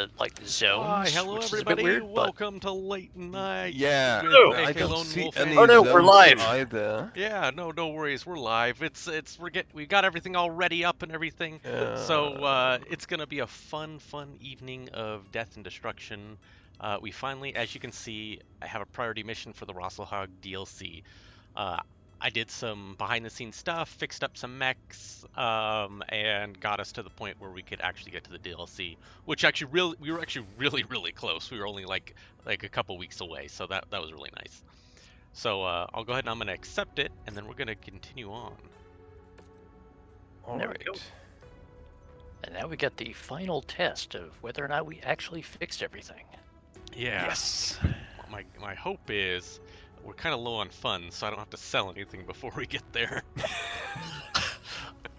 zones, Hi, hello which is a bit everybody. weird. Welcome to Late Night. Yeah, with Oh, I AK don't Lone see Wolf any and- Oh, no, we're zones live. either. Yeah, no worries. We're live. We got everything all ready up and everything. So it's gonna be a fun evening of death and destruction. We finally, as you can see, I have a priority mission for the Rosselhog DLC. I did some behind-the-scenes stuff, fixed up some mechs, and got us to the point where we could actually get to the DLC. Which actually we were actually really close. We were only like a couple weeks away, so that was really nice. So I'll go ahead and I'm gonna accept it, and then we're gonna continue on. All There we right. go. And now we got the final test of whether or not we actually fixed everything. Yeah. Yes. My hope is we're kind of low on funds, so I don't have to sell anything before we get there.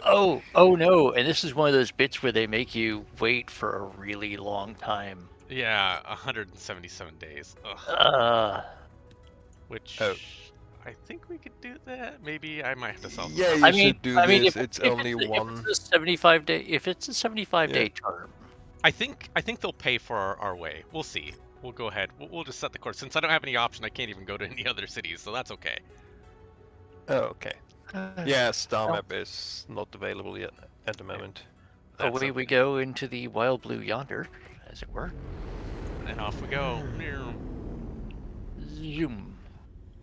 Oh no! And this is one of those bits where they make you wait for a really long time. Yeah, 177 days. Ugh. Which Oh. I think we could do that. Maybe I might have to sell. Yeah, some. you I mean, should do this. It's only one. If it's a 75-day, if it's a 75-day Yeah. term, I think they'll pay for our way. We'll see. We'll go ahead. We'll just set the course. Since I don't have any option, I can't even go to any other cities, so that's okay. Oh, okay. Yeah, Star well- Map is not available yet at the moment. That's away we okay. go into the wild blue yonder, as it were. And off we go. Zoom.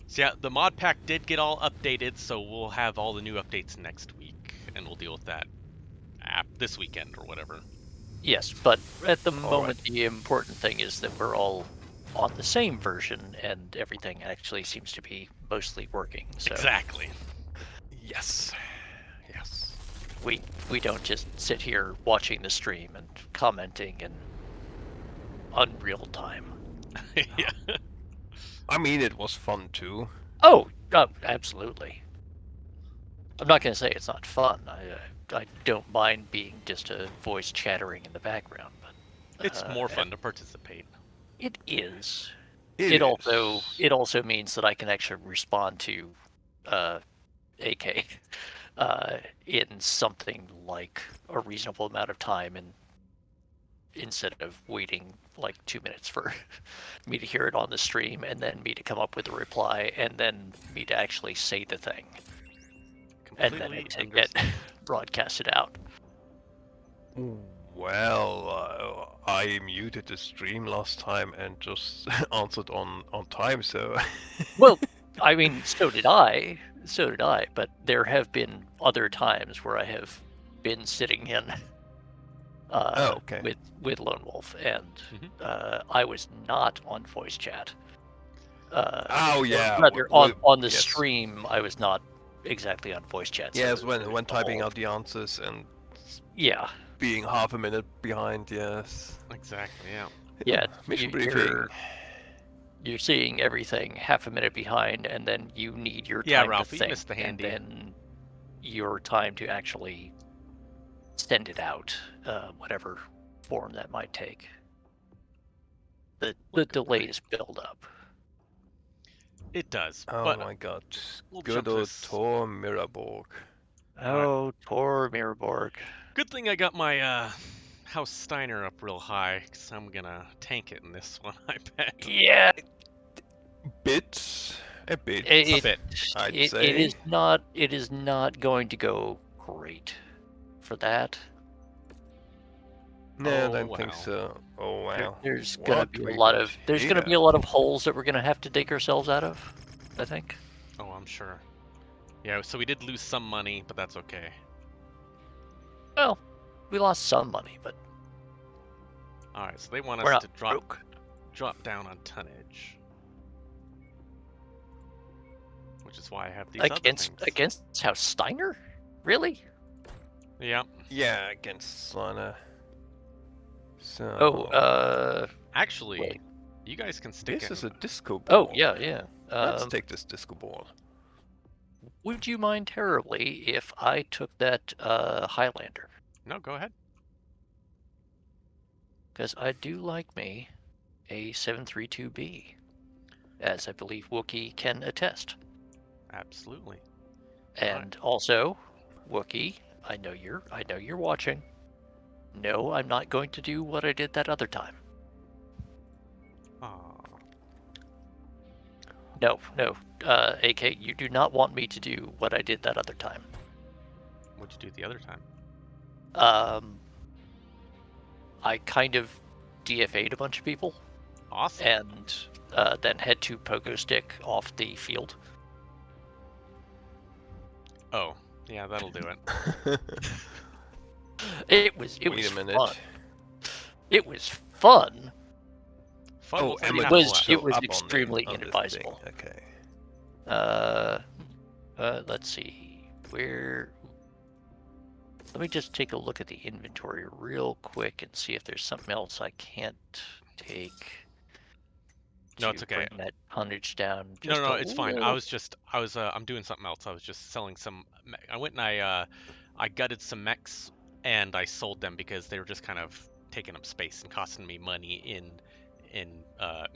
So yeah, the mod pack did get all updated, so we'll have all the new updates next week, and we'll deal with that this weekend or whatever. Yes, but at the All moment, the important thing is that we're all on the same version, and everything actually seems to be mostly working. So Exactly. Yes. Yes. we don't just sit here watching the stream and commenting in unreal time. Yeah. I mean, it was fun too. Oh, absolutely. I'm not going to say it's not fun. I don't mind being just a voice chattering in the background, but It's more fun to participate. it is. It It also means that I can actually respond to AK in something like a reasonable amount of time, and instead of waiting like 2 minutes for me to hear it on the stream and then me to come up with a reply and then me to actually say the thing and then Completely it to get broadcasted out. Well, I muted the stream last time and just answered on time, so. Well, I mean, so did I, but there have been other times where I have been sitting in okay. with Lone Wolf, and I was not on voice chat. Oh yeah. Rather, on the yes. stream, I was not exactly on voice chat. Yes, so when typing out the answers and yeah, being half a minute behind, yes. Exactly. Yeah. yeah, Mission briefing. you're seeing everything half a minute behind, and then you need your Yeah, time Ralph, to you think, missed the handy. and then your time to actually send it out, whatever form that might take. The delays build up. It does. Oh but my god. we'll Good jump old this. Tor Miraborg. Oh, poor Mirrorborg. Good thing I got my House Steiner up real high, because I'm gonna tank it in this one, I bet. Yeah, A bit. A bit. I'd say. It is not going to go great for that. No, Oh, I don't think wow. so. Oh wow. There's gonna What be a we lot got of there's here? gonna be a lot of holes that we're gonna have to dig ourselves out of, I think. Oh, I'm sure. Yeah, so we did lose some money, but that's okay. Well, we lost some money, but Alright, so they want we're us not to broke. drop down on tonnage. Which is why I have these other things. Against House Steiner? Really? Yeah. Yeah, against Sana. So. Oh, Actually, wait. you guys can stick This in. is a disco ball. Oh, yeah. Let's take this disco ball. Would you mind terribly if I took that Highlander? No, go ahead. Because I do like me a 732B, as I believe Wookiee can attest. Absolutely. And also, Wookiee, I know you're watching. no, I'm not going to do what I did that other time. Aw. No, no, AK, you do not want me to do what I did that other time. What'd you do the other time? I kind of DFA'd a bunch of people Awesome. and then had to pogo stick off the field. Oh, yeah, that'll do it. It was Wait a minute. fun. It was fun. Fun. Oh, What's the Emma happen was- left? it was up on the- extremely on this inadvisable. thing. Okay. Let's see. Where... Let me just take a look at the inventory real quick and see if there's something else I can't take. No, to it's okay. Bring that tonnage down. No, just no, a it's fine. little. I'm doing something else. I was just selling some. I went and I gutted some mechs and I sold them because they were just kind of taking up space and costing me money in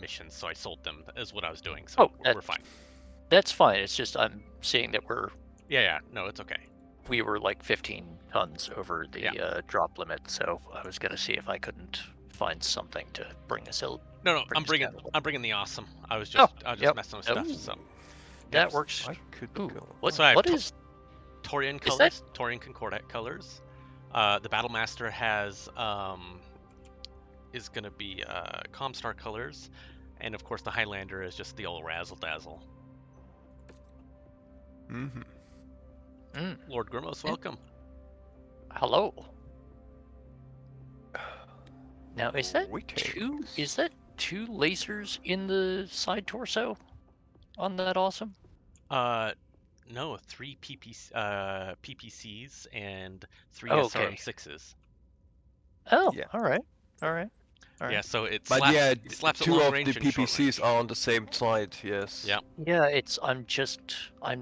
missions. So I sold them. Is what I was doing. So we're fine. That's fine. It's just I'm seeing that Yeah. No, it's okay. we were like 15 tons over the drop limit, so I was gonna see if I couldn't find something to bring us out. No, Bring I'm bringing the awesome. I was just yep. messing with stuff. Ooh. So That Yep. works. I could Ooh, go. what So I have what is Torian Is colors, Torian Concordat colors. The Battlemaster has is gonna be Comstar colors, and of course the Highlander is just the old razzle dazzle. Mm-hmm. Lord Grimos, welcome. hello? Now is that Greetings. two lasers in the side torso on that awesome? No, 3 PPCs and 3 Oh, okay. SRM6s. Oh, Yeah. all right. Yeah, so it But slaps, yeah, it slaps at two long of range the and short range. PPCs are on the same side. Yes. Yeah. Yeah, I'm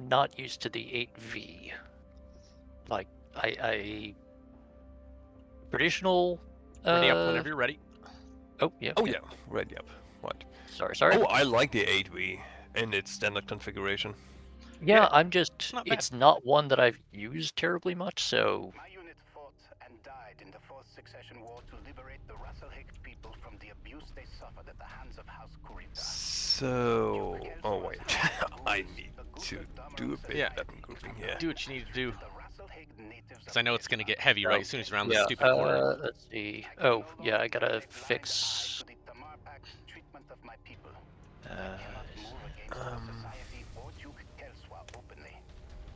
not used to the 8V. Like I traditional. Ready up whenever you're ready. Oh yeah. Oh okay. yeah. Ready up. What? Sorry. Oh, I like the 8V in its standard configuration. Yeah, Yeah, I'm just. not bad. It's not one that I've used terribly much, so. My unit fought and died in the Fourth Succession War to liberate the Russell-Higgs people from the abuse they suffered at the hands of House Kurita. So, oh wait, I need to do a bit Yeah. weapon grouping here. Do what you need to do. The Russell-Higgs natives Because I know it's going to get heavy right as soon as you're around Yeah. the stupid corner. Let's see. Oh yeah, I gotta fix.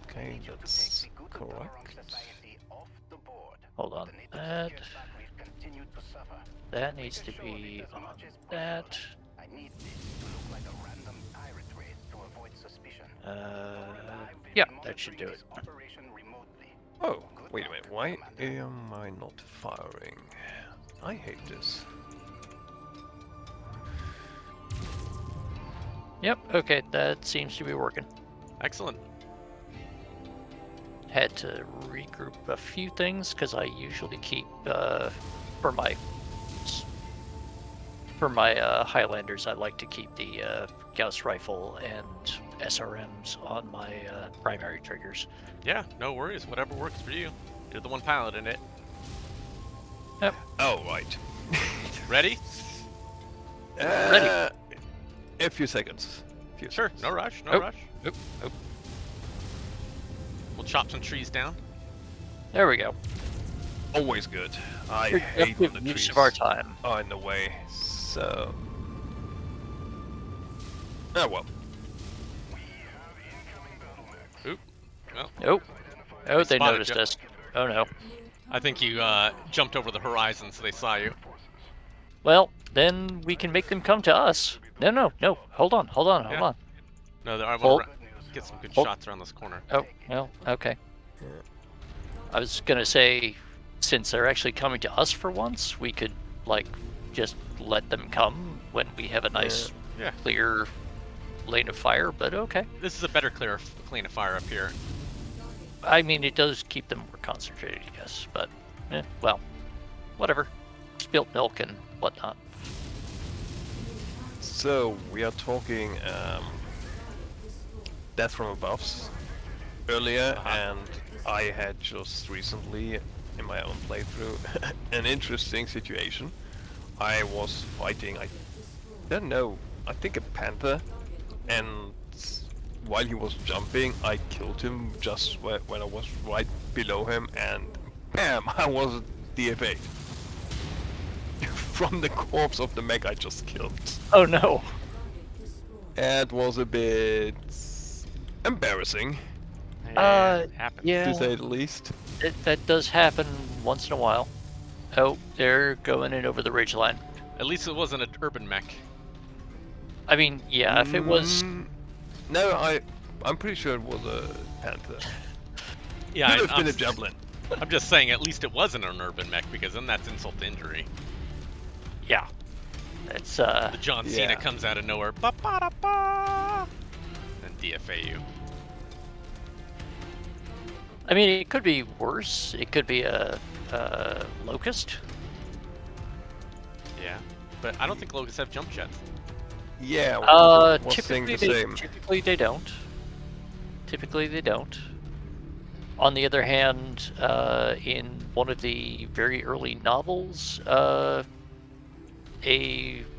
Okay, that's correct. Hold on. That needs to be on that. Yeah, that should do it. Oh, wait a minute, why am I not firing? I hate this. Yep. Okay, that seems to be working. Excellent. Had to regroup a few things because I usually keep for my Highlanders. I like to keep the Gauss rifle and SRMs on my primary triggers. Yeah, no worries. Whatever works for you. You're the one piloting it. Oh, right. Ready? Ready. A few seconds. Sure. No rush. No Oh. rush. Oop, oop. We'll chop some trees down. There we go. Always good. I Good hate when the use trees of our time. are in the way. So. Oh well. Oop. Well, Oh, they spotted noticed you. us. Oh no. I think you jumped over the horizon so they saw you. Well, then we can make them come to us. No. Hold on. Yeah. No, I Hold. want to get some good Hold. shots around this corner. Oh, well, okay. I was gonna say, since they're actually coming to us for once, we could, like, just let them come when we have a nice, Yeah. clear lane of fire, but okay. This is a better clean of fire up here. I mean, it does keep them more concentrated, yes, but, well, whatever. Spilt milk and whatnot. So we are talking death from above earlier, and I had just recently in my own playthrough an interesting situation. I was fighting, I don't know, I think a panther, and while he was jumping, I killed him just when I was right below him, and bam, I was DFA'd. From the corpse of the mech I just killed. Oh no. It was a bit embarrassing, It happens. yeah. to say the least. That does happen once in a while. Oh, they're going in over the ridgeline. At least it wasn't an urban mech. I mean, yeah, if it was... No, I'm pretty sure it was a panther. Yeah, Could have been a javelin. I'm just saying, at least it wasn't an urban mech, because then that's insult to injury. Yeah. It's, The John Cena Yeah. comes out of nowhere, ba-ba-da-ba, and DFA you. I mean, it could be worse. It could be a locust. Yeah, but I don't think locusts have jump jets. Yeah, was saying Typically the same. typically they don't. Typically they don't. On the other hand, in one of the very early novels, a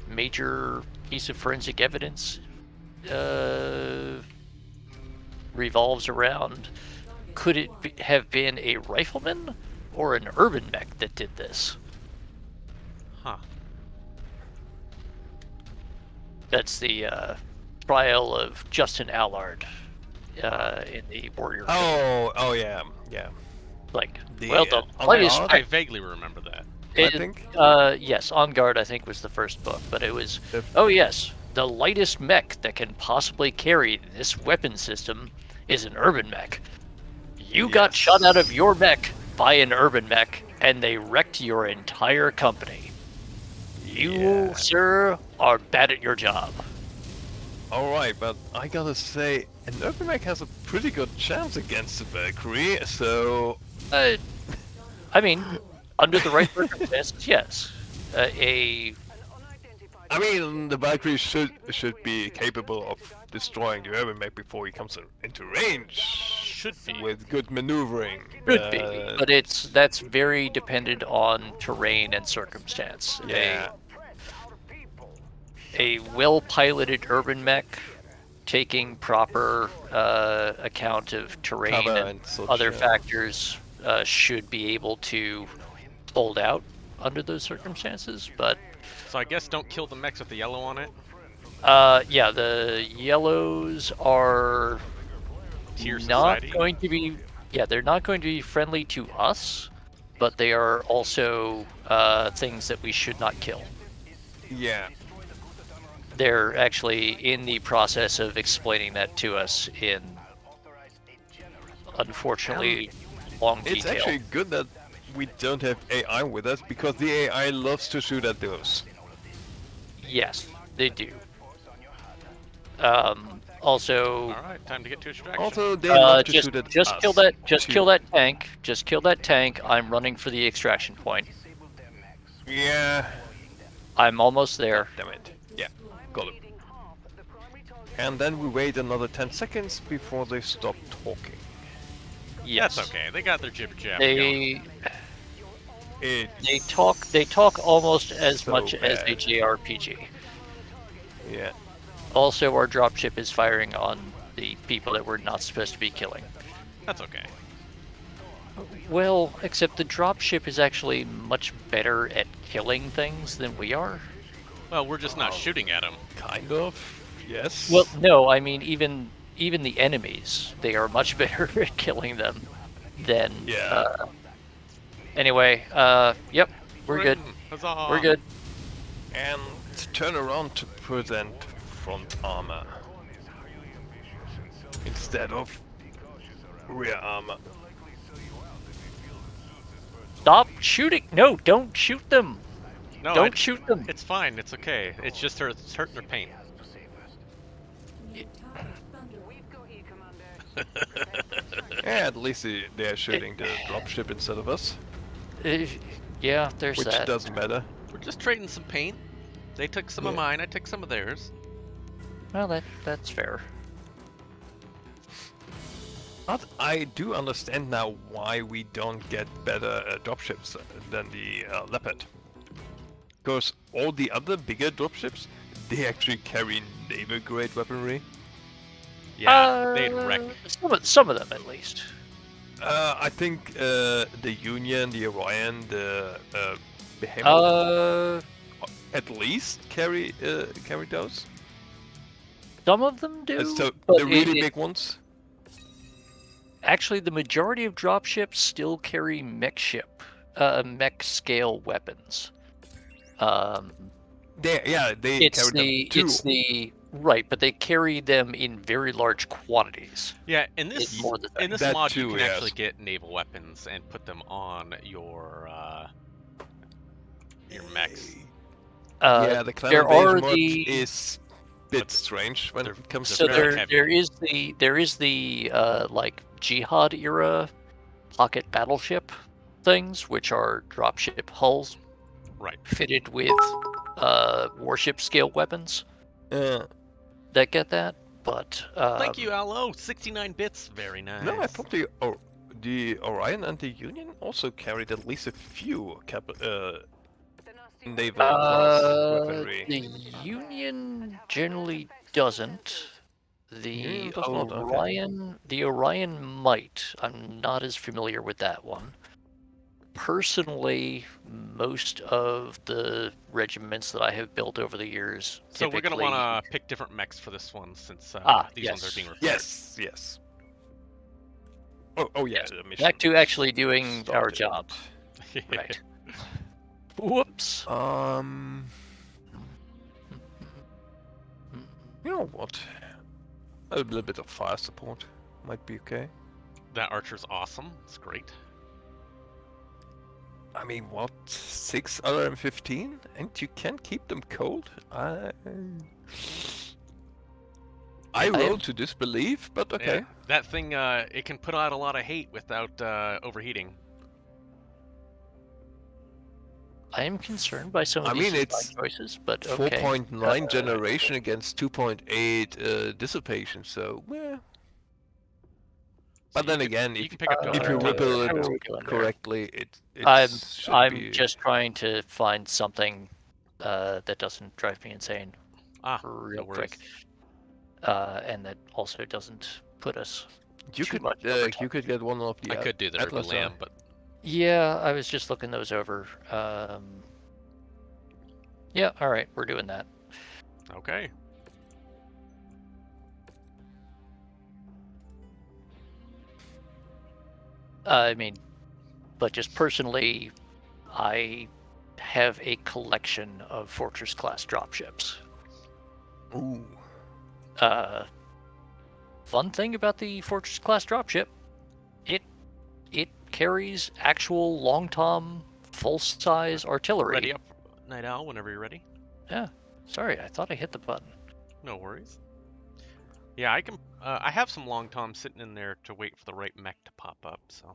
major piece of forensic evidence revolves around, could it have been a rifleman or an urban mech that did this? Huh. That's the trial of Justin Allard in the Warrior. Oh yeah, yeah. Like, The, well, the On lightest Guard? I vaguely remember that. I think. Yes, On Guard, I think, was the first book, but it was, The- oh yes, the lightest mech that can possibly carry this weapon system is an urban mech. You got Yes. shot out of your mech by an urban mech, and they wrecked your entire company. You, Yeah. sir, are bad at your job. Alright, but I gotta say, an urban mech has a pretty good chance against the Valkyrie, so... I mean, under the right circumstances, yes. I mean, the Valkyrie should be capable of destroying the urban mech before he comes into range. Should be. With good maneuvering. Could be, but that's very dependent on terrain and circumstance. Yeah. A well-piloted urban mech, taking proper account of terrain Cover and and such, other yeah. factors, should be able to hold out under those circumstances. But So I guess don't kill the mechs with the yellow on it. yeah, the yellows are Tier not society. going to be. Yeah, they're not going to be friendly to us, but they are also things that we should not kill. Yeah. They're actually in the process of explaining that to us in, unfortunately, long It's detail. actually good that we don't have AI with us, because the AI loves to shoot at those. Yes, they do. Also, All right, time to get to extraction. Also, they love to shoot at just us. kill that. Just too. kill that tank. Just kill that tank. I'm running for the extraction point. Yeah. I'm almost there. Damn it. Yeah. Got it. And then we wait another 10 seconds before they stop talking. Yes. That's okay. They got their jibber jabber going. They It's talk almost as so much as a bad. JRPG. Yeah. Also, our dropship is firing on the people that we're not supposed to be killing. That's okay. Well, except the dropship is actually much better at killing things than we are. Well, we're just not shooting at them. Kind of. Yes. Well, no, I mean even the enemies, they are much better at killing them than. Yeah. Anyway, yep, we're good. Huzzah. We're good. And turn around to present front armor instead of rear armor. Stop shooting! No, don't shoot them! No, Don't it's, shoot them! It's fine. It's okay. It's just it's hurting their paint. Yeah, at least they're shooting the dropship instead of us, Yeah, there's which that. doesn't matter. We're just trading some paint. They took some of Yeah. mine. I took some of theirs. Well, that's fair. But I do understand now why we don't get better dropships than the Leopard. Because all the other bigger dropships, they actually carry naval-grade weaponry. Yeah, they'd wreck. Some of them at least. I think the Union, the Orion, the Behemoth, at least carry those. Some of them do. So but the really big ones. Actually, the majority of dropships still carry mech scale weapons. They carry them too. It's the right, but they carry them in very large quantities. Yeah, in this It's more than in this that mod, too, you can yes. actually get naval weapons and put them on your mechs. Yeah, the clan there are invasion mod the is a bit strange when it comes to so very that. there is the like Jihad era pocket battleship things, which are dropship hulls Right. fitted with warship scale weapons Uh, that get that. But Thank you, Allo. 69 bits. Very nice. no, I thought the Orion and the Union also carried at least a few naval class weaponry. the Union generally doesn't. Union does not, okay. The Orion might. I'm not as familiar with that one. Personally, most of the regiments that I have built over the years. So we're gonna typically- want to pick different mechs for this one since these ones are being repaired. Yes. Oh yeah. Yes, The mission back to actually doing our started. job. Right. Whoops. You know what? A little bit of fire support might be okay. That archer's awesome. It's great. I mean, what? 6 LRM-15? And you can keep them cold? I roll to disbelieve, but okay. Yeah, that thing, it can put out a lot of hate without overheating. I am concerned by some of I these mean, design it's choices, but okay. 4.9 generation against 2.8 dissipation, so yeah. But So then you could- again, you if can pick up you different ripple How are we it doing there? correctly, it should I'm be... just trying to find something that doesn't drive me insane real no quick, and that also doesn't put us You too could much over you could get one of the I could do the Urban Atlas Lamb, but Yeah, I was just looking those over. Yeah, all right, we're doing that. okay. I mean, but just personally, I have a collection of Fortress class dropships. Ooh. Fun thing about the Fortress class dropship, it carries actual long tom full size artillery. Ready up, Night Owl, whenever you're ready. Yeah. Sorry, I thought I hit the button. No worries. Yeah, I can. I have some long toms sitting in there to wait for the right mech to pop up. So.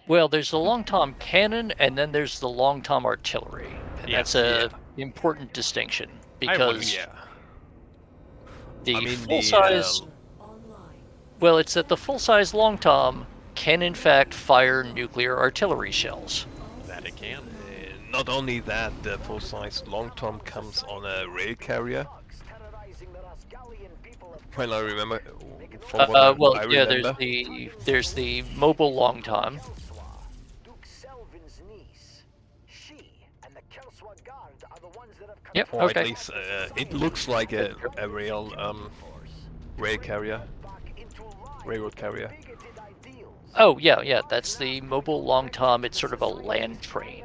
Well, there's the long tom cannon, and then there's the long tom artillery. And Yeah, that's a important distinction because Yeah. the I mean, full size. Well, it's that the full size long tom can in fact fire nuclear artillery shells. That it can. Not only that, the full-size long tom comes on a rail carrier. When I remember, from what Well, I yeah, remember. there's the mobile long tom. Yep. Or Okay. at least it looks like a rail carrier, railroad carrier. Oh yeah. That's the mobile long tom. It's sort of a land train.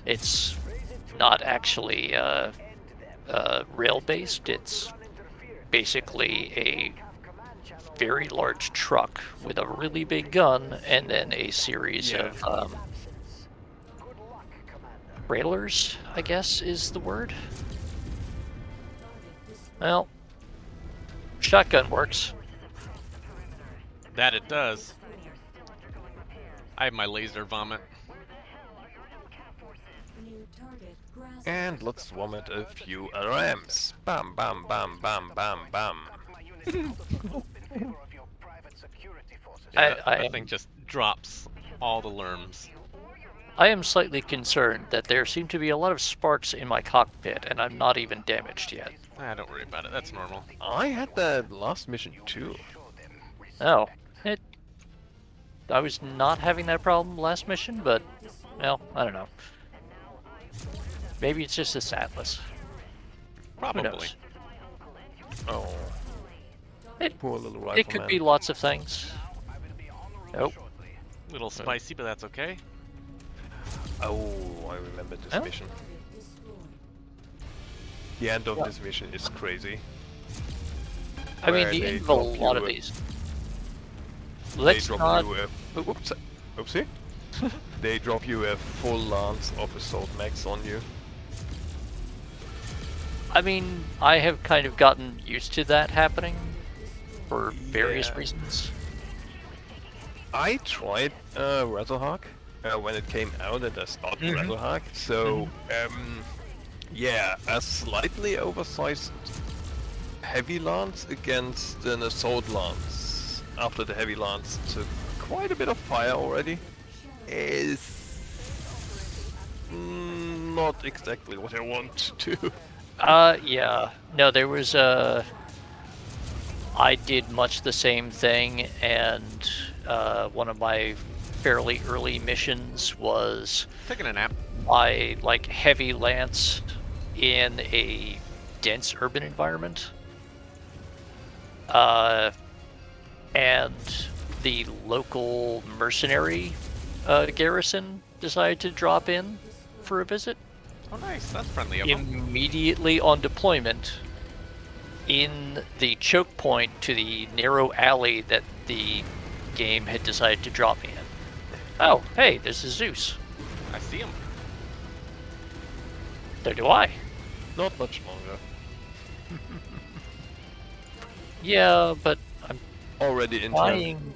It's not actually rail based. It's basically a very large truck with a really big gun and then a series of railers, I guess is the word. Well, shotgun works. That it does. I have my laser vomit. And let's vomit a few LRMs. Bam, bam, bam, bam, bam, bam. favor of your private security forces. Yeah, I that thing just drops all the lerms. I am slightly concerned that there seem to be a lot of sparks in my cockpit, and I'm not even damaged yet. Don't worry about it. That's normal. I had that last mission too. Oh, I was not having that problem last mission, but, well, I don't know. Maybe it's just this Atlas. Who Probably. knows? Oh, It, poor little rifleman. it could be lots of things. Oh, A little spicy, but that's okay. Oh, I remember this Oh. mission. The end of this mission is crazy. I mean, Where the they end of a drop lot you of a- these. They Let's drop not. you a... Oops, oopsie. They drop you a full lance of assault mechs on you. I mean, I have kind of gotten used to that happening for various Yeah. reasons. I tried Razzlehawk when it came out and I started Razzlehawk, so yeah, a slightly oversized heavy lance against an assault lance after the heavy lance took quite a bit of fire already is not exactly what I want to do. Yeah. No, there was I did much the same thing, and one of my fairly early missions was Taking a nap. I like heavy lance in a dense urban environment. And the local mercenary garrison decided to drop in for a visit. Oh, nice. That's friendly of them. Immediately on deployment, in the choke point to the narrow alley that the game had decided to drop me in. Oh, hey, this is Zeus. I see him. So do I. Not much longer. Yeah, but I'm Already in time. flying.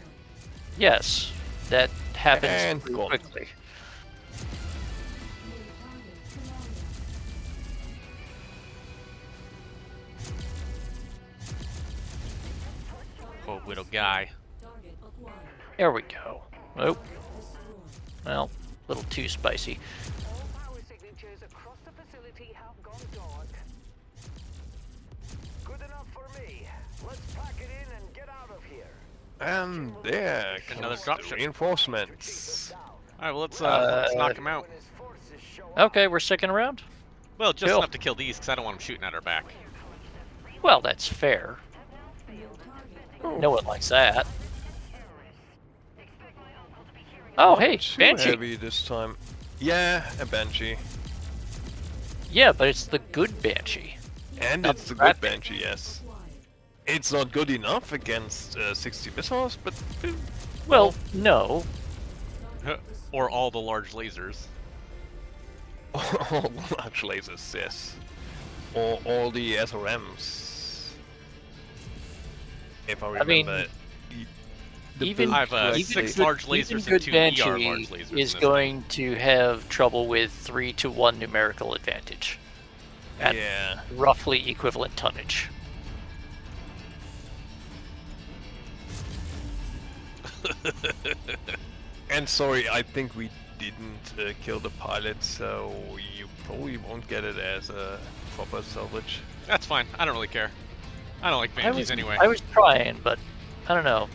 Yes, that happens And pretty gone. quickly. Poor widow guy. There we go. Oh. Well, a little too spicy. Power signatures across the facility have gone dark. Good enough for me. Let's pack it in and get out of here. And there Another comes dropship. the reinforcements. All right, well let's knock him out. When his forces show up, Okay, we're sticking around. Well, just Cool. enough to kill these, because I don't want them shooting at our back. Well, that's fair. No one likes that. Oh, hey, Too Banshee. heavy this time. Yeah, a Banshee. Yeah, but it's the good Banshee. And Not it's a that good Banshee, yes. It's not good enough against 60 missiles, but Well, no. Or all the large lasers. all the large lasers, yes. Or all the SRMs. If I I mean, remember. the Even, build I have, correctly. even 6 large lasers even and good 2 Banshee ER large lasers in is this going to have trouble with 3-to-1 numerical advantage at Yeah. roughly equivalent tonnage. And sorry, I think we didn't kill the pilot, so you probably won't get it as a proper salvage. That's fine. I don't really care. I don't like Banshees anyway. I was trying, but I don't know.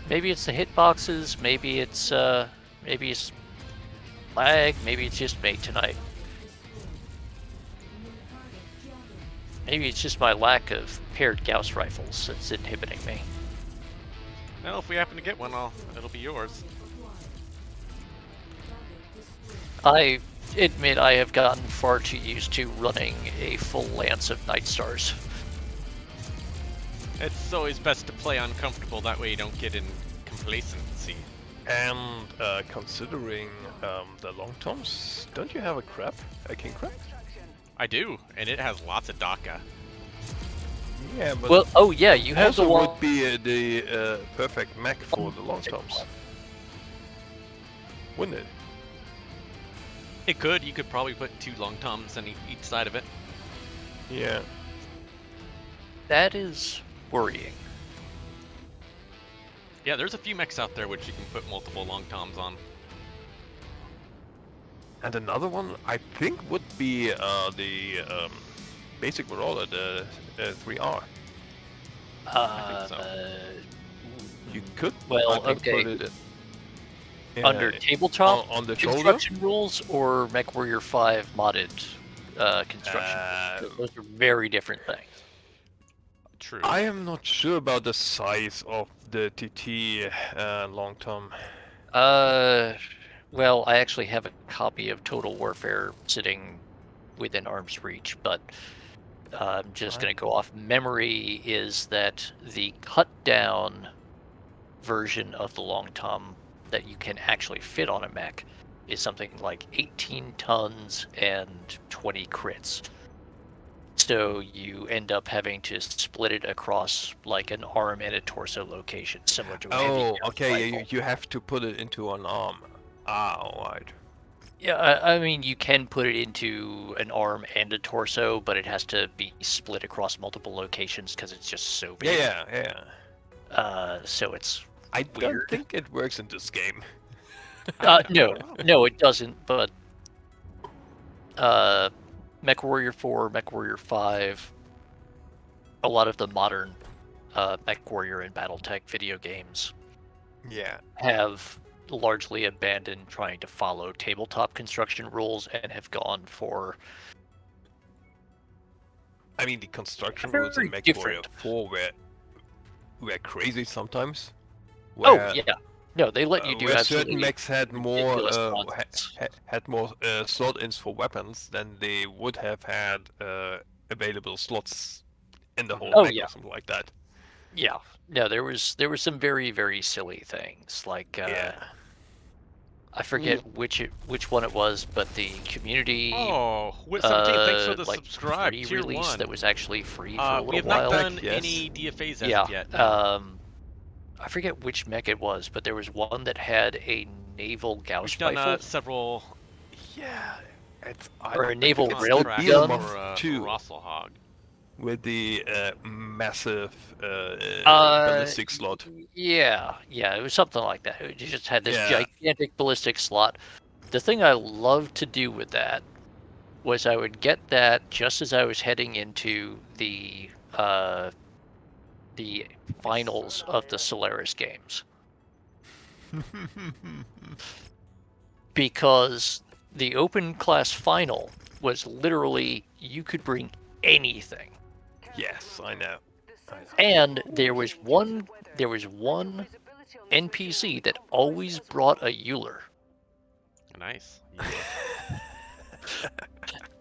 Maybe it's the hitboxes, maybe it's lag, maybe it's just me tonight. Maybe it's just my lack of paired Gauss rifles that's inhibiting me. Well, if we happen to get one, it'll be yours. I admit I have gotten far too used to running a full lance of Night Stars. It's always best to play uncomfortable, that way you don't get in complacency. And considering the long toms, don't you have a crab? A king crab? I do, and it has lots of DACA. Yeah, but Well, oh yeah, you have also the one. would be the perfect mech for the long toms. Wouldn't it? It could. You could probably put 2 long toms on each side of it. Yeah. That is worrying. Yeah, there's a few mechs out there which you can put multiple long toms on. And another one I think would be the basic Marauder, the 3R. I think so. You could, Well, I think, okay. put it Under tabletop on the shoulder. construction rules or Mechwarrior 5 modded construction. Those are very different things. True. I am not sure about the size of the TT long tom. Well, I actually have a copy of Total Warfare sitting within arm's reach, but I'm just going to go off memory. Is that the cut down version of the long tom that you can actually fit on a mech is something like 18 tons and 20 crits. So you end up having to split it across like an arm and a torso location, similar to a heavy okay, rifle. you have to put it into an arm. Ah, alright. Yeah, I mean, you can put it into an arm and a torso, but it has to be split across multiple locations because it's just so big. Yeah. So it's I don't weird. think it works in this game. No, it doesn't. But Mechwarrior 4, Mechwarrior 5, a lot of the modern Mechwarrior and BattleTech video games Yeah. have largely abandoned trying to follow tabletop construction rules and have gone for. I mean, the construction Very rules in Mechwarrior different. 4 were crazy sometimes. Oh where- yeah, no, they let you do where absolutely certain mechs had more ridiculous nonsense. had more slot-ins for weapons than they would have had available slots in the whole Oh, mech yeah. or something like that. Yeah, no, there were some very, very silly things like Yeah. I forget which one it was, but the community Oh, Whit17, thanks for the like subscribe. Tier pre-release 1. that was actually free for a We little have not while. done Yes. any DFAs as Yeah, of yet. I forget which mech it was, but there was one that had a naval Gauss We've done rifle. several Yeah. It's Or a naval it's rail the contracts gun. Behemoth for 2 Rosselhog. with the massive ballistic slot. Yeah, it was something like that. It just had this Yeah. gigantic ballistic slot. The thing I loved to do with that was I would get that just as I was heading into the finals of the Solaris games, because the open class final was literally you could bring anything. Yes, I know. And there was one NPC that always brought a Euler. Nice.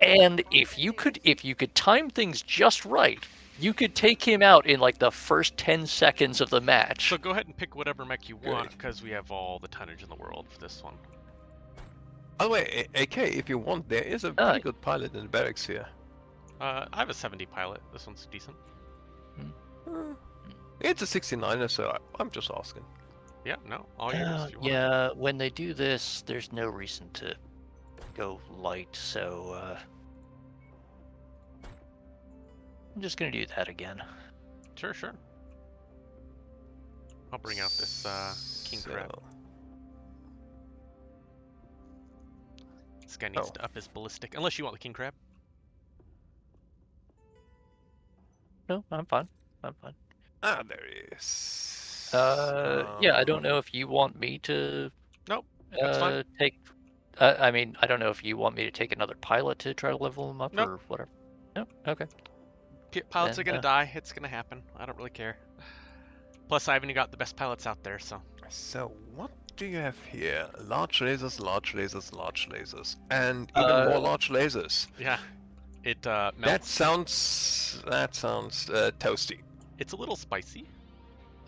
And if you could time things just right, you could take him out in like the first 10 seconds of the match. So go ahead and pick whatever mech you want, because we have all the tonnage in the world for this one. By the way, AK, if you want, there is a pretty good pilot in the barracks here. I have a 70 pilot. This one's decent. It's a 69er, so I'm just asking. Yeah, no, all yours. If you want. Yeah, when they do this, there's no reason to go light, so I'm just gonna do that again. Sure. I'll bring out this king crab. This guy needs to up his ballistic, unless you want the king crab. No, I'm fine. Ah, there he is. Yeah, I don't know if you want me to. Nope, that's fine. Take. I mean, I don't know if you want me to take another pilot to try to level him up Nope. or whatever. No, okay. Pilots Then, are gonna die. It's gonna happen. I don't really care. Plus, I haven't got the best pilots out there, so. So, what do you have here? Large lasers, and even more large lasers. Yeah, it That melts. sounds toasty. It's a little spicy.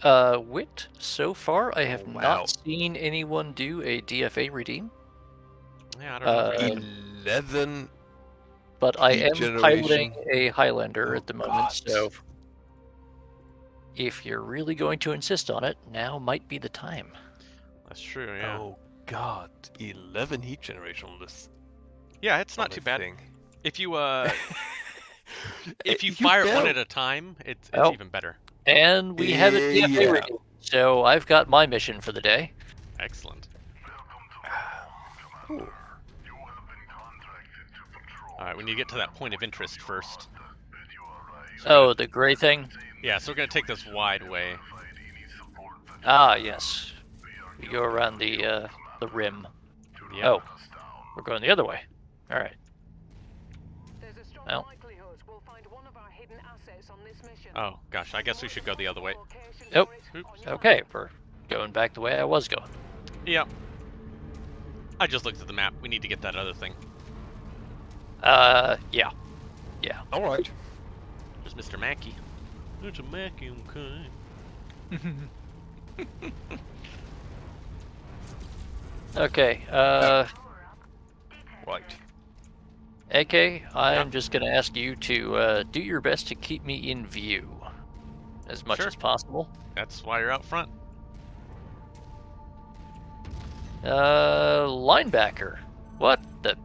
Wit, so far I have Wow. not seen anyone do a DFA redeem, Yeah, I don't know. if I did. 11. but I Heat am piloting generation. a Highlander Oh, at the moment, God. so if you're really going to insist on it, now might be the time. That's true. Yeah. Oh god, 11 heat generation on this. Yeah, it's on not too this bad. thing. If you if you fire it one barely- at a time, it's Oh. even better. And we have a DFA Yeah. redeem, So I've got my mission for the day. Excellent. Ooh. All right, we need to get to that point of interest first. Oh, the gray thing? Yeah, so we're gonna take this wide way. Ah, yes. We go around the rim. Yeah. Oh, we're going the other way. All right. There's a strong Well. likelihood we'll find one of our hidden assets on this mission. Oh gosh, I guess we should go the other way. Nope. Oops. Okay, we're going back the way I was going. Yep. I just looked at the map. We need to get that other thing. Yeah. All right. There's Mr. Mackey. It's a Mackey, okay. Okay, Right. AK, I'm just gonna ask you to do your best to keep me in view as much Sure. as possible. That's why you're out front. Linebacker. What the?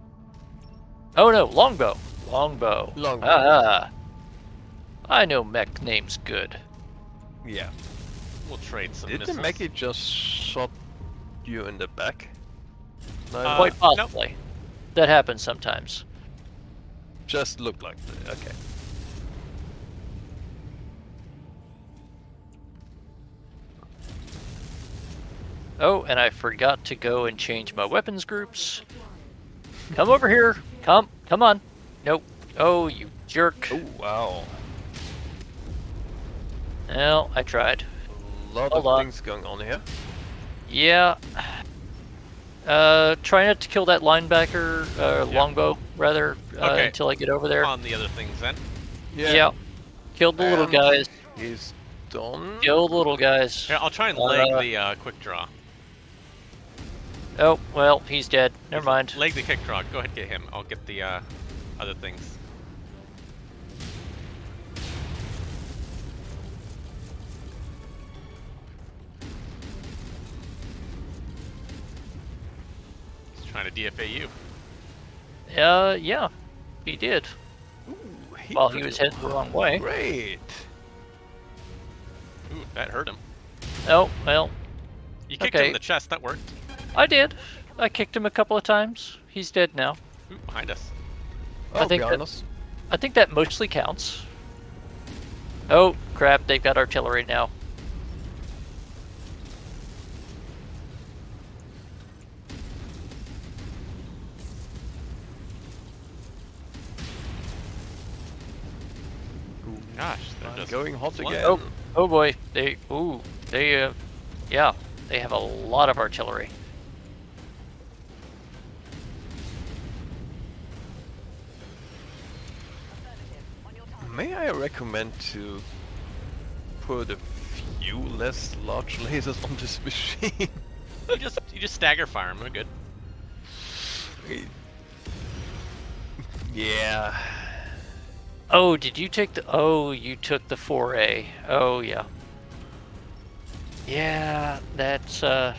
Oh no, longbow. Longbow. Longbow. Ah, I know mech name's good. Yeah. We'll trade some Did the missiles. Mackie just shot you in the back? No, Quite nope. possibly. That happens sometimes. just looked like that. Okay. Oh, and I forgot to go and change my weapons groups. Come over here. Come on. Nope. Oh, you jerk. Oh wow. Well, I tried. A lot Hold of on. things going on here. Yeah. Try not to kill that linebacker, longbow, rather, Okay. until I get over there. On the other things then. Yeah. Killed the little And guys. He's done. Killed the little guys. Yeah, I'll try and leg the quick draw. Oh, well, he's dead. Never mind. Leg the kick draw. Go ahead and get him. I'll get the other things. He's trying to DFA you. Yeah. He did. Ooh, While he was heading the wrong way. Great. Ooh, that hurt him. Oh, well, You kicked him Okay. in the chest. That worked. I did. I kicked him a couple of times. He's dead now. Ooh, behind us. Oh, think behind that- us. I think that mostly counts. Oh, crap, they've got artillery now. Gosh, they're I'm just going hot flooding. again. Oh boy, yeah, they have a lot of artillery. May I recommend to put a few less large lasers on this machine? You just stagger fire them. We're good. Yeah. Oh, did you take the... Oh, you took the 4A. Oh, yeah. Yeah, that's a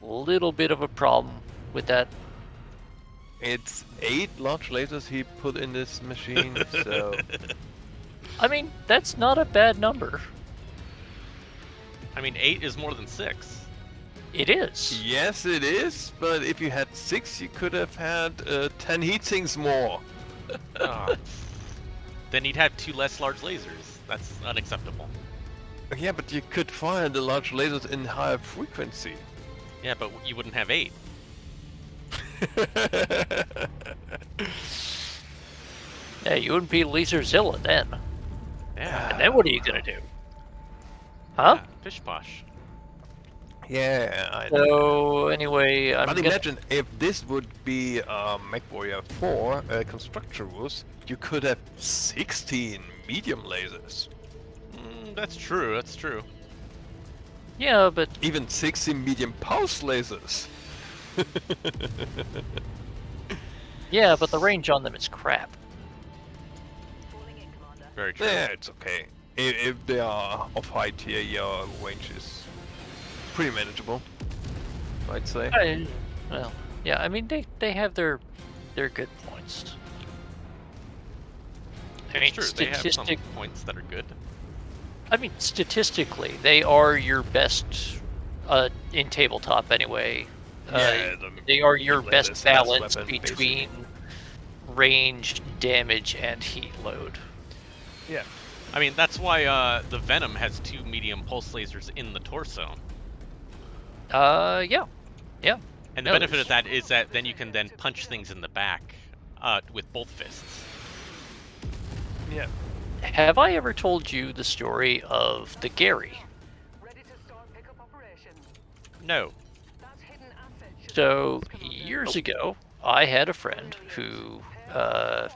little bit of a problem with that. It's 8 large lasers he put in this machine, so... I mean, that's not a bad number. I mean, 8 is more than 6. It is. Yes, it is, but if you had 6, you could have had 10 heat sinks more. Ah. Then he'd have 2 less large lasers. That's unacceptable. Yeah, but you could fire the large lasers in higher frequency. Yeah, but you wouldn't have 8. Yeah, you wouldn't be Laserzilla then. Yeah. And then what are you gonna do? Huh? Yeah, pish posh. Yeah, I know. So, anyway, I'm But gonna... imagine if this would be Mechwarrior 4 construction rules, you could have 16 medium lasers. That's true. That's true. Yeah, but... Even 16 medium pulse lasers. Yeah, but the range on them is crap. Very true. Yeah, it's okay. If they are of high tier, your range is pretty manageable, I'd say. Well, yeah, I mean, they have their good points. I mean, It's true. They have some statistic... points that are good. I mean, statistically, they are your best in tabletop anyway. They are your melee best is balance weapon, between basically. range, damage, and heat load. Yeah. I mean, that's why the Venom has 2 medium pulse lasers in the torso. Yeah. And the benefit of that is that then you can then punch things in the back with both fists. Yeah. Have I ever told you the story of the Gary? Ready to start pickup operation. No. That hidden asset should So, be discovered. years ago, I had a friend who, Acquired.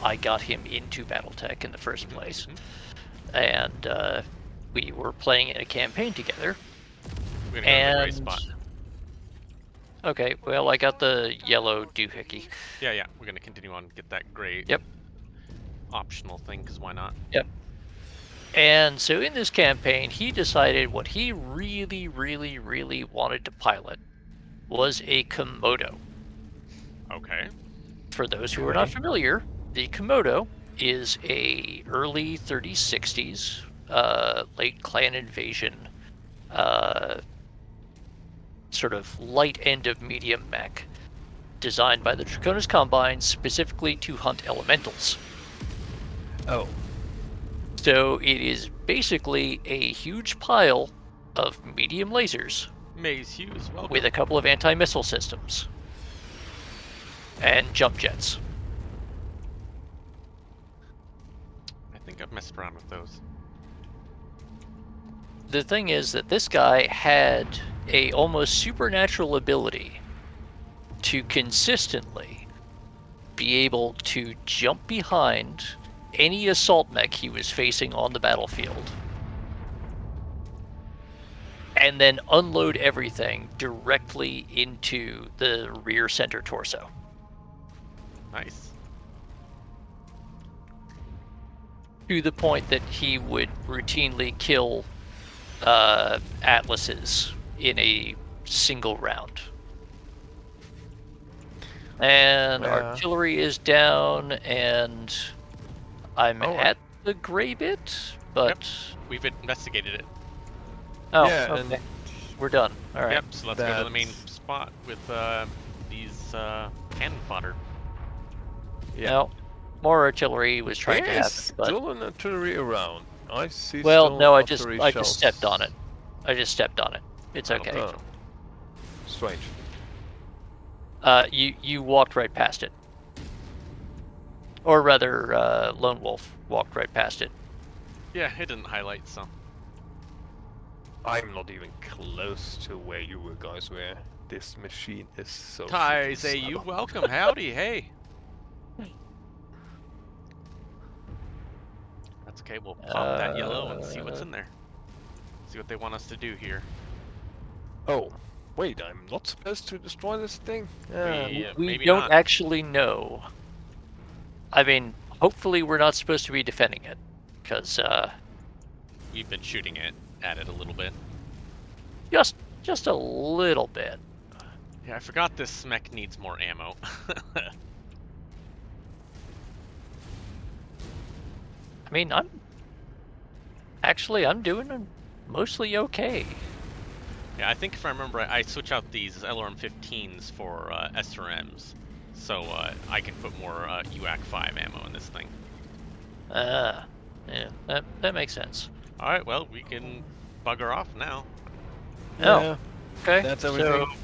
I got him into BattleTech in the first place. And we were playing in a campaign together. We're gonna go to the gray spot. Okay, well, I got the yellow doohickey. Yeah, we're gonna continue on, get that gray Yep. optional thing, because why not? Yep. And so in this campaign, he decided what he really, really, really wanted to pilot was a Komodo. Okay. For those who are not familiar, the Komodo is a early 30s, 60s, late clan invasion, sort of light end of medium mech, designed by the Draconis Combine specifically to hunt elementals. Oh. So it is basically a huge pile of medium lasers Maze Hughes, welcome. with a couple of anti-missile systems and jump jets. I think I've messed around with those. The thing is that this guy had a almost supernatural ability to consistently be able to jump behind any assault mech he was facing on the battlefield and then unload everything directly into the rear center torso. Nice. To the point that he would routinely kill Atlases in a single round. And artillery is down, and I'm at the gray bit, but... We've investigated it. Oh, Yeah, okay. and We're done. All right. Yep, so let's go to the main spot with these cannon fodder. Yeah. No, more artillery was trying to happen, There's but... still an artillery around. I see. Well, still no, I just artillery stepped on it. shells. It's okay. Oh. Strange. You walked right past it. Or rather, Lone Wolf walked right past it. Yeah, it didn't highlight, so. I'm not even close to where you guys were. This machine is so. Ty, freaking say you slow. welcome, howdy, hey. That's okay, we'll pop that yellow and see what's in there. See what they want us to do here. Oh, wait! I'm not supposed to destroy this thing. We maybe don't not. actually know. I mean, hopefully we're not supposed to be defending it, because We've been shooting at it a little bit. just a little bit. Yeah, I forgot this mech needs more ammo. I mean, I'm doing mostly okay. Yeah, I think if I remember, I switch out these LRM-15s for SRMs, so I can put more UAC 5 ammo in this thing. Yeah, that makes sense. All right, well, we can bugger off now. Oh, okay. That's So everything.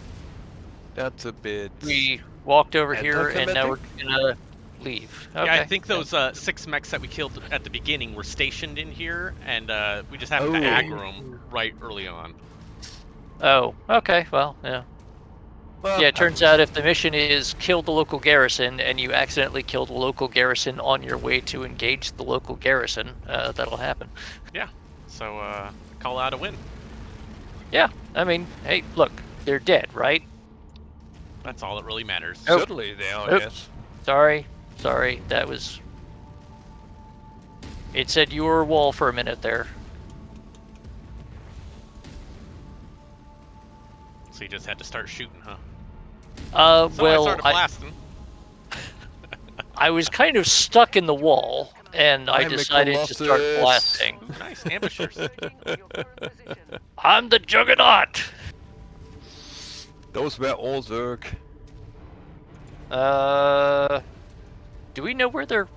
That's a bit. we walked over here, and now we're Anticlimactic? gonna leave. Okay. Yeah, I think those 6 mechs that we killed at the beginning were stationed in here, and we just happened to aggro them right early on. Oh, okay. Well, yeah. Well, Yeah, it turns out if the mission is kill the local garrison, and you accidentally kill the local garrison on your way to engage the local garrison, that'll happen. Yeah, so call out a win. Yeah, I mean, hey, look, they're dead, right? That's all that really matters. Oh. certainly they are. Oh. Yes. Sorry, that was... It said you were a wall for a minute there. So you just had to start shooting, huh? Well, So I started blasting. I was kind of stuck in the wall, and I I'm a decided to start Colossus. blasting. Ooh, nice ambushers. Taking your current position. I'm the Juggernaut! Those were all Zerg. Do we know where they're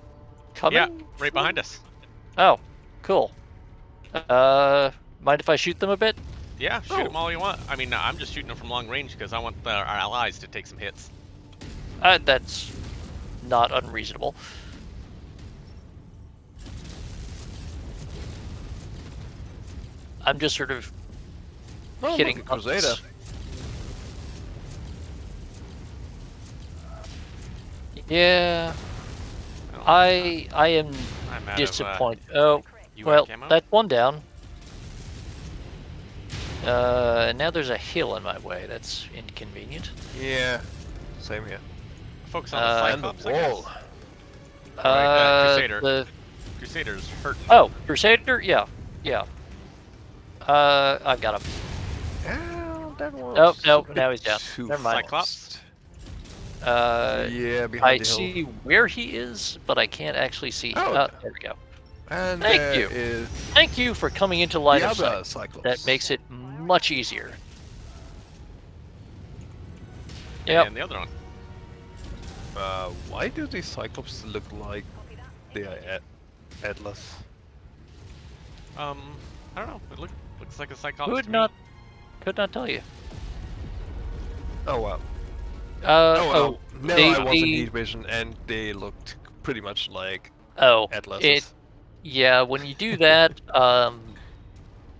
coming? Yeah, right from? behind us. Oh, cool. Mind if I shoot them a bit? Yeah, shoot them all you want. I mean, I'm just shooting them from long range because I want our allies to take some hits. That's not unreasonable. I'm just sort of Oh, hitting look, a Crusader. buttons. Yeah, Oh, I am I'm out disappointed. Oh, You well, camo? that's one down. Now there's a hill in my way. That's inconvenient. Yeah, same here. Focus on the And the Cyclops, I guess. wall. Crusader. The Crusader's hurting. oh, Crusader, yeah. I've got him. Oh, that was Oh, no, now he's down. too Never mind. Cyclops? Yeah, I behind the hill. see where he is, but I can't actually see. Oh. There we go. And Thank there you. is Thank you for coming into line the of other sight. Cyclops. That makes it much easier. Yep. And the other one. Why do these Cyclops look like they are Atlas? I don't know. It looks like a Cyclops Could to not tell you. Oh wow. Oh, No, they- I was in they- heat vision and they looked pretty much like oh, Atlases. yeah. When you do that,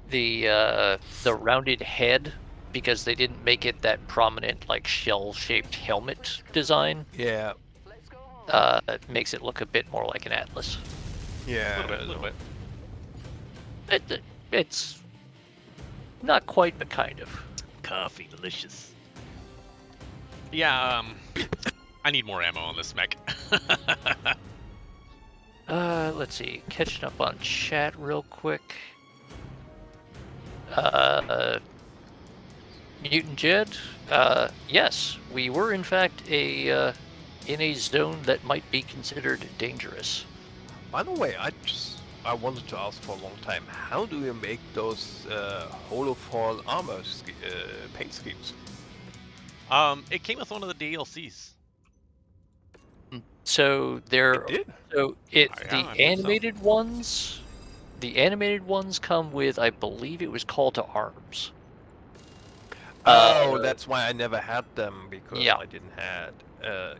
the rounded head, because they didn't make it that prominent, like shell-shaped helmet design, Yeah, Let's go home. it makes it look a bit more like an Atlas. yeah. A little bit. It's not quite, but kind of. Coffee, delicious. Yeah, I need more ammo on this mech. Let's see. Catching up on chat real quick. Mutant Jed. Yes, we were in fact in a zone that might be considered dangerous. By the way, I wanted to ask for a long time. How do you make those holofall armor paint schemes? It came with one of the DLCs. So there. It did. So Yeah, I the think so. animated ones. The animated ones come with, I believe it was Call to Arms. Oh, that's why I never had them, because Yeah. I didn't have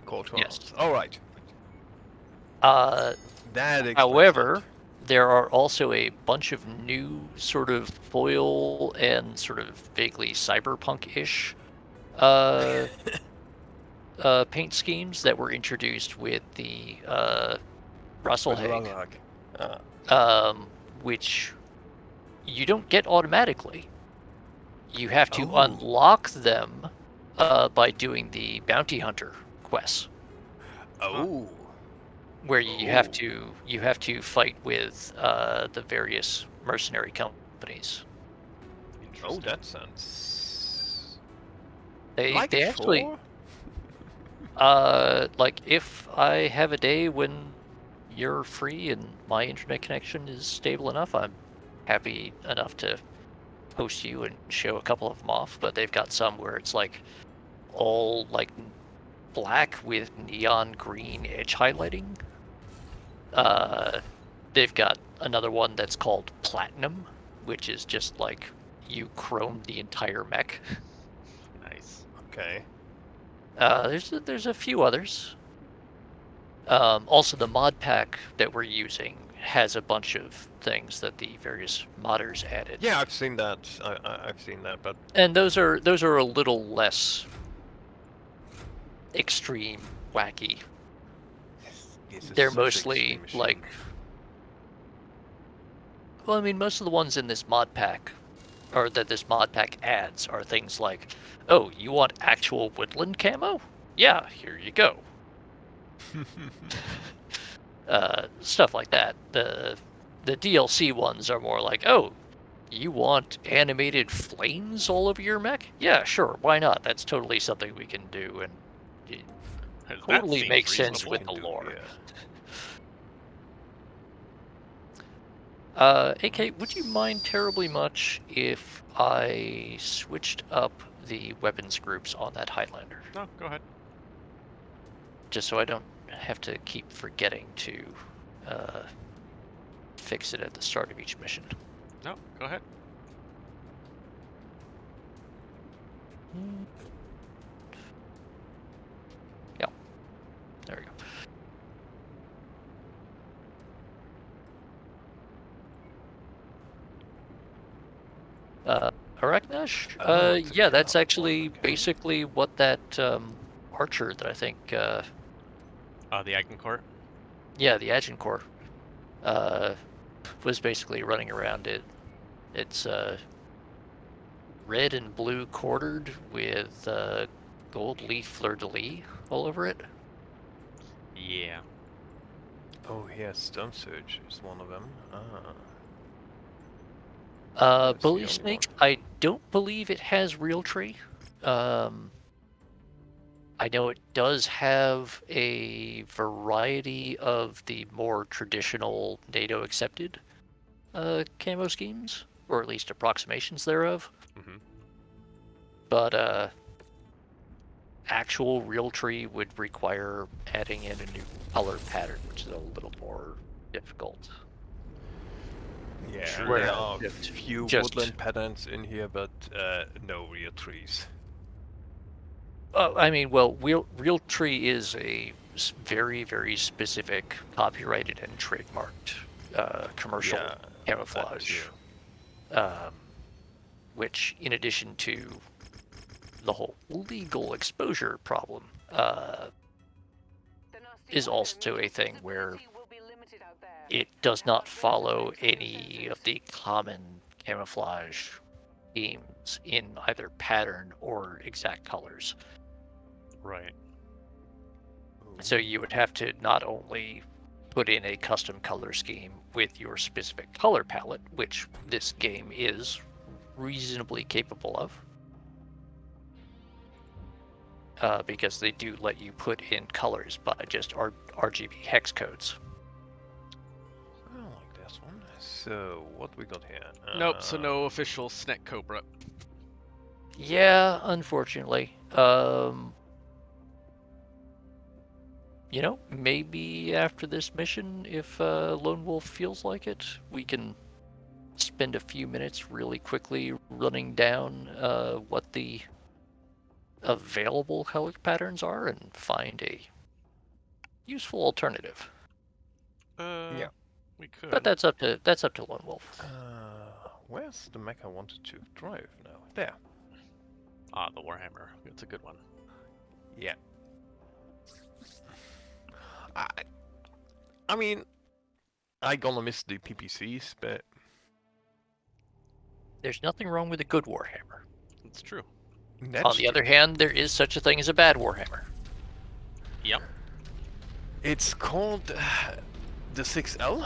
Call to Yes. Arms. All right. Uh, That explains However, it. there are also a bunch of new sort of foil and sort of vaguely cyberpunk-ish paint schemes that were introduced with the Russell With Haig, Langlach. which you don't get automatically. You have to Oh. unlock them by doing the bounty hunter quests, Oh. where you have to fight with the various mercenary companies. Oh, Interesting. that sounds They like they actually four? like if I have a day when you're free and my internet connection is stable enough, I'm happy enough to host you and show a couple of them off. But they've got some where it's like all like black with neon green edge highlighting. They've got another one that's called Platinum, which is just like you chrome the entire mech. Nice. Okay. There's a few others. Also, the mod pack that we're using has a bunch of things that the various modders added. Yeah, I've seen that. I've seen that, but And those are a little less extreme, wacky. this is They're such an mostly extreme like, machine. well, I mean, most of the ones in this mod pack, or that this mod pack adds, are things like, oh, you want actual woodland camo? Yeah, here you go. Stuff like that. The DLC ones are more like, oh, you want animated flames all over your mech? Yeah, sure, why not? That's totally something we can do. And That totally seems makes sense reasonable. with the Can do, lore. yeah. AK, would you mind terribly much if I switched up the weapons groups on that Highlander? No, go ahead. Just so I don't have to keep forgetting to fix it at the start of each mission. No, go ahead. Yeah. There we go. Arachnash? Oh, Yeah, that's okay. actually basically what that archer that I think, The Agincourt. yeah, the Agincourt, was basically running around it. It's red and blue quartered with gold leaf fleur-de-lis all over it. Yeah. Oh, yeah, Stone Surge is one of them. Ah. That's the Bully only Snake, one. I don't believe it has real tree. I know it does have a variety of the more traditional NATO accepted camo schemes, or at least approximations thereof. Mm-hmm. But actual real tree would require adding in a new color pattern, which is a little more difficult. Yeah, Sure. there Whereas are a just- few just- woodland patterns in here, but no real trees. I mean, well, real tree is a very, very specific copyrighted and trademarked commercial Yeah, camouflage, which, in addition to the whole legal exposure problem, is also a thing where it does not follow any of the common camouflage themes in either pattern or exact colors. Right. So you would have to not only put in a custom color scheme with your specific color palette, which this game is reasonably capable of, because they do let you put in colors by just RGB hex codes. I don't like this one. So, what we got here? Nope, so no official Sneck Cobra. Yeah, unfortunately. You know, maybe after this mission, if Lone Wolf feels like it, we can spend a few minutes really quickly running down what the available color patterns are and find a useful alternative. Yeah. We could. But that's up to Lone Wolf. Where's the mech I wanted to drive now? There. Ah, the Warhammer. It's a good one. Yeah. I mean, I gonna miss the PPCs, but There's nothing wrong with a good Warhammer. It's true. On the other hand, there is such a thing as a bad Warhammer. Yep. it's called the 6L.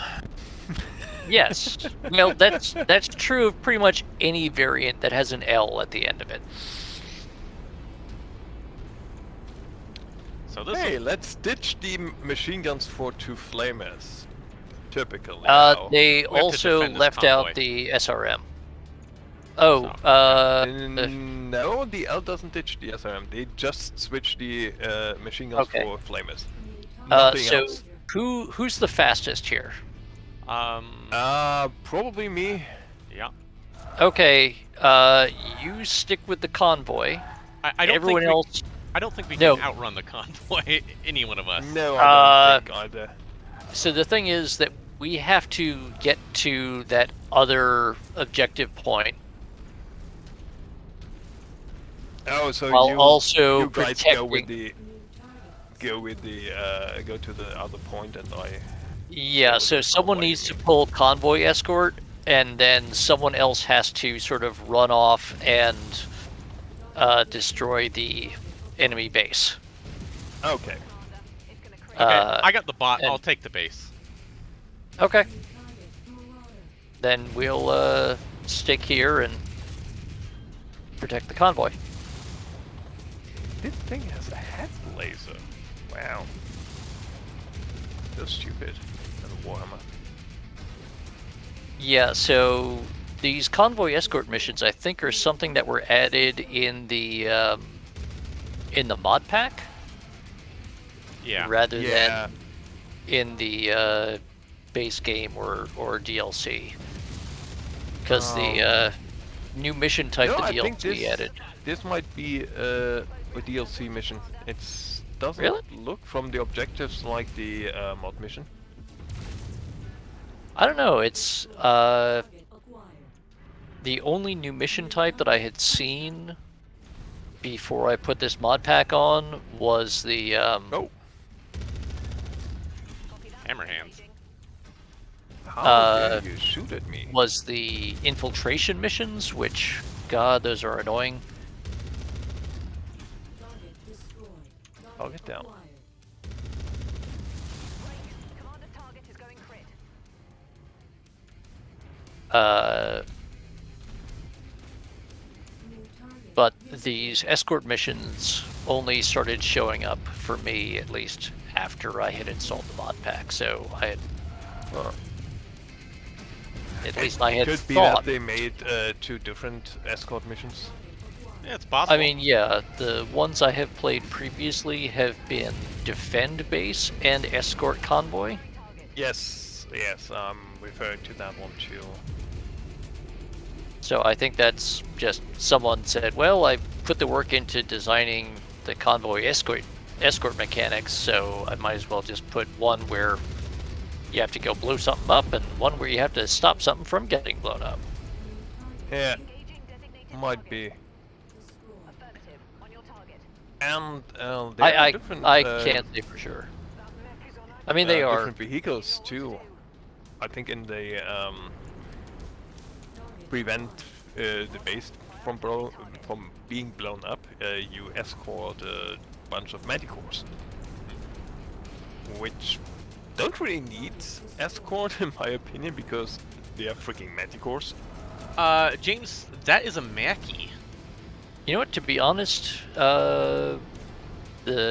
Yes. Well, that's true of pretty much any variant that has an L at the end of it. So this Hey, is let's ditch the machine guns for 2 flamers. Typically. now. They to also defend this left convoy. out the SRM. Oh, No, the L doesn't ditch the SRM. They just switch the machine guns Okay. for flamers. Nothing so else. who's the fastest here? Probably me. yeah. Okay, you stick with the convoy. I don't Everyone think we, else. I don't think we No. can outrun the convoy. Any one of us. No, I don't think either. So the thing is that we have to get to that other objective point Oh, so while you, also you guys protecting. go to the other point, and I. Yeah, so someone convoy, needs you to pull convoy escort, and then someone else has to sort of run off and destroy the enemy base. Okay. Okay, I got the bot. and- I'll take the base. Okay. Then we'll stick here and protect the convoy. This thing has a head laser. Wow. So stupid. Little Warhammer. Yeah, so these convoy escort missions, I think, are something that were added in the mod pack Yeah. rather Yeah. than in the base game or DLC. Because the new mission type No, the I think DLC added. this might be a DLC mission. It doesn't Really? look from the objectives like the mod mission. I don't know. It's the only new mission type that I had seen before I put this mod pack on was the Oh, Hammer hands. how dare you shoot at me? was the infiltration missions, which, God, those are annoying. I'll get down. Commander target is going crit. But these escort missions only started showing up for me, at least after I had installed the mod pack. So I had, at least I had Could be thought. that they made 2 different escort missions. Yeah, it's possible. I mean, yeah, the ones I have played previously have been defend base and escort convoy. Yes, I'm referring to that one too. So I think that's just someone said, well, I put the work into designing the convoy escort mechanics, so I might as well just put one where you have to go blow something up and one where you have to stop something from getting blown up. Yeah, Engaging designated might target. be. Affirmative. On your target. And there are different. I can't say for sure. That mech is on our I mean, they are. different vehicles too. I think in the prevent the base from being blown up, you escort a bunch of manticores, which don't really need escort in my opinion because they are freaking manticores. James, that is a Mackie. You know what? To be honest, the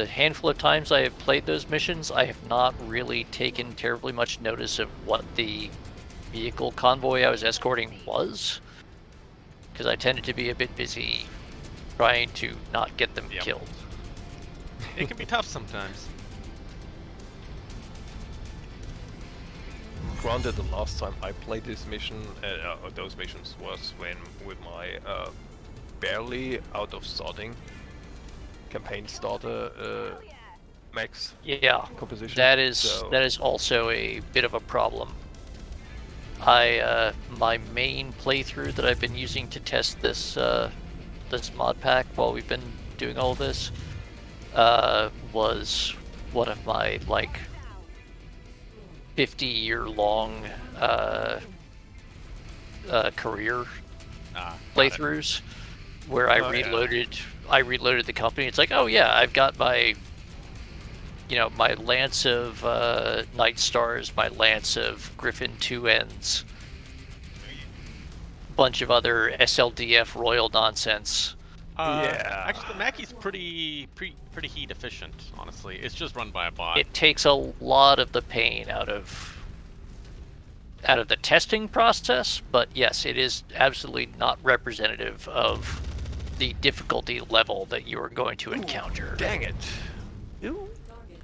handful of times I have played those missions, I have not really taken terribly much notice of what the vehicle convoy I was escorting was, because I tended to be a bit busy trying to not get them Yep. killed. It can be tough sometimes. Granted, the last time I played this mission, those missions was when with my barely out of starting campaign starter max Yeah, composition. that is so- also a bit of a problem. My main playthrough that I've been using to test this this mod pack while we've been doing all this was one of my like 50-year-long career Got it. playthroughs where I Oh, yeah. reloaded the company. It's like, oh yeah, I've got my my Lance of Night Stars, my Lance of Griffin 2 ends, bunch of other SLDF royal nonsense. Yeah. Actually, the Mackie's pretty heat efficient. Honestly, it's just run by a bot. It takes a lot of the pain out of the testing process, but yes, it is absolutely not representative of the difficulty level that you are going to encounter. Dang it!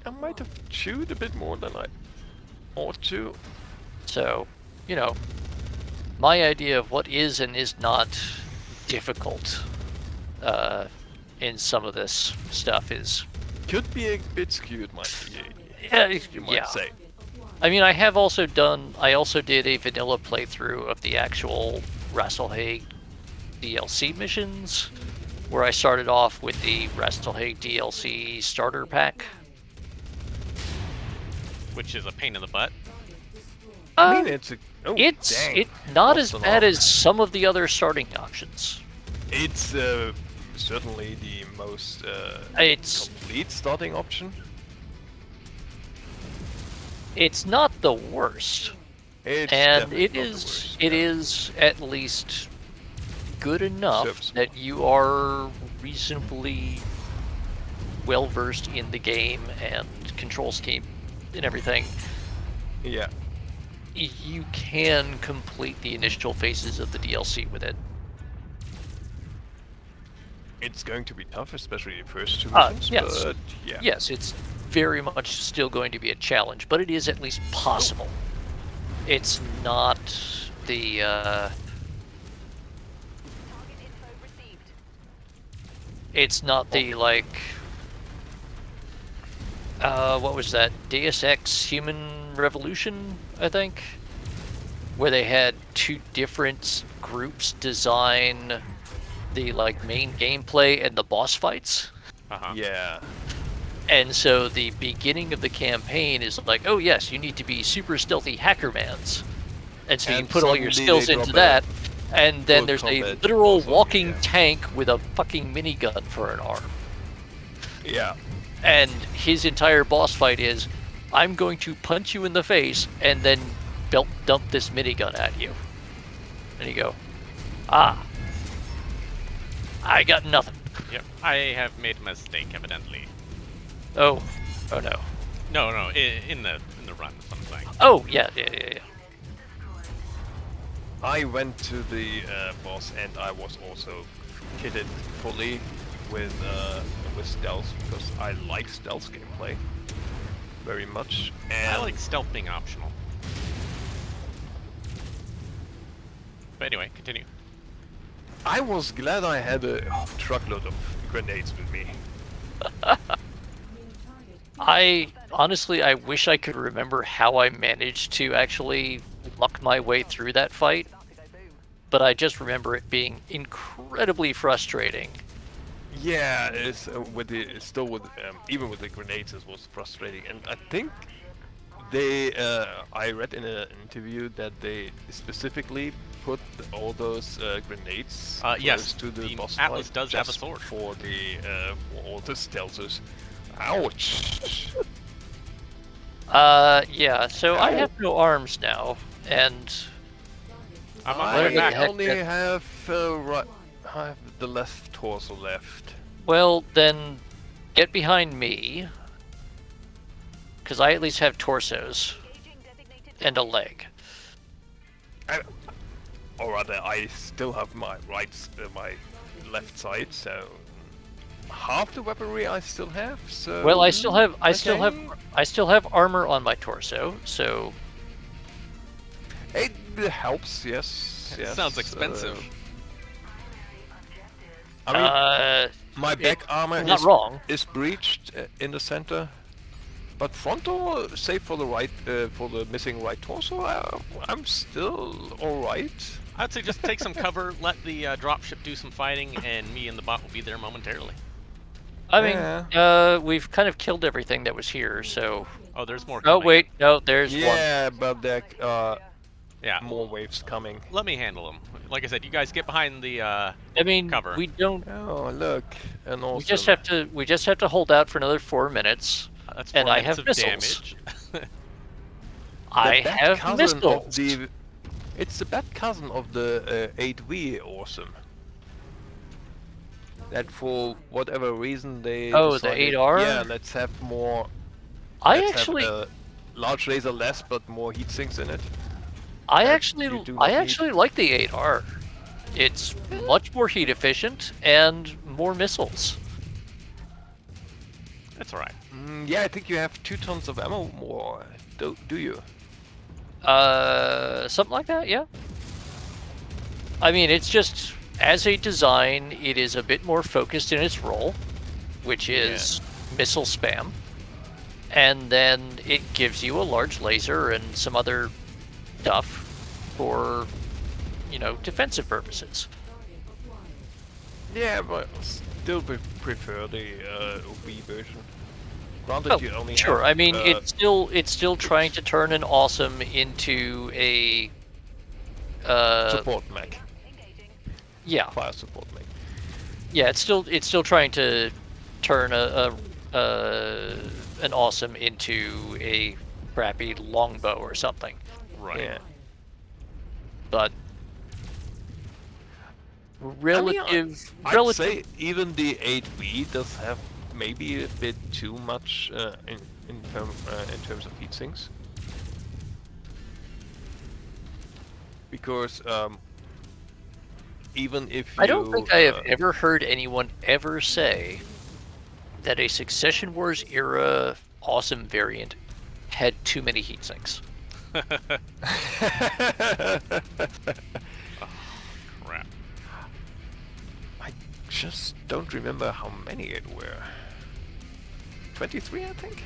I might have chewed a bit more than I ought to. So, my idea of what is and is not difficult in some of this stuff is, Could be a bit skewed, you might yeah. say. I mean, I also did a vanilla playthrough of the actual Rasselhaig DLC missions, where I started off with the Rasselhaig DLC starter pack. Which is a pain in the butt. I mean, it's not It's not as bad as some of the other starting options. It's certainly the most It's complete starting option. it's not the worst, It's and definitely it not the is worst, it yeah. is at least good enough Serviceable. that you are reasonably well versed in the game and control scheme and everything, Yeah. you can complete the initial phases of the DLC with it. It's going to be tough, especially the first two Ah, missions, yes. but yeah. Yes, it's very much still going to be a challenge, but it is at least possible. It's not the Target info received. it's not the like what was that? Deus Ex Human Revolution, I think, where they had two different groups design the like main gameplay and the boss fights. Uh-huh. Yeah. And so the beginning of the campaign is like, oh yes, you need to be super stealthy hackermans. And so you And put all your suddenly skills they into drop that, a and then full there's a combat literal boss on you, walking yeah. tank with a fucking minigun for an arm. Yeah. And his entire boss fight is, I'm going to punch you in the face and then belt dump this minigun at you. And you go, ah, I got nothing. Yep. I have made a mistake, evidently. Oh, oh no. No, in the run, is what I'm saying. Oh, yeah. I went to the boss and I was also kitted fully with stealth because I like stealth gameplay very much. And I like stealth being optional. But anyway, continue. I was glad I had a truckload of grenades with me. I wish I could remember how I managed to actually luck my way through that fight, but I just remember it being incredibly frustrating. Yeah, it's even with the grenades, it was frustrating, and I think I read in an interview that they specifically put all those grenades yes, close to the boss Atlas fight does have a just sword. for all the stealthers. Ouch! Yeah, so I have no arms now, and I'm on my way the I heck back. only that- have I have the left torso left. well, then get behind me, because I at least have torsos Engaging designated and a leg. Or rather, I still have my my left side, so half the weaponry I still have. So Well, I still have armor on my torso, so it helps. Yes, It yes. sounds expensive. I mean, my back armor not wrong. is breached in the center, but frontal, save for the right, for the missing right torso, I'm still all right. I'd say just take some cover, let the dropship do some fighting, and me and the bot will be there momentarily. I mean, we've kind of killed everything that was here, so. Oh, there's more Oh coming. wait, no, there's one. Yeah, but there Yeah, more waves coming. let me handle them. Like I said, you guys get behind the I mean, cover. we don't. Oh look, and also We just have to hold out for another 4 minutes. that's And 4 I minutes have of missiles. damage. I bad have cousin missiles. of the. It's the bad cousin of the 8V awesome. That for whatever reason they. Oh, the decided, 8R? Yeah, let's have more. I let's actually, have a large laser less, but more heat sinks in it. I that actually, you do I not need. actually like the 8R. It's much more heat efficient and more missiles. That's alright. Yeah, I think you have 2 tons of ammo more. Do you? Something like that, yeah. I mean, it's just, as a design, it is a bit more focused in its role, which is missile spam. And then it gives you a large laser and some other stuff for, defensive purposes. Yeah, but still prefer the V version. Granted, Oh, you only sure. have, I mean, it's still trying to turn an awesome into a support mech, yeah. fire support mech. Yeah, it's still trying to turn an awesome into a crappy longbow or something. Right. Yeah. But I'd relative say even the 8V does have maybe a bit too much in terms of heat sinks. Because even if you... I don't think I have ever heard anyone ever say that a Succession Wars era awesome variant had too many heat sinks. Crap. I just don't remember how many it were. 23, I think?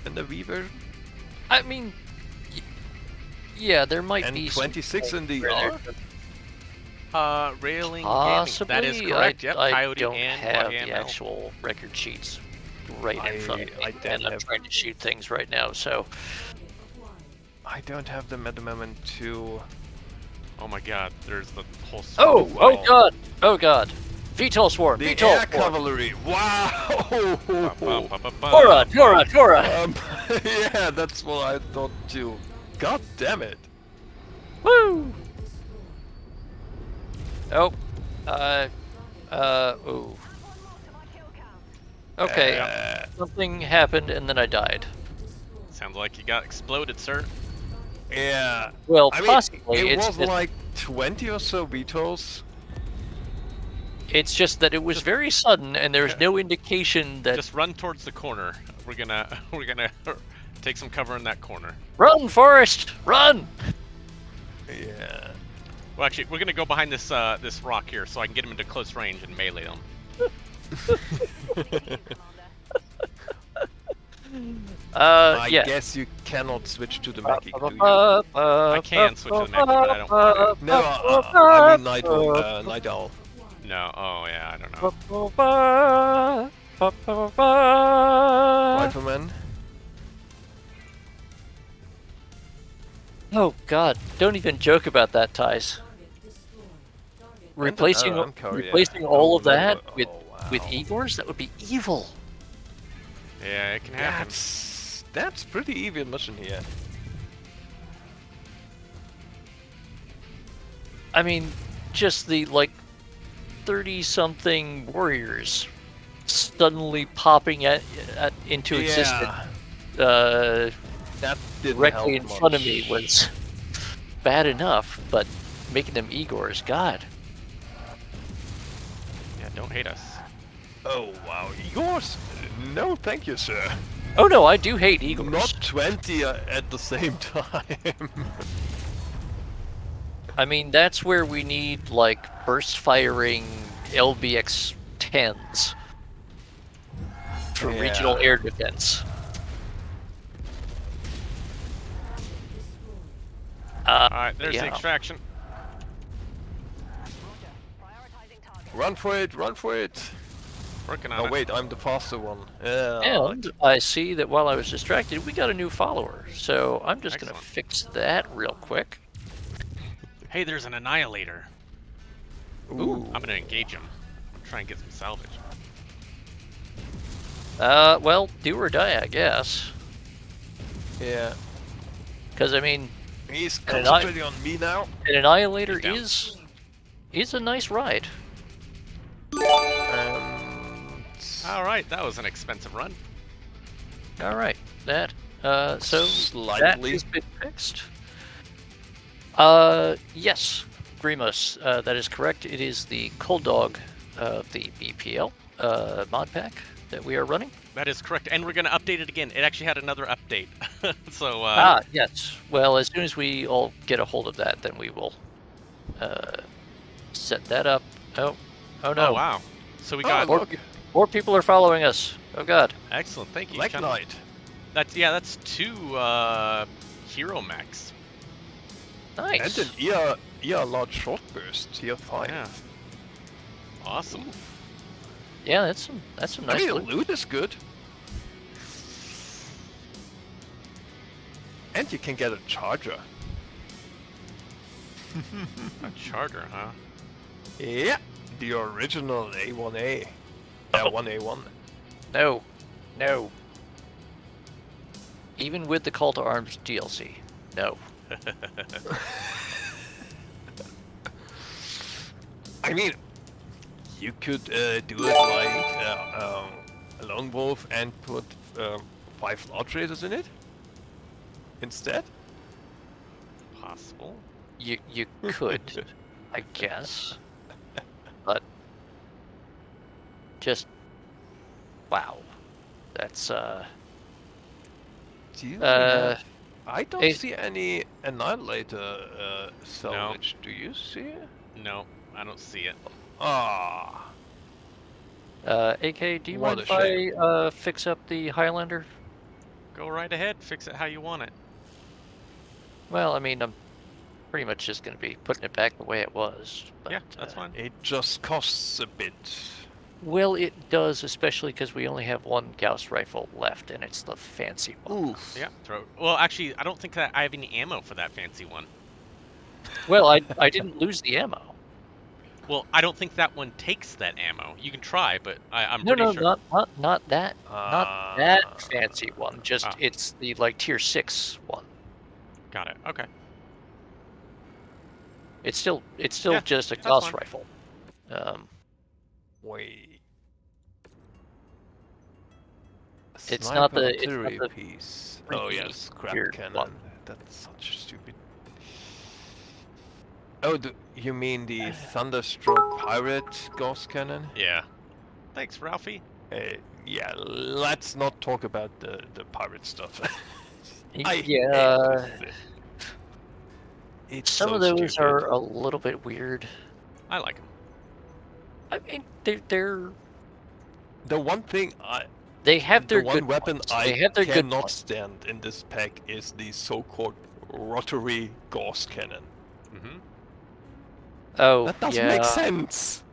In the V version? I mean, yeah, there might And be 26 in the where R? Railing possibly. Gaming. That is correct. Yep, I Coyote don't and have the YML. actual record sheets right in front of me, I don't and I'm have- trying to shoot things right now. So I don't have them at the moment too. Oh my god, there's the whole oh swarm. god, oh god, VTOL swarm, The VTOL air swarm. cavalry! Wow! Tora, Tora, Tora. Yeah, that's what I thought too. God damn it! Woo! Oh, ooh. Okay, something happened and then I died. Sounds like you got exploded, sir. Yeah. Well, I mean, possibly. it It's was just, like 20 or so VTOLs. it's just that it was very sudden and there's no indication that... Just run towards the corner. We're gonna take some cover in that corner. Run, Forrest! Run! Yeah. Well, actually, we're gonna go behind this this rock here, so I can get him into close range and melee him. I Yeah. guess you cannot switch to the Mackie, do you? I can switch to the Mackie, but I don't want to. No, I mean Night-Owl. No. Oh yeah, I don't know. Rifleman. Oh god, don't even joke about that, Ties. Replacing all of that with Igors, that would be evil. Yeah, it can happen. That's pretty evil mission here. I mean, just the, like, 30-something warriors suddenly popping into existence That didn't directly in help front of much. me was bad enough, but making them Igors, god. Yeah, don't hate us. Oh wow, Igors? No, thank you, sir. Oh no, I do hate Igors. Not 20 at the same time. I mean, that's where we need, like, burst-firing LBX-10s for regional air defense. Alright, there's the yeah. extraction. Run for it, run for it. Working on Oh it. wait, I'm the faster one. Yeah. And I see that while I was distracted, we got a new follower. So I'm just going to Excellent. fix that real quick. Hey, there's an annihilator. Ooh. I'm gonna engage him. Try and get some salvage. Well, do or die, I guess. Yeah. Because, I mean, He's And concentrating on me now. an Annihilator He's down. is a nice ride. Alright, that was an expensive run. All right, that, so that Slightly. has been fixed. Yes, Grimos, that is correct. It is the Cold Dog of the BPL mod pack that we are running. That is correct, and we're gonna update it again. It actually had another update. So, Yes. Well, as soon as we all get a hold of that, then we will set that up. Oh no. oh wow. So we got, look. More people are following us. Oh god. excellent, thank you. Black John. Knight. That's 2 hero mechs. Nice. And an ER large short burst, tier 5. Yeah. Awesome. Yeah, that's some I nice mean, loot. loot is good. And you can get a charger. A charter, huh? Yeah, the original A1A. 1A1. No. Even with the Call to Arms DLC. No. I mean, you could do it like a lone wolf and put 5 large razors in it instead? Possible. You could, I guess, but just wow, that's Do you have... I don't a- see any Annihilator salvage. Do you see it? No, I don't see it. Ah, AK, do you What mind a if shame. I fix up the Highlander? Go right ahead. Fix it how you want it. Well, I mean, I'm pretty much just going to be putting it back the way it was. But, Yeah, that's fine. it just costs a bit. Well, it does, especially because we only have one Gauss rifle left, and it's the fancy one. Oof. Yeah, throw it. Well, actually, I don't think that I have any ammo for that fancy one. Well, I didn't lose the ammo. Well, I don't think that one takes that ammo. You can try, but I'm No, pretty no, sure. not that fancy one. Just Ah. it's the like tier 6 one. Got it. Okay. It's still Yeah, just a that's Gauss fine. rifle. Wait. It's not Sniper the- it's not artillery the piece. freaky Oh yes, scrap weird cannon. one. That's such a stupid. Oh, you mean the Thunderstroke Pirate Gauss Cannon? Yeah. Thanks, Ralphie. Yeah, let's not talk about the pirate stuff. I hate Yeah, it. It's some so of those stupid. are a little bit weird. I like them. I mean, they're The one thing they have their the one good weapon points. I They have their good cannot points. stand in this pack is the so-called rotary Gauss Cannon. Mm-hmm. Oh, That doesn't yeah. make sense.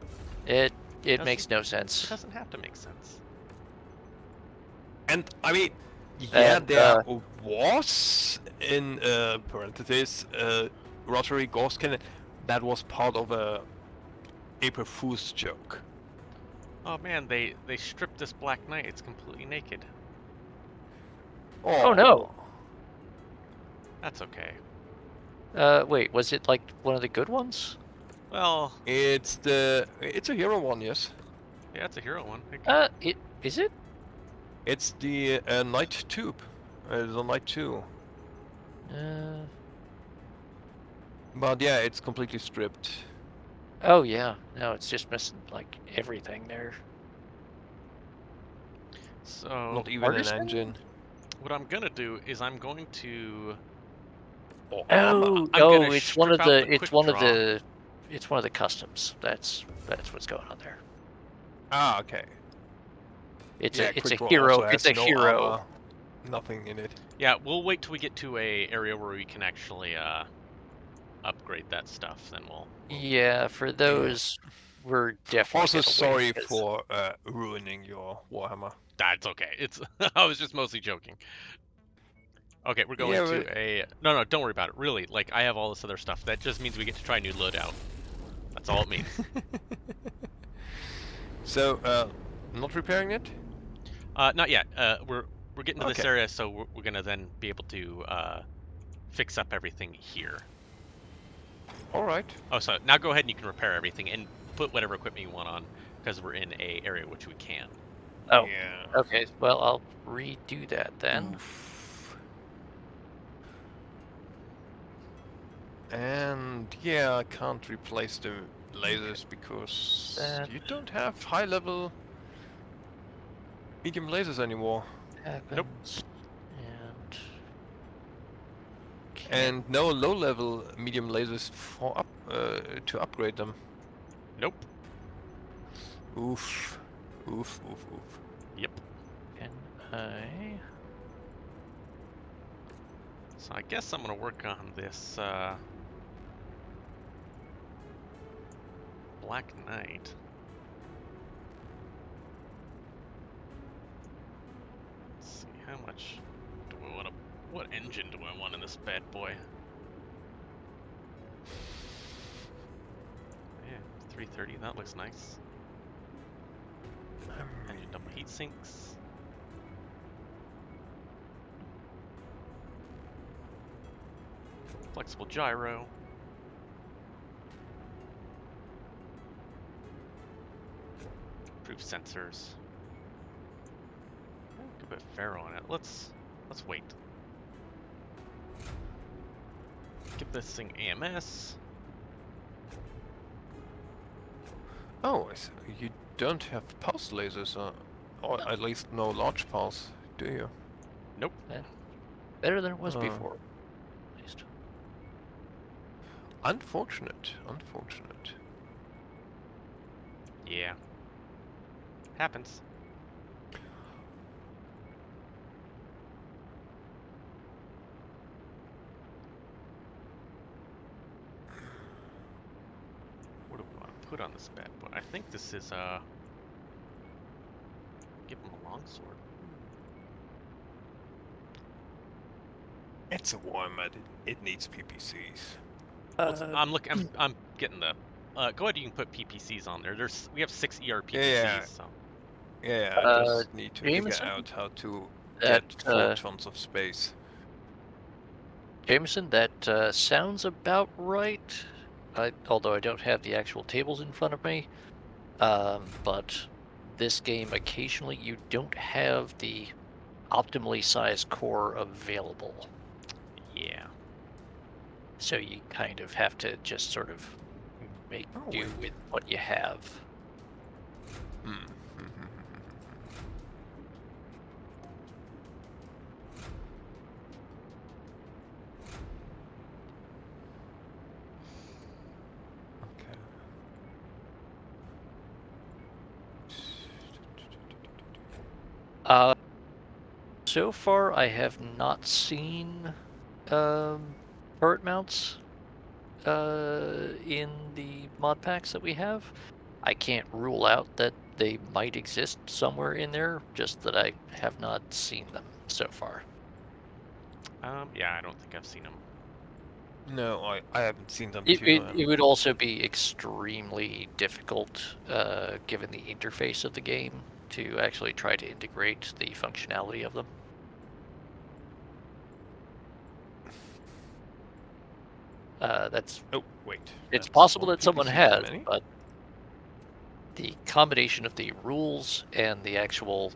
It Doesn't- makes no It sense. doesn't have to make sense. And I mean, yeah, And, there was in parentheses rotary Gauss Cannon that was part of a April Fool's joke. Oh man, they stripped this Black Knight. It's completely naked. Oh no. That's okay. Wait, was it like one of the good ones? Well, It's a hero one, yes. yeah, it's a hero one. Is it? It's the Knight Tube. The Knight 2. But yeah, it's completely stripped. Oh yeah. No, it's just missing like everything there. So Not even Artisan? an engine. what I'm gonna do is I'm going to Oh, I'm no, gonna it's one of strip out the the it's quick one of draw. the it's one of the customs. That's what's going on there. Ah, okay. It's Yeah, a Quick Draw hero. also has It's a no hero. armor, nothing in it. Yeah, we'll wait till we get to a area where we can actually upgrade that stuff. Then we'll Yeah, for those, we're definitely. Also, gonna sorry wait, 'cause- for ruining your Warhammer. That's okay. It's I was just mostly joking. Okay, we're going Yeah, to but- a no, don't worry about it. Really, like I have all this other stuff. That just means we get to try a new loadout. That's all it means. So, not repairing it? Not yet. We're getting to this Okay. area, so we're gonna then be able to fix up everything here. Alright. Oh, so now go ahead and you can repair everything and put whatever equipment you want on, because we're in a area which we can. Oh, Yeah. okay. Well, I'll redo that then. Oof. And yeah, I can't replace the lasers because That- you don't have high-level medium lasers anymore. Happens. And. Can't- And no low-level medium lasers for to upgrade them. Nope. Oof. Oof, oof, oof. Yep. Can I? So I guess I'm gonna work on this Black Knight. Let's see, how much do I want to? What engine do I want in this bad boy? Yeah, 330. That looks nice. Engine double heat sinks. Flexible gyro. Improved sensors. Pharaoh on it. Let's wait. Give this thing AMS. Oh, you don't have pulse lasers, or at least no large pulse, do you? Nope. Better than it was Oh. before, at least. Unfortunate. Unfortunate. Yeah. Happens. What do we want to put on this bad boy? I think this is give him a longsword. It's a Warhammer. It needs PPCs. I'm looking. I'm getting the. Go ahead. You can put PPCs on there. We have 6 ERPPCs. Yeah. So Yeah, I just need to figure Jameson, out how to that, get photons of space. Jameson, that sounds about right. Although I don't have the actual tables in front of me, but this game occasionally you don't have the optimally sized core available, yeah. so you kind of have to just sort of make do with what you have. Hmm. Okay. So far I have not seen turret mounts in the mod packs that we have. I can't rule out that they might exist somewhere in there, just that I have not seen them so far. Yeah. I don't think I've seen them. No, I haven't seen them It, too. it, it would also be extremely difficult, given the interface of the game, to actually try to integrate the functionality of them. That's Oh, wait. It's that's possible one that someone PPC too has, many? but the combination of the rules and the actual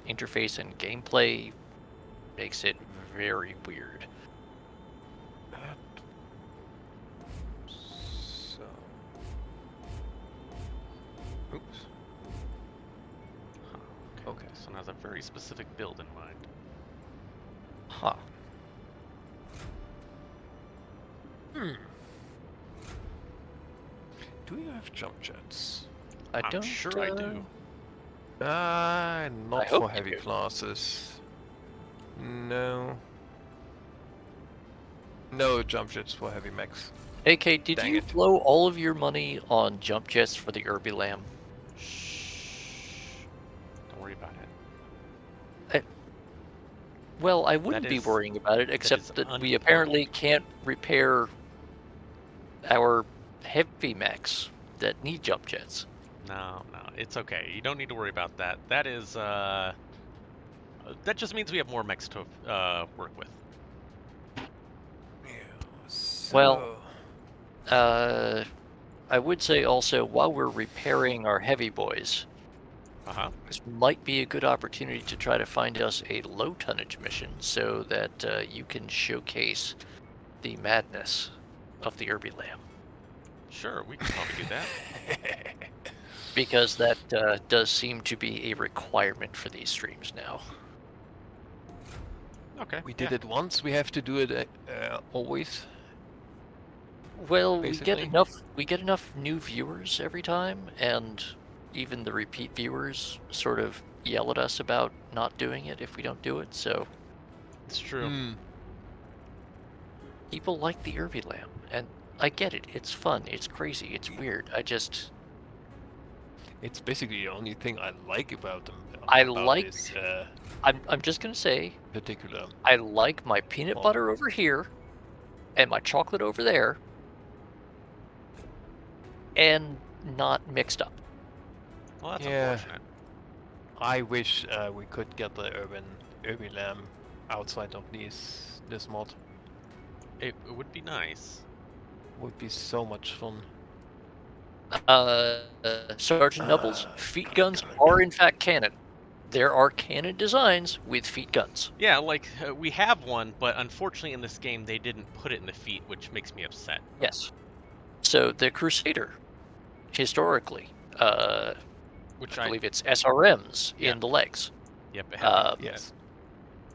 interface and gameplay makes it very weird. So. Oops. Huh, Okay. This one has a very specific build in mind. Huh. Do you have jump jets? I I'm don't. sure I do. Not I hope for you heavy do. classes. No. No jump jets for heavy mechs. AK, did Dang you it. blow all of your money on jump jets for the Irby Lamb? Shh. Don't worry about it. Well, I wouldn't be is- worrying about it, is except that we unconfirmed. apparently can't repair our heavy mechs that need jump jets. No, it's okay. You don't need to worry about that. That is that just means we have more mechs to work with. Well, I would say also, while we're repairing our heavy boys, this might be a good opportunity to try to find us a low tonnage mission so that you can showcase the madness of the Irby Lamb. Sure, we can probably do that. Because that does seem to be a requirement for these streams now. Okay. We did it once, we have to do it always. Well, Basically. we get enough new viewers every time, and even the repeat viewers sort of yell at us about not doing it if we don't do it, so It's true. people like the Irby Lamb, and I get it. It's fun, it's crazy, it's weird. It's basically the only thing I like about them. I'm just gonna say, particular. I like my peanut Oh. butter over here, and my chocolate over there, and not mixed up. Well, that's Yeah. unfortunate. I wish we could get the Irby Lamb outside of this mod. It would be nice. Would be so much fun. Sergeant Nubbles, feet guns are in fact canon. There are cannon designs with feet guns. Yeah, like we have one, but unfortunately in this game they didn't put it in the feet, which makes me upset. Yes. So the Crusader, historically, Which I I believe it's SRMs Yeah. in the legs. Yep, it had Yes.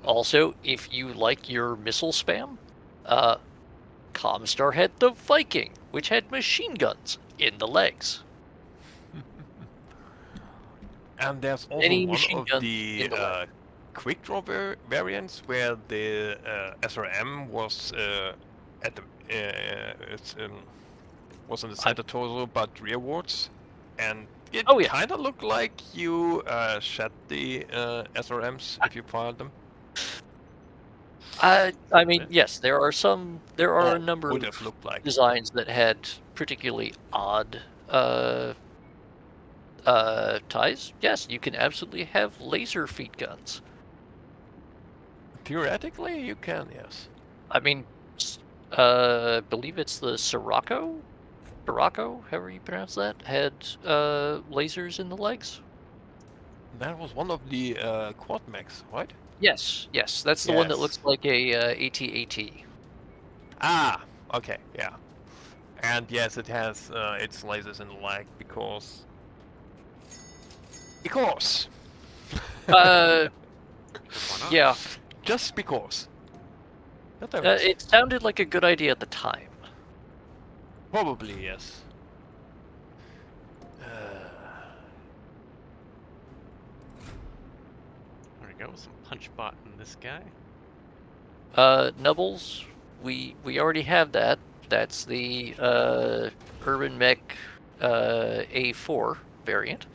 Also, if you like your missile spam, Comstar had the Viking, which had machine guns in the legs. And there's also Any one machine of guns the in the leg. quick draw variants where the SRM was at the was on the center torso but rearwards, and it Oh, yeah. kind of looked like you shot the SRMs if you fired them. I mean, yes, there are Or a number would of have looked like. designs that had particularly odd ties. Yes, you can absolutely have laser feet guns. Theoretically, you can, yes. I mean, believe it's the Sirocco, however you pronounce that, had lasers in the legs. That was one of the quad mechs, right? Yes, that's the one that Yes. looks like a AT-AT. Ah, okay, yeah. And yes, it has its lasers in the leg because. Because. why not? Yeah, Just because. But there was. it sounded like a good idea at the time. Probably yes. There we go, some punch bot in this guy. Nubbles, we already have that. That's the Urban Mech A4 variant.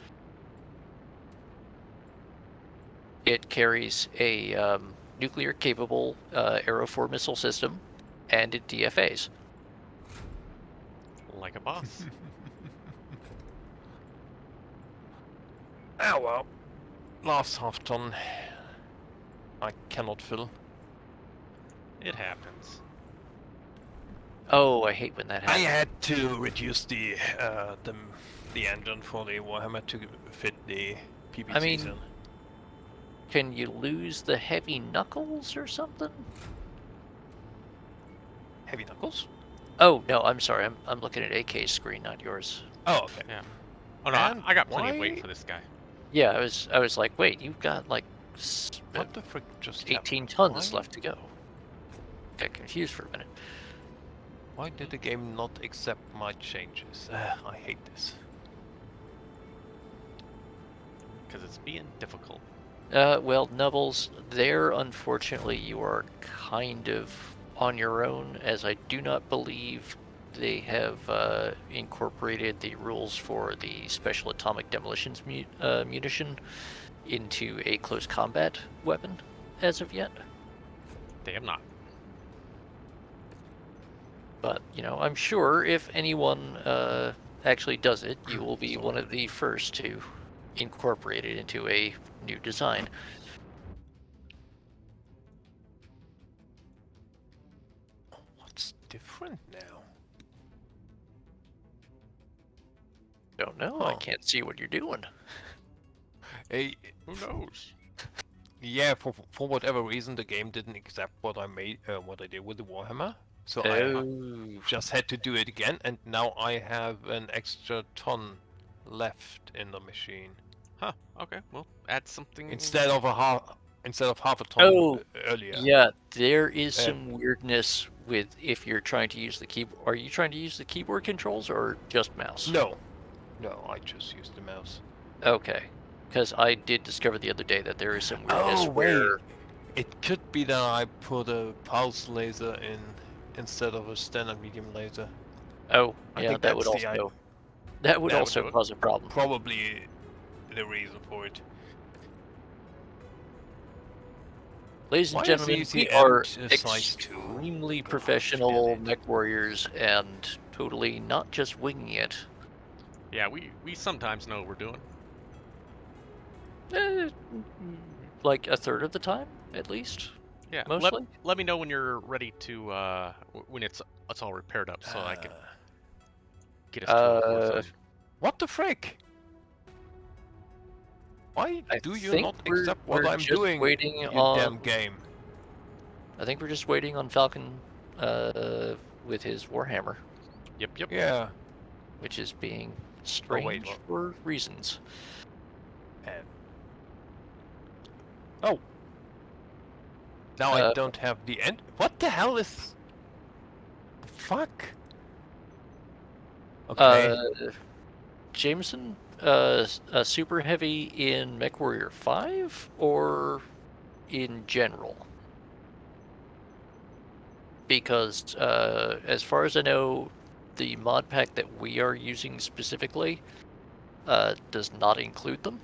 It carries a nuclear-capable Arrow 4 missile system, and it DFAs. Like a boss. Ah well. Last half ton. I cannot fill. It happens. Oh, I hate when that I happens. had to reduce the engine for the Warhammer to fit the PPCs I mean, in. Can you lose the heavy knuckles or something? Heavy knuckles? Oh no, I'm sorry. I'm looking at AK's screen, not yours. Oh, okay. Yeah. Oh no, And I got plenty of why- weight for this guy. Yeah, I was like, wait, you've got like What the frick just 18 happened? tons Why- left to go. Got confused for a minute. Why did the game not accept my changes? I hate this. Because it's being difficult. Well, Nubbles, there, unfortunately, you are kind of on your own, as I do not believe they have incorporated the rules for the special atomic demolitions munition into a close combat weapon as of yet. They have not. But, you know, I'm sure if anyone actually does it, you will be one of the first to incorporate it into a new design. What's different now? Don't know. I Huh. can't see what you're doing. Hey, Who knows? yeah, for whatever reason, the game didn't accept what I made, what I did with the Warhammer. So I Oh. just had to do it again, and now I have an extra ton left in the machine Huh. Okay. Well, add something. instead of half a ton Oh, earlier. Yeah, there is Uh, some weirdness with if you're trying to use the keyboard. Are you trying to use the keyboard controls or just mouse? No, I just used the mouse. Okay, because I did discover the other day that there is some weirdness Oh where. wait, it could be that I put a pulse laser in instead of a standard medium laser. Oh, I yeah, think that would that's the also That would also do it. cause a problem. Probably the reason for it. Ladies and Why is gentlemen, the we are end size 2? extremely God professional damn it. mech warriors and totally not just winging it. Yeah, we sometimes know what we're doing. Eh, like a third of the time, at least. Yeah. Mostly. Let me know when you're ready to when it's all repaired up, so I can get us to a war zone. What the frick? Why I do you think not we're- accept what we're I'm just doing, waiting you on- damn game? I think we're just waiting on Falcon with his Warhammer, Yep, yep. Yeah. which is being Oh, strange wait, what? for reasons. And... Oh. Now I Uh, don't have the end. What the hell is... Fuck. Okay. Jameson, super heavy in Mechwarrior 5 or in general? Because as far as I know, the mod pack that we are using specifically does not include them.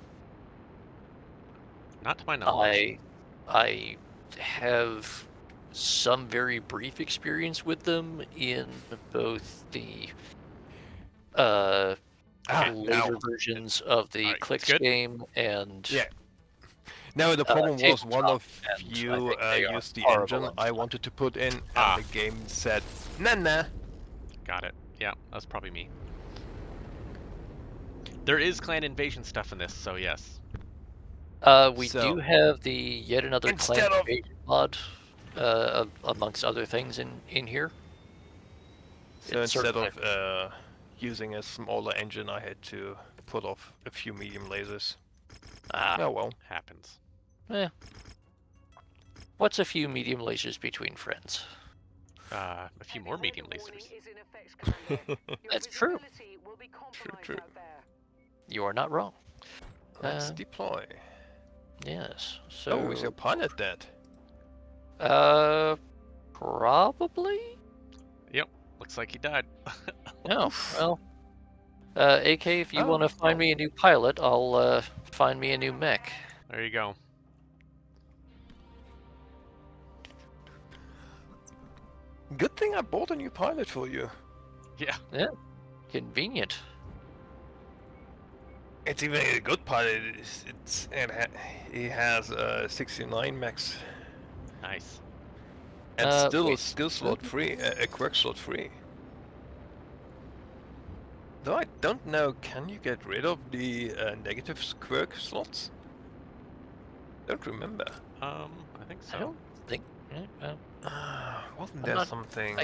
Not to my knowledge. I have some very brief experience with them in both the later now. versions of the Alright, it's Clicks good. game and Yeah. Now the problem was one tabletop, of and I you think they are used the horrible engine on I stuff. wanted to put in, and Ah. the game said, nah. Got it. Yeah, that's probably me. There is clan invasion stuff in this, so yes. We So, do have the yet another clan instead of- invasion mod, amongst other things in here. So It's sort instead of of using a smaller engine, I had to put off a few medium lasers. Oh well. Happens. What's a few medium lasers between friends? A few more medium lasers. That's true. True. You are not wrong. Let's deploy. Yes. So. Oh, is your pilot dead? Probably. Yep, looks like he died. No. Well. AK, if you want to find me a new pilot, I'll find me a new mech. There you go. Good thing I bought a new pilot for you. Yeah. Convenient. It's even a good pilot. He has 69 max Nice. and still wait. skill slot free, a quirk slot free. Though I don't know, can you get rid of the negative quirk slots? Don't remember. I think so. I don't think. Well, Wasn't I'm there not- something?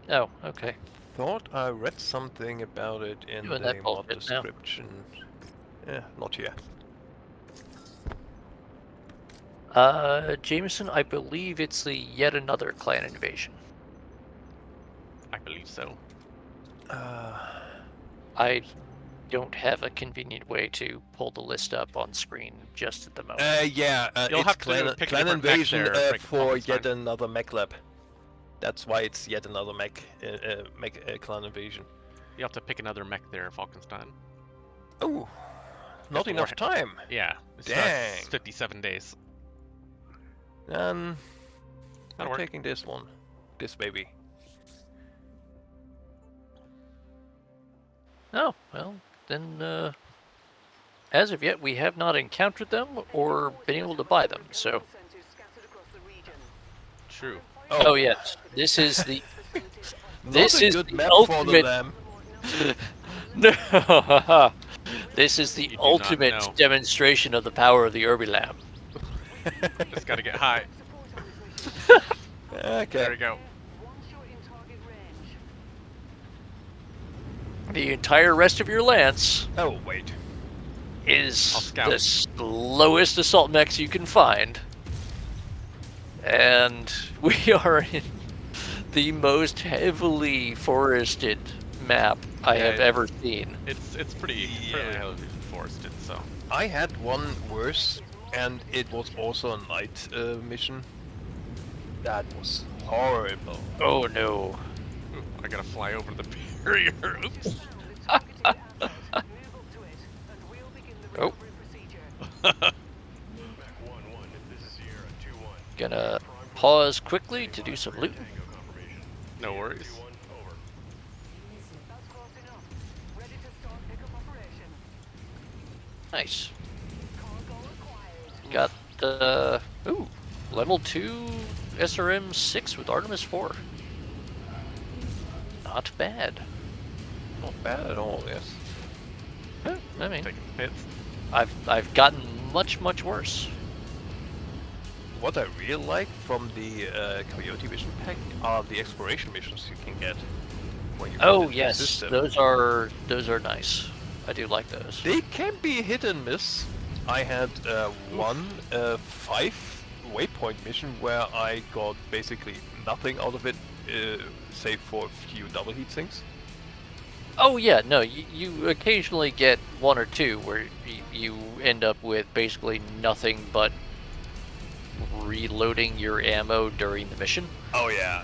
Oh, okay. Thought I read something about it in Doing the that mod bullshit now. description. Yeah, not yet. Jameson, I believe it's the yet another clan invasion. I believe so. I don't have a convenient way to pull the list up on screen just at the moment. Yeah, You'll it's have to clan, pick a clan different mech invasion there, for yet Falkenstein. another mech lab. That's why it's yet another mech clan invasion. You have to pick another mech there, Falkenstein. Oh, not the enough time. Yeah. It's Dang. 57 days. I'm That'll work. taking this one, this baby. Oh, well, then, as of yet, we have not encountered them or been able to buy them, so... True. Oh, yes, this is the... Not This a is good the map for ultimate... them. No, this is the You do not ultimate know. demonstration of the power of the Urbi Lamb. Just gotta get high. There Okay. we go. The entire rest of your lance Oh wait. I'll is scout. the slowest assault mechs you can find. And we are in the most heavily forested map I Yeah, have ever seen. It's pretty Yeah. heavily forested, so. I had one worse, and it was also a night mission. That was horrible. Oh no. Ooh, I gotta fly over the barrier. Oops. Oh. Gonna pause quickly to do some looting. No worries. Nice. Got ooh, level 2 SRM 6 with Artemis 4. Not bad. Not bad at all, yes. I mean, Taking hits. I've gotten much worse. What I really like from the Coyote Vision pack are the exploration missions you can get when you Oh put it in the yes, system. those are nice. I do like those. They can be hit and miss. I had one 5 waypoint mission where I got basically nothing out of it, save for a few double heat sinks. Oh yeah, no, you occasionally get one or two where you end up with basically nothing but reloading your ammo during the mission. Oh yeah,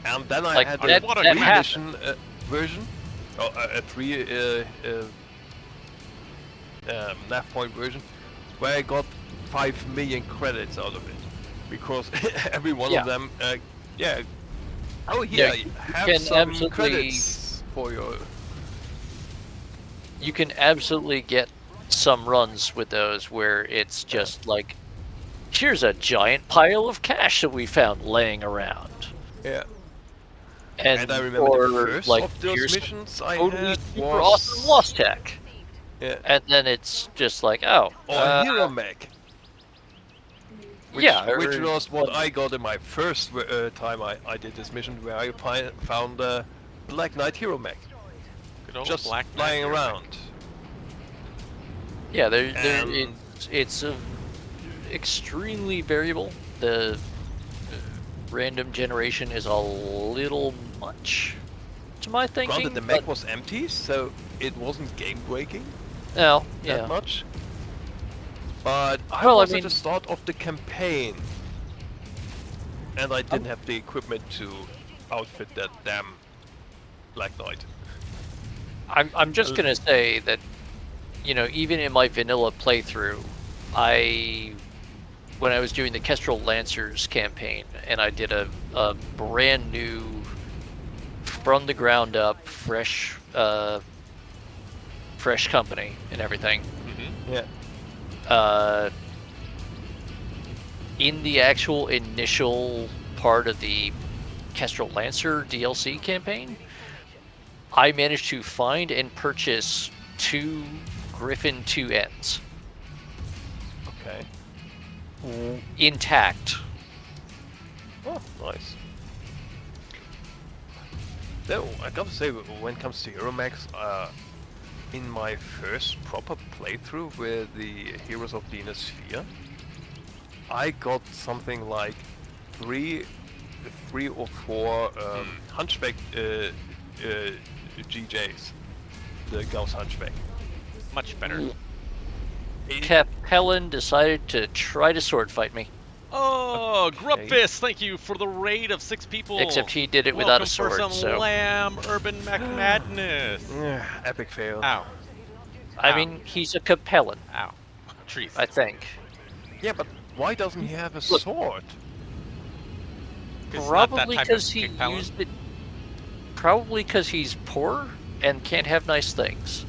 and then I Like, had that- a that 3 happens. mission version, or a 3 nav point version, where I got 5 million credits out of it, because every one Yeah. of them, yeah. Oh Yeah, here, you have can some absolutely- credits for your. You can absolutely get some runs with those where it's just like, here's a giant pile of cash that we found laying around. Yeah. And, I remember or, the first like, of those here's missions I totally had super was awesome lost tech. yeah, And then it's just like, oh, or Hero Mech. Which, yeah, which or- was what I got in my first time I did this mission, where I found a Black Knight Hero Mech Good old just Black Knight lying hero mech. around. yeah, And- it's extremely variable. The random generation is a little much to my thinking. Granted, the mech was empty, so it wasn't game breaking no, that yeah. much. But I Well, I was mean- at the start of the campaign, and I didn't have the equipment to outfit that damn Black Knight. I'm just gonna say that, you know, even in my vanilla playthrough, when I was doing the Kestrel Lancers campaign, and I did a brand new, from the ground up, fresh company and everything. Mm-hmm. Yeah. In the actual initial part of the Kestrel Lancer DLC campaign, I managed to find and purchase 2 Griffin 2Ns Okay. intact. Oh, nice. Though, I gotta say, when it comes to Hero Mechs, in my first proper playthrough with the Heroes of the Inner Sphere, I got something like three or four Hunchback GJs, the Gauss Hunchback. Much better. Capellan decided to try to sword fight me, Oh, Okay. Grubfist, thank you for the raid of 6 people. except he did it without a Welcome sword. for some So lamb urban mech madness. Epic fail. Ow. I Ow. mean, he's a Capellan, Ow. Trees. I think. Yeah, but why doesn't he have a sword? It's not that Probably type of because he Capellan. used it. Probably because he's poor and can't have nice things.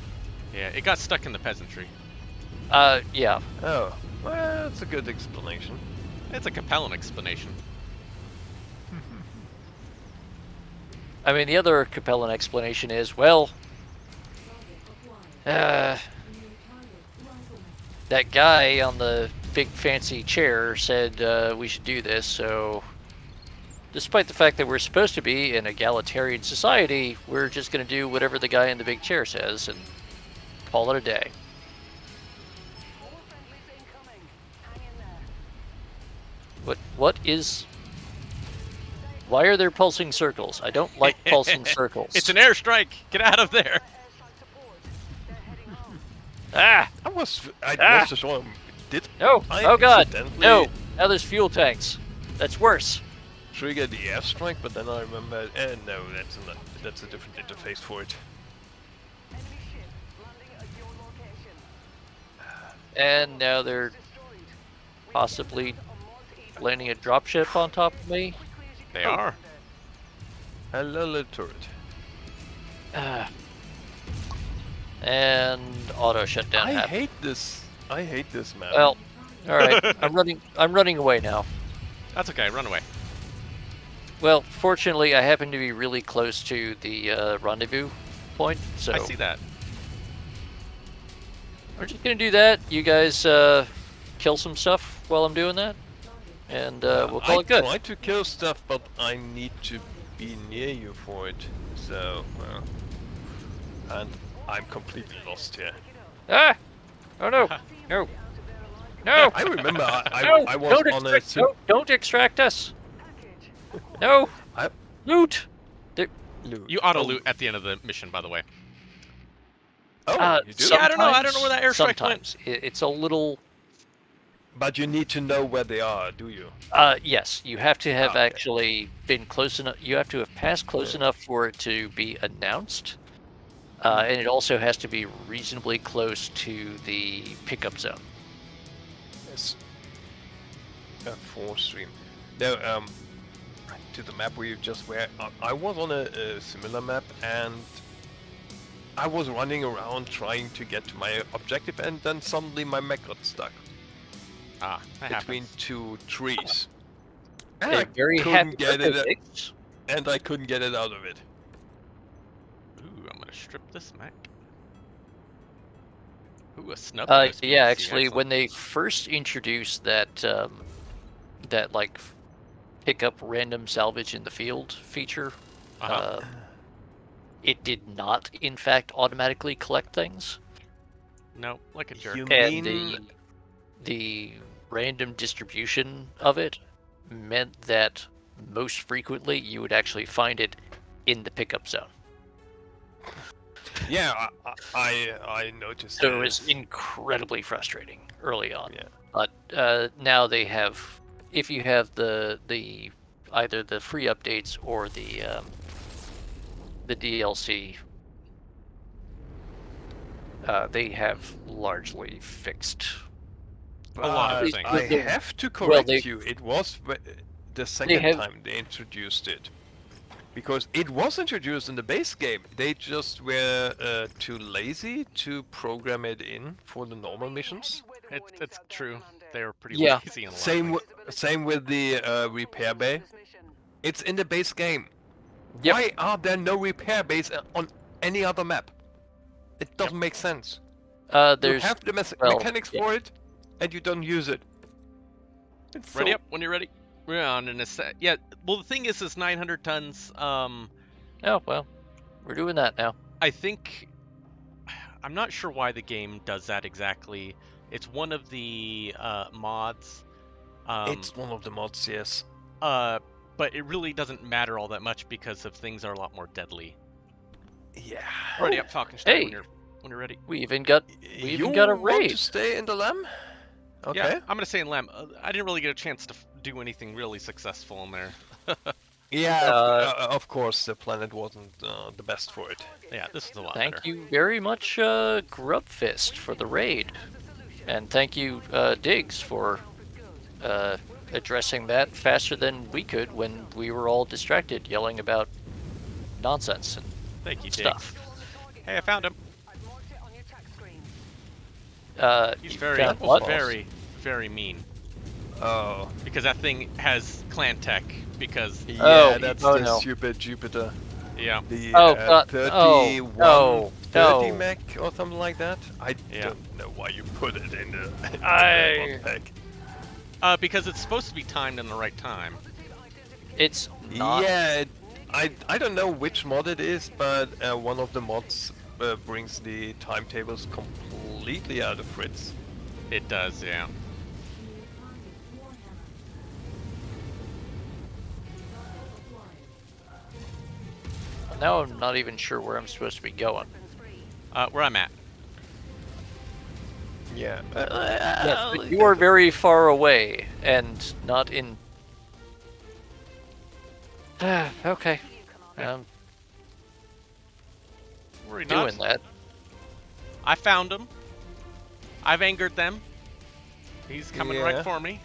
Yeah, it got stuck in the peasantry. Yeah. Oh, well, that's a good explanation. It's a Capellan explanation. I mean, the other Capellan explanation is, well, that guy on the big fancy chair said we should do this, so despite the fact that we're supposed to be an egalitarian society, we're just going to do whatever the guy in the big chair says and call it a day. More friendlies incoming. Hang in there. What is... Why are there pulsing circles? I don't like pulsing circles. It's an airstrike! Get out of there! Airstrike support. They're heading home. Ah! I was Ah! just sure. Did No! I Oh god! accidentally No! Now there's fuel tanks. That's worse. trigger the airstrike? But then I remembered, no, that's a different interface for it. Enemy ship landing at your location. And now they're Destroyed. possibly landing a dropship on top of me. They are. Hello, little turret. And auto shutdown I happened. hate this. I hate this map. Well, all right. I'm running away now. That's okay, run away. Well, fortunately, I happen to be really close to the rendezvous, point. So I see that. we're just gonna do that. You guys kill some stuff while I'm doing that, and we'll call it good. I try to kill stuff, but I need to be near you for it. So, and I'm completely lost here. Ah! Oh no! No! No! I remember No! I was on a Don't extract us! No! I- Loot! loot. You auto loot at the end of the mission, by the way. Oh, you do? Yeah, I don't know where that airstrike went. Sometimes it's a little. But you need to know where they are, do you? Yes, you have to have Okay. actually been close enough. You have to have passed close enough for it to be announced, and it also has to be reasonably close to the pickup zone. Yes. A 4 stream. No, to the map where you just were. I was on a similar map and I was running around trying to get to my objective, and then suddenly my mech got stuck Ah, that between happens. 2 trees. And Hey, I very happy couldn't get birthday, it, Diggs. and I couldn't get it out of it. Ooh, I'm gonna strip this mech. Ooh, a snub. Yeah, actually, when they first introduced that that like pick up random salvage in the field feature, it did not, in fact, automatically collect things. No, like a jerk. You And mean the random distribution of it meant that most frequently you would actually find it in the pickup zone. yeah, I noticed So it this. was incredibly frustrating early on. Yeah. But now they have, if you have the either the free updates or the DLC, they have largely fixed. A lot of But things. I They- have to well, correct they- you. It was the second have- time they introduced it. Because it was introduced in the base game. They just were too lazy to program it in for the normal missions. It's true. They were pretty Yeah. lazy in a lot. Same with the repair bay. It's in the base game. Yep. Why are there no repair bays on any other map? It doesn't make sense. You There's have the well, mechanics yeah. for it, and you don't use it. It's Ready so- up when you're ready. We're on in a set. Yeah. Well, the thing is 900 tons. Oh well, we're doing that now. I think I'm not sure why the game does that exactly. It's one of the mods. It's one of the mods, yes. But it really doesn't matter all that much because of things are a lot more deadly. Yeah. Ready up, Falkenstein, Hey. when you're ready. We even got You got a want raid. to stay in the LAM? Okay. Yeah, I'm gonna say in Lamb. I didn't really get a chance to do anything really successful in there. Yeah, of course, the planet wasn't the best for it. Yeah, this is a lot Thank better. you very much, Grubfist, for the raid, and thank you, Diggs, for addressing that faster than we could when we were all distracted yelling about nonsense and Thank you, stuff. Diggs. Hey, I found him. He's You very, found what? very, very mean. Oh. Because that thing has clan tech. Because Yeah, Oh, that's oh the no. stupid Jupiter. yeah, The Oh, God. 31, Oh, no, 30 no. mech or something like that. I Yeah. don't know why you put it in the I- pack. because it's supposed to be timed in the right time. It's not. Yeah, I don't know which mod it is, but one of the mods brings the timetables completely out of Fritz. It does, yeah. Now I'm not even sure where I'm supposed to be going. Where I'm at. Yeah. Yes, but you are very far away and not in. Okay. Worry Doing not. that. I found him. I've angered them. He's coming right Yeah. for me.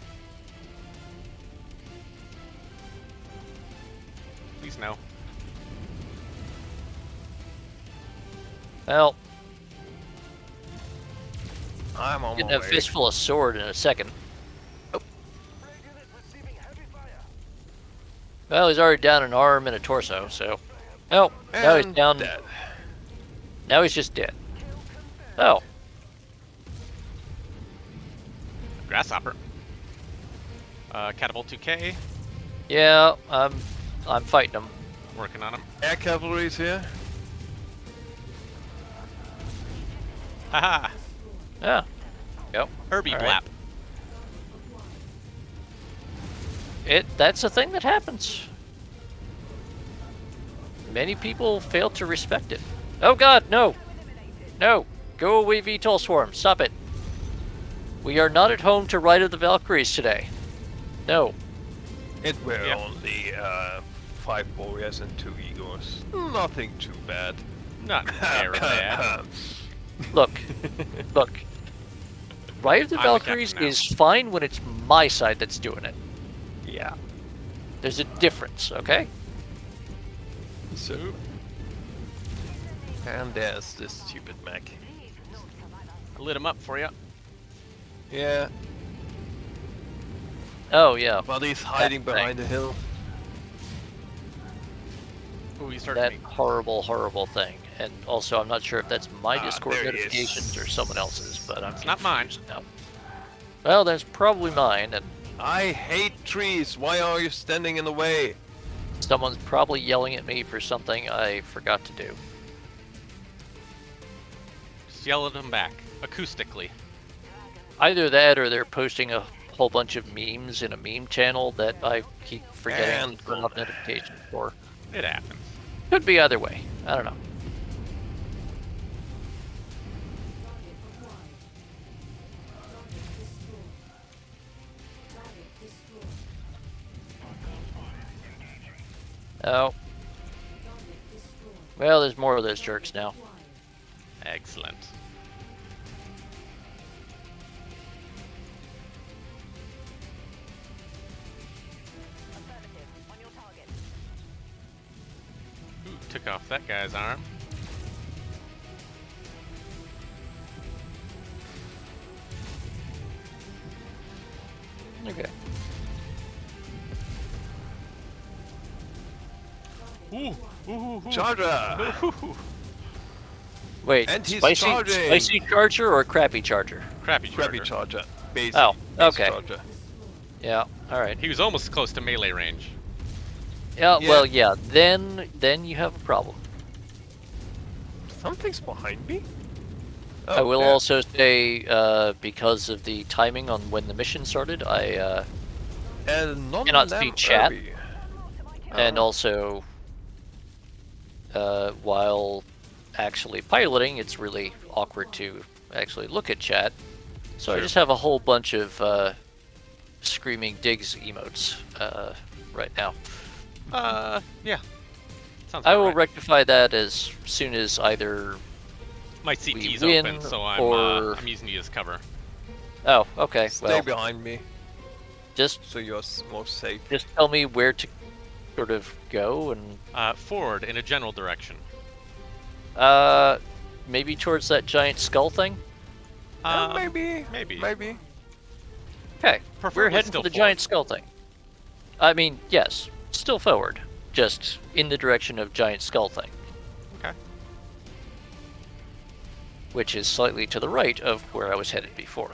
Please no. Well, I'm on getting my a way. fistful of sword in a second. Well, he's already down an arm and a torso, so. Oh, now he's And down dead. Now he's just dead. Oh. Grasshopper. Catapult 2K. Yeah, I'm fighting him. Working on him. Air cavalry's here. Haha. Yeah. Yep. Herbie All Blap. right. That's a thing that happens. Many people fail to respect it. Oh god, no! No! Go away, VTOL Swarm. Stop it. We are not at home to Ride of the Valkyries today. No. It were Yep. only 5 warriors and 2 Igors. Nothing too bad. Not very bad. Look. Look. Ride of the I'm the Valkyries captain now. is fine when it's my side that's doing it. Yeah. There's a difference, okay? So. And there's this stupid mech. I lit him up for you. Yeah, Oh, yeah. but he's hiding thing. behind the hill. Ooh, you started That me. horrible, horrible thing. And also, I'm not sure if that's my Discord there he notifications is. or someone else's, but I'm It's not mine. confused now. Well, that's probably mine, and I hate trees. Why are you standing in the way? someone's probably yelling at me for something I forgot to do. Just yell at him back. Acoustically. Either that, or they're posting a whole bunch of memes in a meme channel that I keep forgetting And to turn off notifications for. It happens. Could be either way. I don't know. Oh. Well, there's more of those jerks now. Excellent. Affirmative. On your target. Ooh, took off that guy's arm. Okay. Ooh, ooh, ooh, ooh. Charger! Ooh. Wait, And he's spicy, charging. spicy charger or crappy charger? Crappy charger. Crappy charger. Base, Oh, base okay. Charger. Yeah, alright. He was almost close to melee range. Yeah, Yeah. well, yeah, then you have a problem. Something's behind me? I will there. also say, because of the timing on when the mission started, I, cannot speak chat. Herbie. and Oh. also, while actually piloting, it's really awkward to actually look at chat. So I Sure. just have a whole bunch of, screaming digs emotes, right now. Yeah. Sounds I about will right. rectify that as soon as either. My CT's win, open, so or- I'm using you as cover. Oh, okay. Stay Well, behind me, just so you're more safe. tell me where to sort of go, and Forward in a general direction. maybe towards that giant skull thing. Maybe. Maybe. Maybe. Okay, we're Preferably heading for still the forward. giant skull thing. I mean, yes, still forward, just in the direction of giant skull thing, Okay. which is slightly to the right of where I was headed before.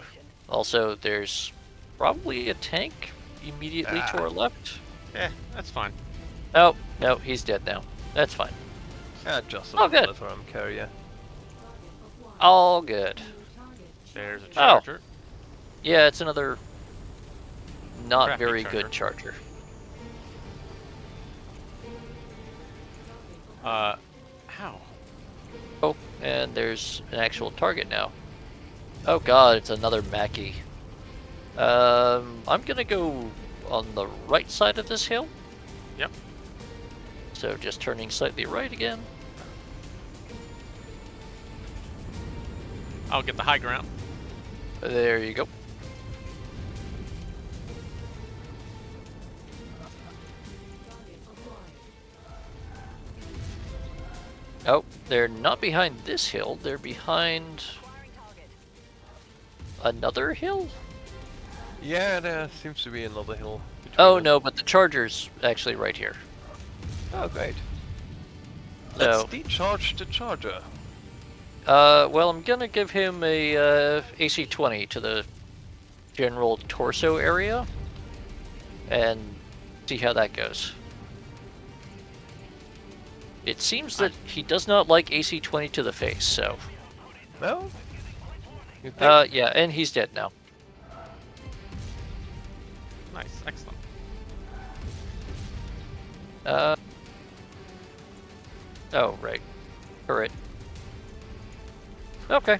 Also, there's probably a tank immediately to our left. Yeah, that's fine. Oh, no, he's dead now. That's fine. Just a Oh, good. Lithium carrier. All good. There's a Oh. charger. Yeah, it's another not Crappy very good charger. How? Oh, and there's an actual target now. Oh god, it's another Mackie. I'm gonna go on the right side of this hill. Yep. So just turning slightly right again. I'll get the high ground. There you go. Oh, they're not behind this hill, they're behind Firing target. another hill? Yeah, there seems to be another hill. between Oh us. no, but the charger's actually right here. Oh, great. So, Let's decharge the charger. Well, I'm gonna give him a AC 20 to the general torso area, and see how that goes. It seems that he does not like AC 20 to the face, so... No? You think? Yeah, and he's dead now. Nice, excellent. Oh, right. Alright. Okay,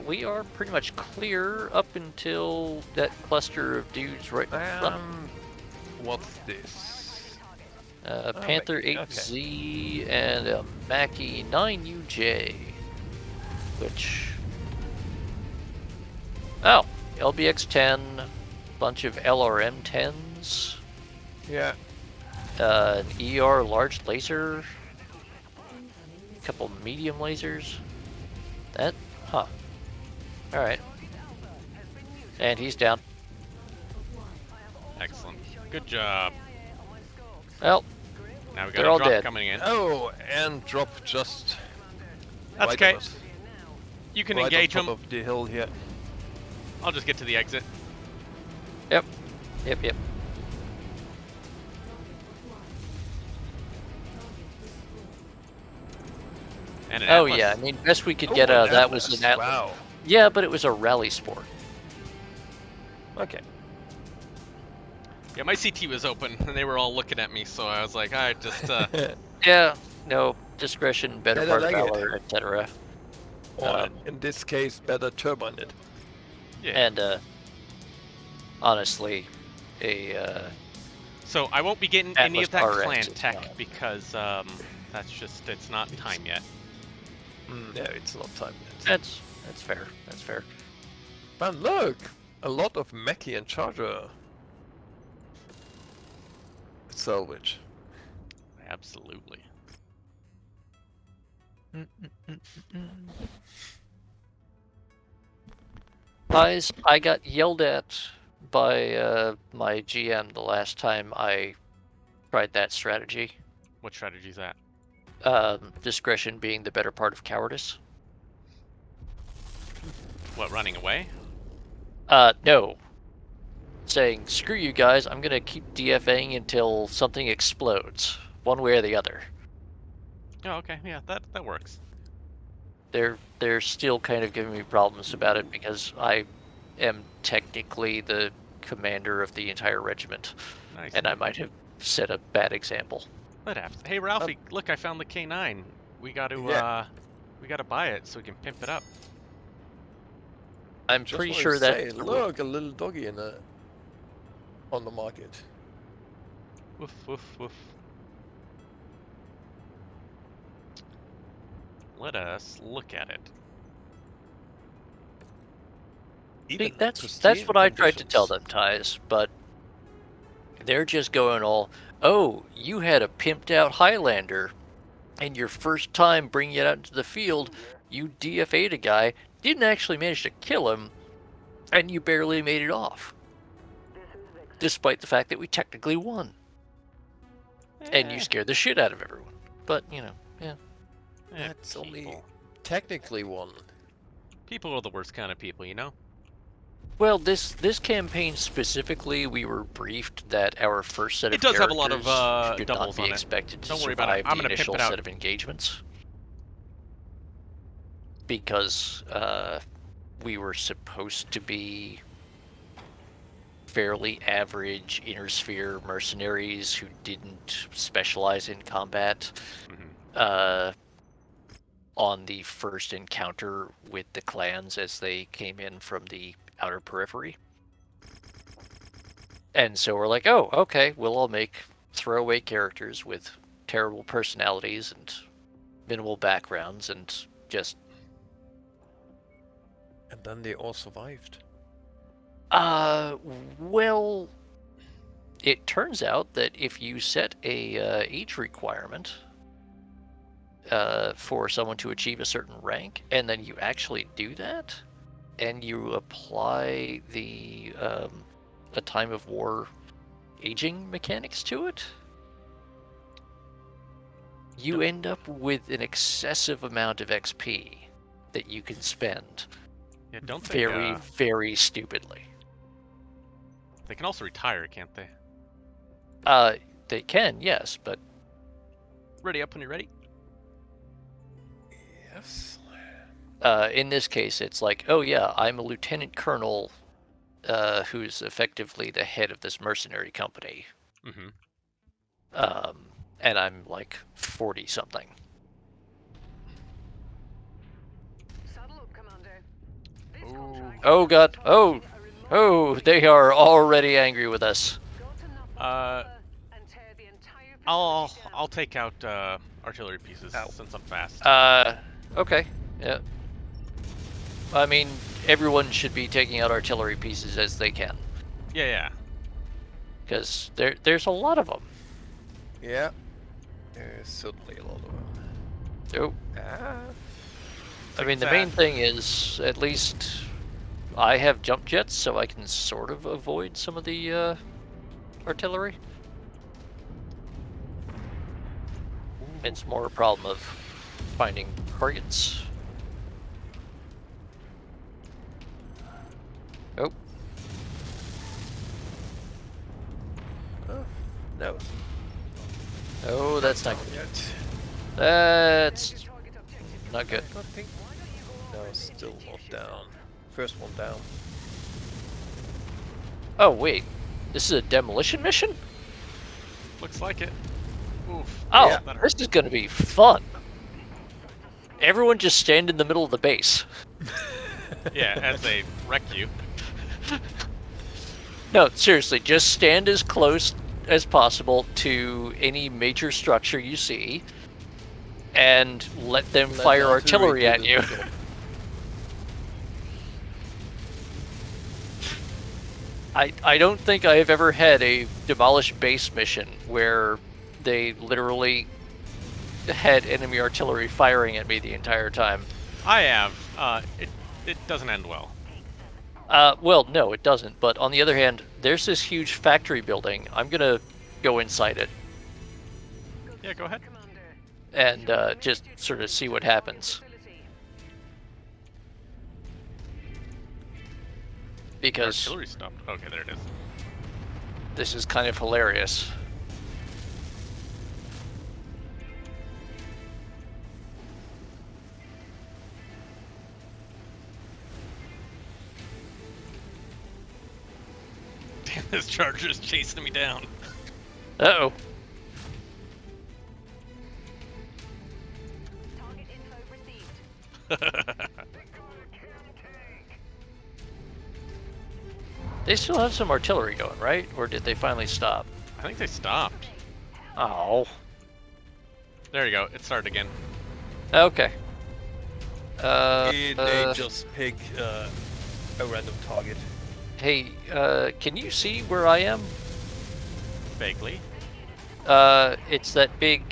we are pretty much clear up until that cluster of dudes right in front. What's this? Panther okay. 8Z and a Mackie 9UJ, which... Oh, LBX 10, bunch of LRM 10s, Yeah. an ER large laser, a couple medium lasers. That, huh. Alright. And he's down. Excellent. Good job. Well, Now we got they're a all drop dead. coming in. Oh, and drop just That's right okay. on us. You can Right engage on them. top of the hill here. I'll just get to the exit. Yep. And an Oh Atlas. yeah, I mean, best we could Oh, get an that was Atlas. an Atlas. Wow. Yeah, but it was a rally sport. Okay. Yeah, my CT was open, and they were all looking at me, so I was like, alright, just, Yeah, no, discretion, better Better part of like it. valor, etc. Or in this case, better turbine it. yeah. And, honestly, So I won't be getting any Atlas of that RX clan is tech, not. because, that's just, it's not time yet. No, it's not time yet. that's fair, that's fair. But look! A lot of Mackie and Charger salvage. Absolutely. Guys, I got yelled at by, my GM the last time I tried that strategy. What strategy is that? Discretion being the better part of cowardice. What, running away? No. Saying, screw you guys, I'm gonna keep DFAing until something explodes. One way or the other. Oh, okay, yeah, that works. They're still kind of giving me problems about it because I am technically the commander of the entire regiment. Nice. And I might have set a bad example. That happens. Hey, Ralphie, look, I found the K9. We got to, Yeah. we got to buy it so we can pimp it up. I'm Just pretty wanna sure say, that... look, a little doggy on the market. Woof, woof, woof. Let us look at it. See, Even that's pristine what I tried to tell conditions. them, Ties, but they're just going all, oh, you had a pimped out Highlander, and your first time bringing it out into the field, you DFA'd a guy, didn't actually manage to kill him, and you barely made it off. Despite the fact that we technically won. And you scared the shit out of everyone. But, you know, yeah. That's only People. technically one. People are the worst kind of people, you know? Well, this campaign specifically, we were briefed that our first set of It does have a lot of, characters should doubles not on be it. expected to Don't worry about it. survive I'm the gonna pimp initial it out. set of engagements. Because we were supposed to be fairly average inner sphere mercenaries who didn't specialize in combat. Mhm. On the first encounter with the clans as they came in from the outer periphery. And so we're like, oh, okay, we'll all make throwaway characters with terrible personalities and minimal backgrounds and just... And then they all survived. Well, it turns out that if you set a age requirement for someone to achieve a certain rank, and then you actually do that, and you apply the a time of war aging mechanics to it, you end up with an excessive amount of XP. that you can spend Yeah, don't they? very, very stupidly. They can also retire, can't they? They can, yes, but Ready up when you're ready. Yes. in this case, it's like, oh yeah, I'm a lieutenant colonel who's effectively the head of this mercenary company. Mm-hmm. And I'm like 40 something. Saddle up, Commander. This Ooh. contract Oh god, is oh, targeting a remote oh, they are already angry with us. Go to Napa Uh, and tear the entire I'll facility down. I'll take out artillery pieces Ow. since I'm fast. Okay, yeah. I mean, everyone should be taking out artillery pieces as they can, Yeah. because there's a lot of them. Yeah. There's certainly a lot of them. Oh, Ah. I mean, the that. main thing is, at least I have jump jets, so I can sort of avoid some of the artillery. It's more a problem of finding targets. Oh, Oh, no. oh, that's not good. Yet. That's Target objective. not good. I don't think. No, still not down. First one down. Oh, wait. This is a demolition mission? Looks like it. Oof. Oh, Yeah, that this hurt. is going to be fun. Everyone just stand in the middle of the base. Yeah, as they wreck you. No, seriously, just stand as close as possible to any major structure you see and let them Let fire the artillery at do you. the job. I don't think I have ever had a demolish base mission where they literally had enemy artillery firing at me the entire time. I have. It doesn't end well. Well, no, it doesn't. But on the other hand, there's this huge factory building. I'm gonna go inside it Yeah, go ahead. and just sort of see what happens. Because Artillery stopped. Okay, there it is. this is kind of hilarious. Damn, this charger is chasing me down. Uh-oh. Target info received. They still have some artillery going, right? Or did they finally stop? I think they stopped. Oh. There you go. It started again. Okay. They just pick a random target. Hey, can you see where I am? Vaguely. It's that big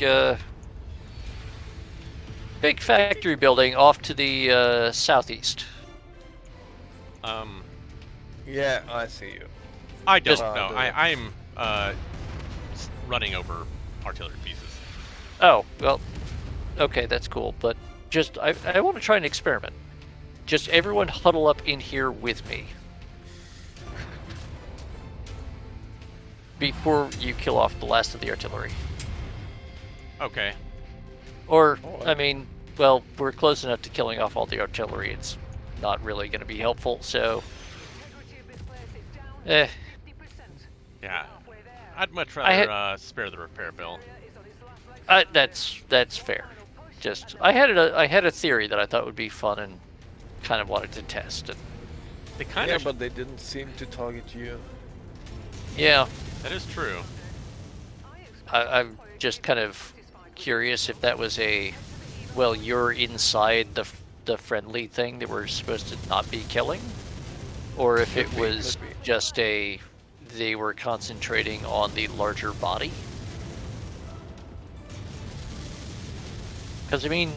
factory building off to the southeast. Yeah, I see you. I don't Just- know. I'm running over artillery pieces. Oh, well, okay, that's cool. But just, I want to try an experiment. Just everyone huddle up in here with me. Before you kill off the last of the artillery. Okay. Or, Oh, I mean, well, we're close enough to killing off all the artillery. It's not really going to be helpful, so... Eh, Yeah. Halfway there. I'd much I had- rather spare the repair bill. Is on his last legs. that's fair. Just, I had a theory that I thought would be fun and kind of wanted to test. And They kind Yeah, of. but they didn't seem to target you. yeah, That is true. I'm just kind of curious if that was a, well, you're inside the friendly thing that we're supposed to not be killing, or if it Could be, was could be. just they were concentrating on the larger body. Because I mean,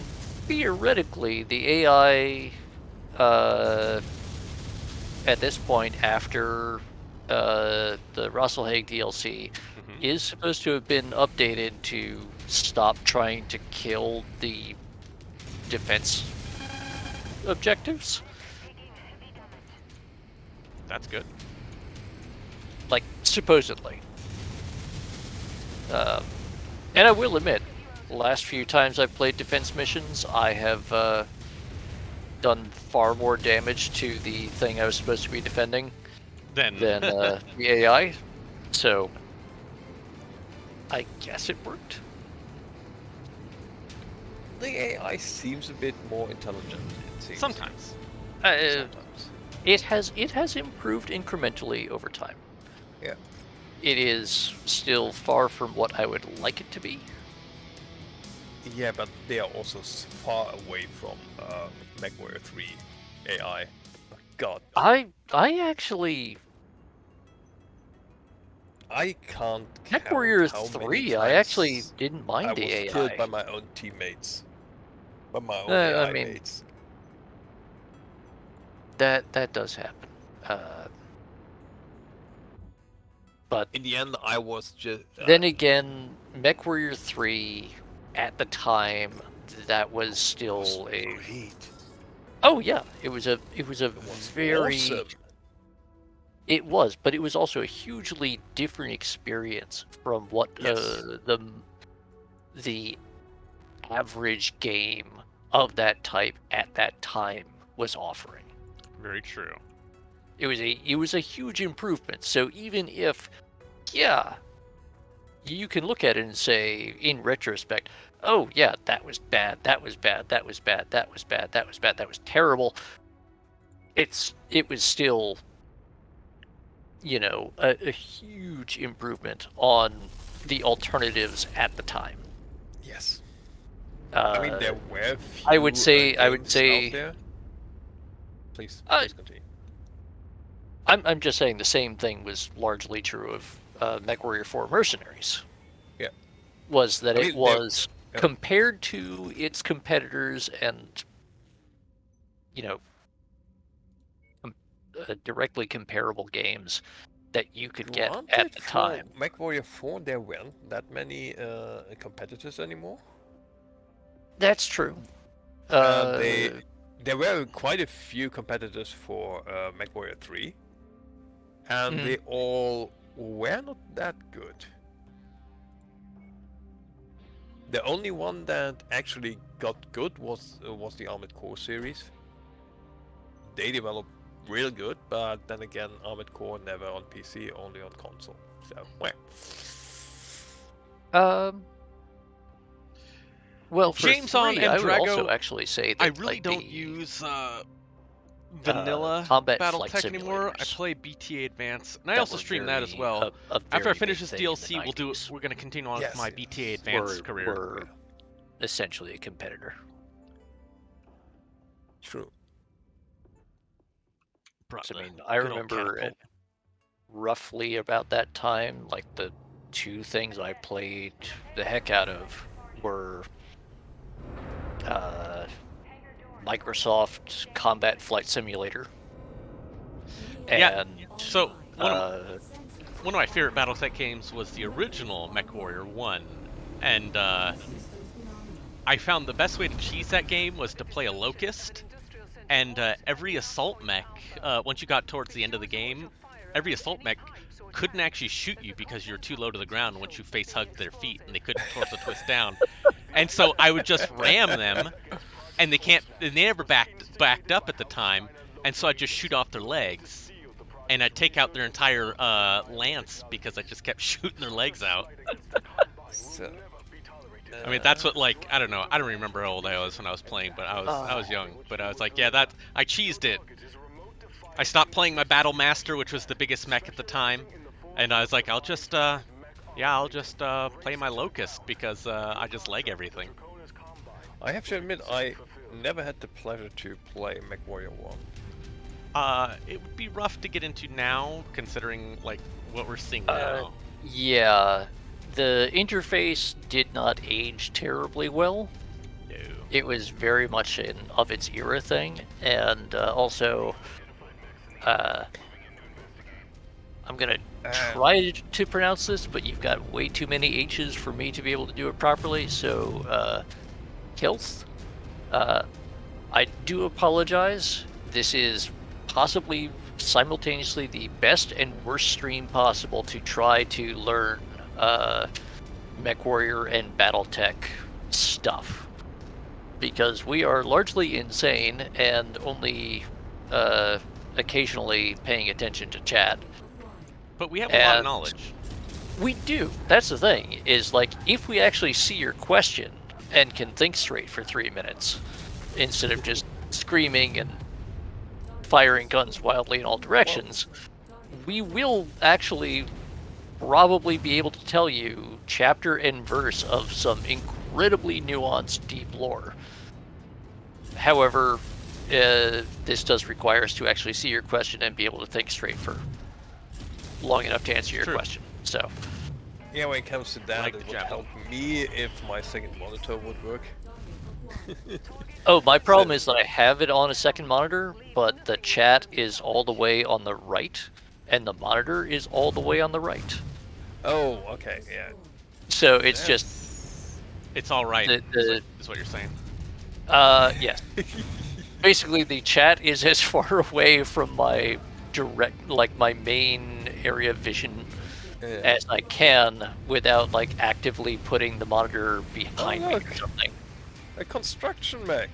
theoretically, the AI at this point, after the Russell Hague DLC, is supposed to have been updated to stop trying to kill the defense objectives. That's good. Like, supposedly. And I will admit, the last few times I've played defense missions, I have done far more damage to the thing I was supposed to be defending Then than the AI. So, I guess it worked. The AI seems a bit more intelligent. It seems. sometimes. Sometimes. It has improved incrementally over time. Yeah. It is still far from what I would like it to be. Yeah, but they are also far away from Mechwarrior 3 AI. Oh, God, I actually I can't count Mechwarrior how many 3. I actually times didn't I mind the was AI. killed by my own teammates, by my own I AI mean, mates. that does happen. But In the end, I was just. then again, Mechwarrior 3 at the time, that was still a. Great. Oh yeah, it was a very. Awesome. It was, but it was also a hugely different experience from what Yes. the average game of that type at that time was offering. Very true. It was a huge improvement. So even if, yeah, you can look at it and say in retrospect, oh yeah, that was bad, that was bad, that was bad, that was bad, that was bad, that was terrible. It was still, you know, a huge improvement on the alternatives at the time. Yes. I mean, there were few I would say games out there. Please continue. I'm just saying the same thing was largely true of Mechwarrior 4 Mercenaries. Yeah. Was that I it mean, was yeah. compared to its competitors and, you know, directly comparable games that you could get at Granted, the for time. Mechwarrior 4, there weren't that many competitors anymore. That's true. There were quite a few competitors for Mechwarrior 3, and Mhm. they all were not that good. The only one that actually got good was the Armored Core series. They developed real good, but then again, Armored Core never on PC, only on console. So, Well, for James on 3, I would also Drago, actually say that I really like, don't the use vanilla combat flight BattleTech anymore. I simulators play BTA Advance, and I that also were stream that as very, well. a After I very finish big this thing in the DLC, we'll do. 90s. We're gonna continue on Yes, with my yes. BTA Advance career. Were essentially a competitor. true. Brought So, I the mean, I good old remember catapult. roughly about that time, like the two things I played the heck out of were Microsoft Combat Flight Simulator. Yeah, And So one of my favorite BattleTech games was the original Mechwarrior 1, and I found the best way to cheese that game was to play a Locust, and every assault mech, once you got towards the end of the game, every assault mech couldn't actually shoot you because you're too low to the ground once you face hugged their feet, and they couldn't force a twist down. And so I would just ram them, and they never backed up at the time, and so I'd just shoot off their legs, and I'd take out their entire lance because I just kept shooting their legs out. So, I mean, that's what, like, I don't know. I don't remember how old I was when I was playing, but I was young. But I was like, yeah, I cheesed it. I stopped playing my Battle Master, which was the biggest mech at the time, and I was like, I'll just play my Locust because I just leg everything. I have to admit, I never had the pleasure to play Mechwarrior 1. It would be rough to get into now, considering like what we're seeing now. yeah, the interface did not age terribly well. No. It was very much an of its era thing, and also, I'm gonna try to pronounce this, but you've got way too many H's for me to be able to do it properly. So, Kilth, I do apologize. This is possibly simultaneously the best and worst stream possible to try to learn Mechwarrior and BattleTech stuff. Because we are largely insane and only occasionally paying attention to chat. But we have a lot of And knowledge. we do. That's the thing, is like, if we actually see your question and can think straight for 3 minutes, instead of just screaming and firing guns wildly in all directions, we will actually probably be able to tell you chapter and verse of some incredibly nuanced, deep lore. However, this does require us to actually see your question and be able to think straight for long enough to answer your True. question. So, Yeah, when it comes to that, Like it the would javelin. help me if my second monitor would work. oh, my problem is that I have it on a second monitor, but the chat is all the way on the right, and the monitor is all the way on the right. Oh, okay, yeah. So it's just, It's all right. Is what you're saying. yes. Basically, the chat is as far away from my direct, like my main area of vision as I can without like actively putting the monitor behind me or look. something. A construction mech.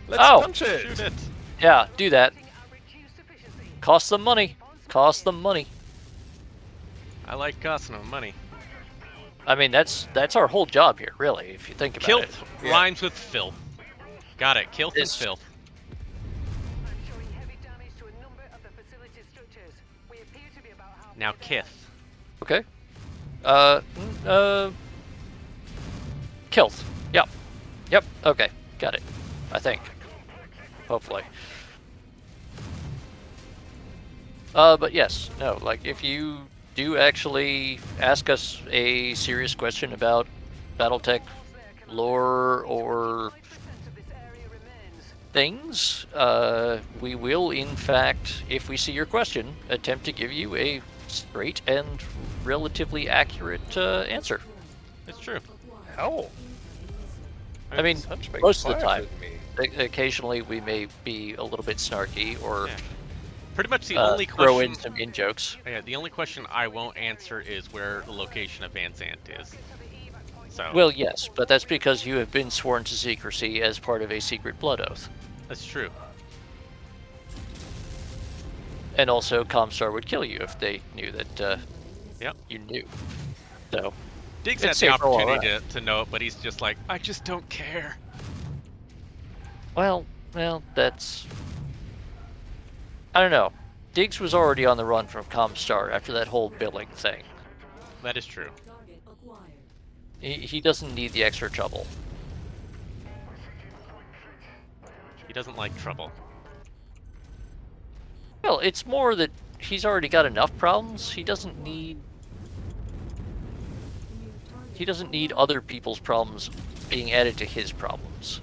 Let's Oh. punch it. Shoot it. Yeah, do that. Our reduced efficiency. Cost them money. Cost them money. I like costing them money. I mean, that's our whole job here, really, if you think about Kilth it. Yeah. rhymes with filth. Got it. Kilth and It's- filth. I'm showing heavy damage to a number of the facility's structures. We appear to be about halfway Now there. Kith. Okay. Kilth. Yep. Yep. Okay. Got it. I think. Hopefully. But yes, no, like, if you do actually ask us a serious question about BattleTech lore or 5% of this area remains. things, we will, in fact, if we see your question, attempt to give you a straight and relatively accurate answer. It's true. How? I mean, Such big most of the fire time. with me. Occasionally, we may be a little bit snarky or Yeah. Pretty much the only throw question. in some in jokes. Yeah, the only question I won't answer is where the location of Van Zant is. So Well, yes, but that's because you have been sworn to secrecy as part of a secret blood oath. that's true. And also, Comstar would kill you if they knew that Yep. you knew. So, Diggs It's had the safer all opportunity to know it, but he's just like, I just don't care. well, that's... I don't know. Diggs was already on the run from Comstar after that whole billing thing. That is true. He doesn't need the extra trouble. He doesn't like trouble. Well, it's more that he's already got enough problems. He doesn't need other people's problems being added to his problems.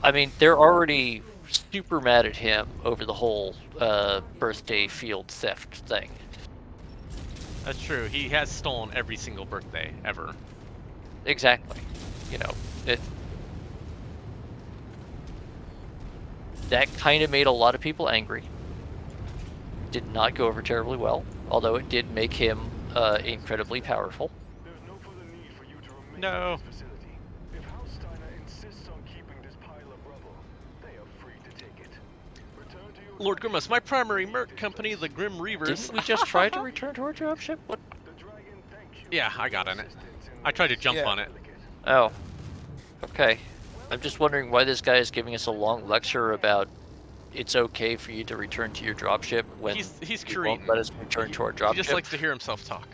I mean, they're already super mad at him over the whole birthday field theft thing. That's true. He has stolen every single birthday ever. Exactly. You know, that kind of made a lot of people angry. Did not go over terribly well, although it did make him incredibly powerful. There's no further need for you to remain No. in this facility. If House Steiner insists on keeping this pile of rubble, they are free to take it. Return to your Lord Grimace, my primary merc company, the Grim Reavers. Didn't we just try to return to our dropship? What? The dragon thanks you Yeah, for I your got on it. assistance in I tried to jump Yeah. on it. Oh. Okay. I'm just wondering why this guy is giving us a long lecture about it's okay for you to return to your dropship when He's you won't Korean. let us return to our He dropship. just likes to hear himself talk.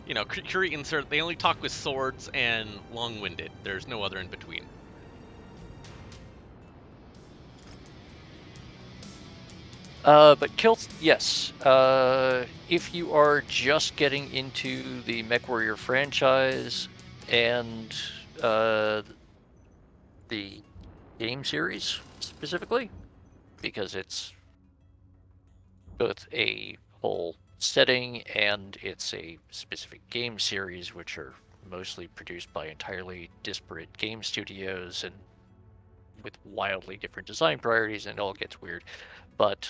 You know, Koreans they only talk with swords and long-winded. There's no other in between. But Kilt, yes. If you are just getting into the Mechwarrior franchise and the game series specifically, because it's both a whole setting, and it's a specific game series, which are mostly produced by entirely disparate game studios and with wildly different design priorities, and it all gets weird. But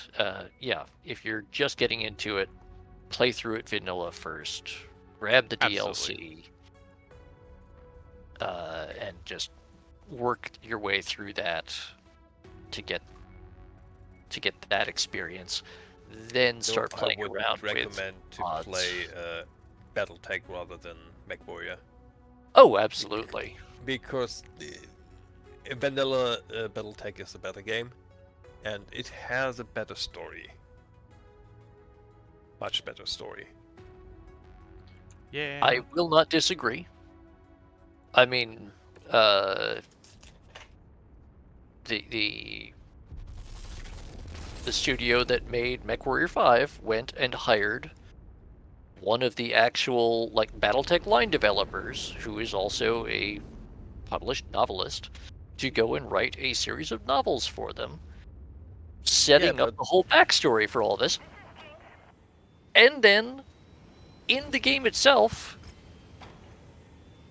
yeah, if you're just getting into it, play through it vanilla first, grab the Absolutely. DLC, and just work your way through that to get that experience. Then start playing I would around recommend with to mods. play BattleTech rather than Mechwarrior. Oh, absolutely. Because vanilla BattleTech is a better game, and it has a better story. Much better story. Yeah. I will not disagree. I mean, the studio that made Mechwarrior 5 went and hired one of the actual like BattleTech line developers, who is also a published novelist, to go and write a series of novels for them, setting up the whole backstory for all this. And then, in the game itself,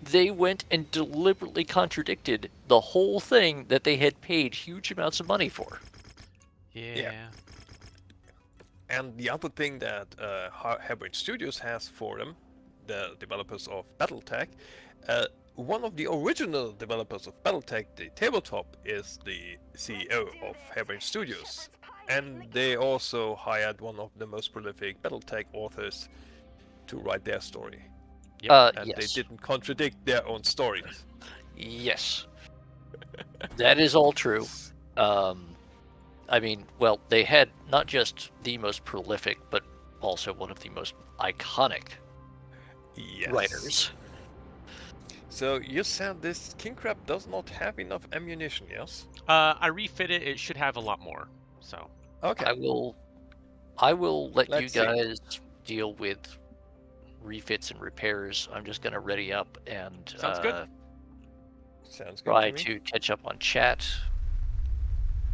they went and deliberately contradicted the whole thing that they had paid huge amounts of money for. Yeah. And the other thing that Harebrained Studios has for them, the developers of BattleTech, one of the original developers of BattleTech, the tabletop, is the CEO of Harebrained Studios. And they also hired one of the most prolific BattleTech authors to write their story. And Yes. they didn't contradict their own stories. Yes. That is all true. I mean, well, they had not just the most prolific, but also one of the most iconic writers. So you said this king crab does not have enough ammunition, yes? I refit it. It should have a lot more. So. Okay. I will let Let's you see. guys deal with refits and repairs. I'm just gonna ready up and Sounds good. Sounds good try to me. to catch up on chat.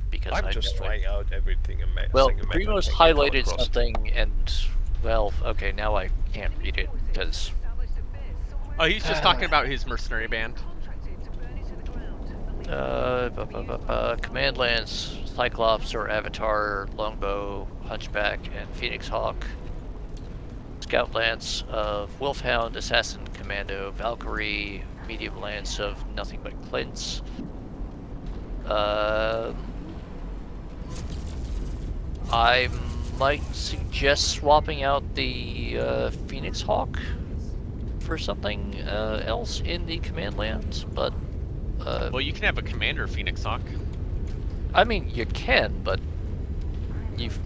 Because I'm just trying out everything. Well, Primo's highlighted something, and well, okay, now I can't read it because. Oh, he's just talking about his mercenary band. Command Lance, Cyclops or Avatar, Longbow, Hunchback, and Phoenix Hawk. Scout Lance of Wolfhound, Assassin Commando, Valkyrie, Medium Lance of Nothing But Clint's. I might suggest swapping out the Phoenix Hawk for something else in the Command Lance, but Well, you can have a Commander Phoenix Hawk. I mean, you can, but you've.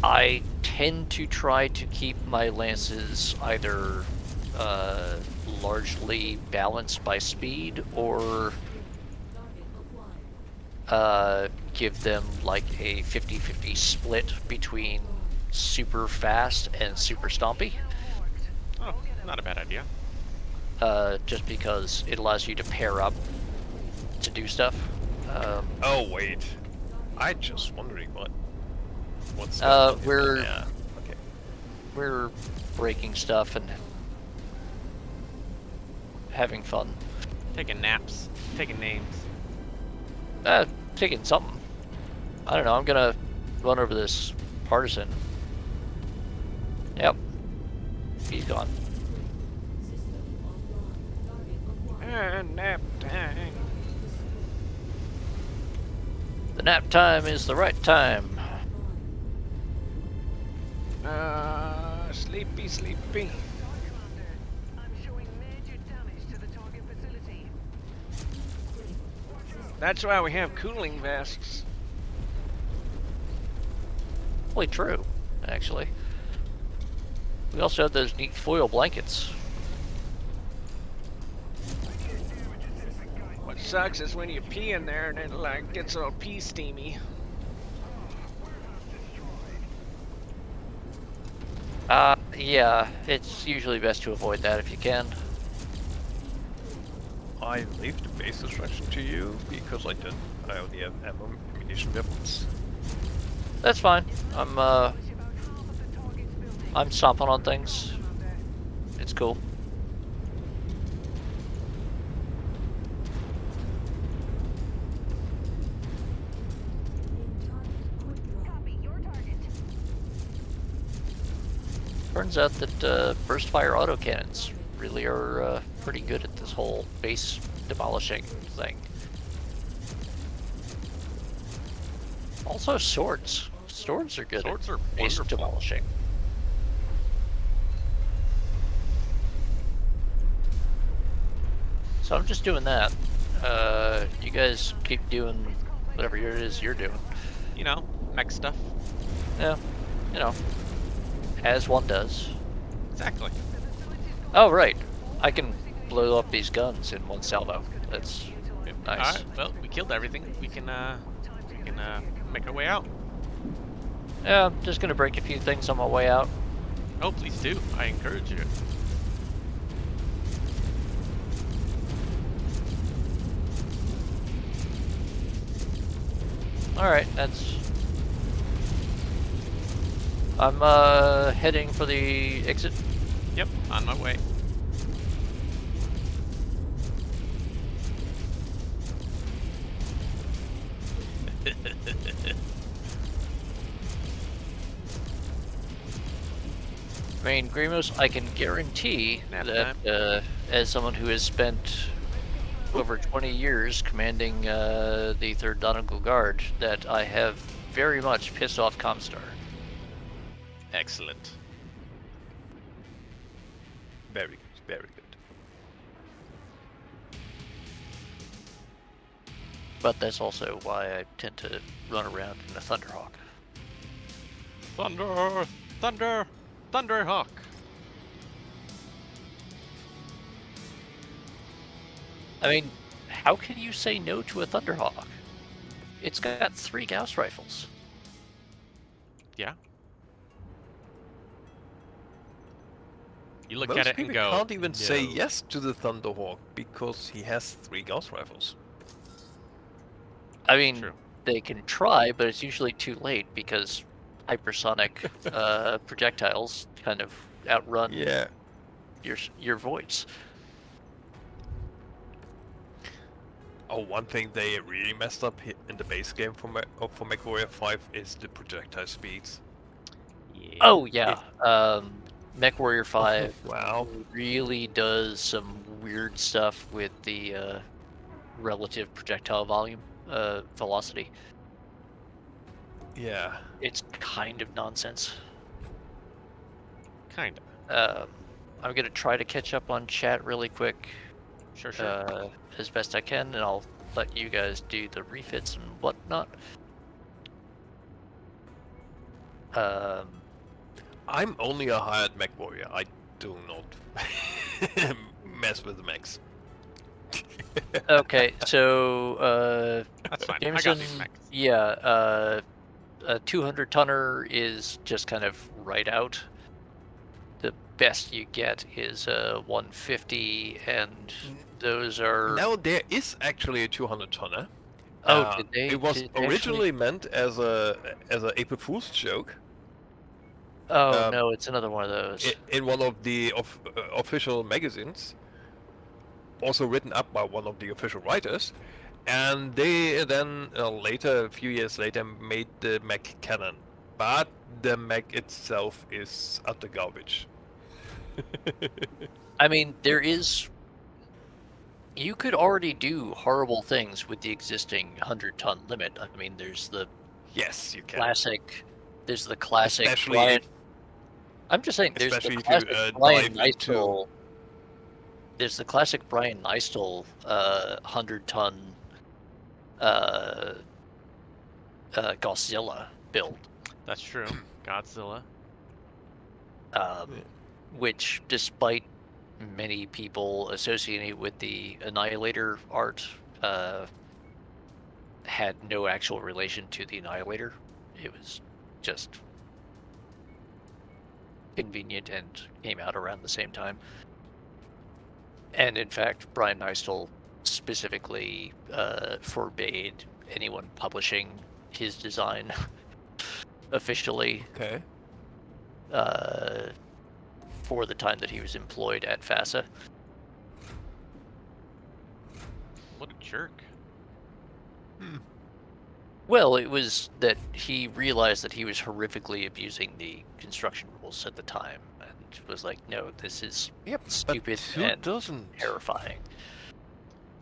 I tend to try to keep my lances either largely balanced by speed or give them like a 50-50 split between super fast and super stompy. Oh, not a bad idea. Just because it allows you to pair up to do stuff. Oh wait, I just wondering what's we're yeah. Okay. we're breaking stuff and having fun. Taking naps, taking names. Taking something. I don't know. I'm gonna run over this partisan. Yep, he's gone. Nap time. The nap time is the right time. Sleepy, sleepy. I'm showing major damage to the target facility. That's why we have cooling vests. Probably true, actually. We also have those neat foil blankets. What sucks is when you pee in there and it like gets all pee steamy. Yeah, it's usually best to avoid that if you can. I leave the base instruction to you because I only have ammunition weapons. That's fine. I'm stomping on things. It's cool. Copy your target. Turns out that burst fire autocannons really are pretty good at this whole base demolishing thing. Also swords. Swords are good Swords at are base wonderful. demolishing. So I'm just doing that. You guys keep doing whatever it is you're doing. You know, mech stuff. Yeah, you know, as one does. Exactly. Oh, right. I can blow up these guns in one salvo. That's nice. All right. Well, we killed everything. We can make our way out. Yeah, I'm just gonna break a few things on my way out. Oh, please do. I encourage you. Alright, that's... I'm heading for the exit. Yep, on my way. I mean, Grimos, I can guarantee Nap that as someone who has spent over 20 years commanding the 3rd Nautical Guard, that I have very much pissed off Comstar. Excellent. Very good, very good. But that's also why I tend to run around in a Thunderhawk. Thunder! Thunder! Thunderhawk! I mean, how can you say no to a Thunderhawk? It's got 3 Gauss rifles. Yeah. You look Most at it people and go, can't even say "No." yes to the Thunderhawk because he has 3 Gauss rifles. I mean, True. they can try, but it's usually too late because hypersonic projectiles kind of outrun Yeah. your voids. Oh, one thing they really messed up in the base game for Mechwarrior 5 is the projectile speeds. Yeah. Oh yeah, Mechwarrior 5 Wow. really does some weird stuff with the relative projectile volume, velocity. Yeah. It's kind of nonsense. Kinda. I'm gonna try to catch up on chat really quick, Sure, sure. as best I can, and I'll let you guys do the refits and whatnot. I'm only a hired mech warrior. I do not mess with the mechs. Okay, so That's fine. I Jameson, got these mechs. yeah, a 200 tonner is just kind of right out. The best you get is a 150, and those are. Now there is actually a 200 tonner. Oh, did they? It was did they originally actually... meant as a April Fool's joke. Oh no, it's another one of those. In one of the official magazines, also written up by one of the official writers, and they then later, a few years later, made the mech canon, but the mech itself is utter garbage. I mean, there is. You could already do horrible things with the existing 100-ton limit. I mean, there's the Yes, you can. classic. There's the classic Especially Brian. I'm just saying, there's the especially if classic you Brian dive into. Neistel. There's the classic Brian Neistel 100-ton Godzilla build, That's true. Godzilla. which, despite many people associating it with the Annihilator art, had no actual relation to the Annihilator. It was just convenient and came out around the same time. And in fact, Brian Neistel specifically forbade anyone publishing his design officially Okay. for the time that he was employed at FASA. What a jerk. Well, it was that he realized that he was horrifically abusing the construction rules at the time, and was like, "No, this is Yep. stupid But who and doesn't? terrifying."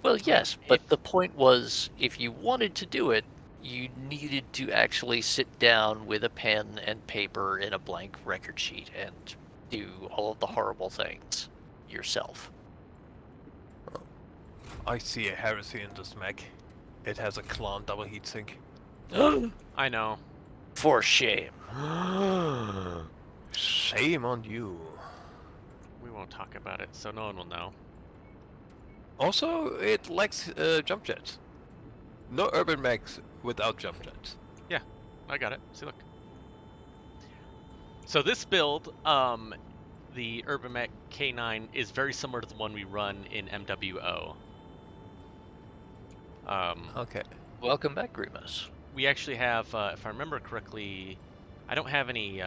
Well, yes, but the point was, if you wanted to do it, you needed to actually sit down with a pen and paper and a blank record sheet and do all of the horrible things yourself. I see a heresy in this mech. It has a clan double heatsink. I know. For shame. Shame on you. We won't talk about it, so no one will know. Also, it lacks jump jets. No urban mechs without jump jets. Yeah, I got it. See, look. So this build, the Urban Mech K9 is very similar to the one we run in MWO. Okay. Welcome back, Grimace. We actually have, if I remember correctly, I don't have any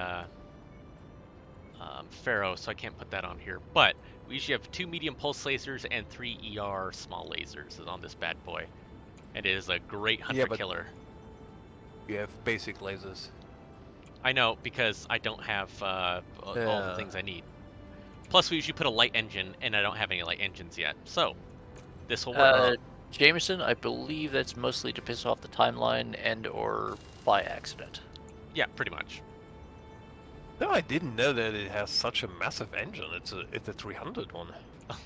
Pharaoh, so I can't put that on here. But we usually have 2 medium pulse lasers and 3 ER small lasers on this bad boy. And it is a great hunter-killer. You have basic lasers. I know, because I don't have all the things I need. Plus, we usually put a light engine, and I don't have any light engines yet. So, this will work. Jameson, I believe that's mostly to piss off the timeline and or by accident. Yeah, pretty much. No, I didn't know that it has such a massive engine. It's a 300 one.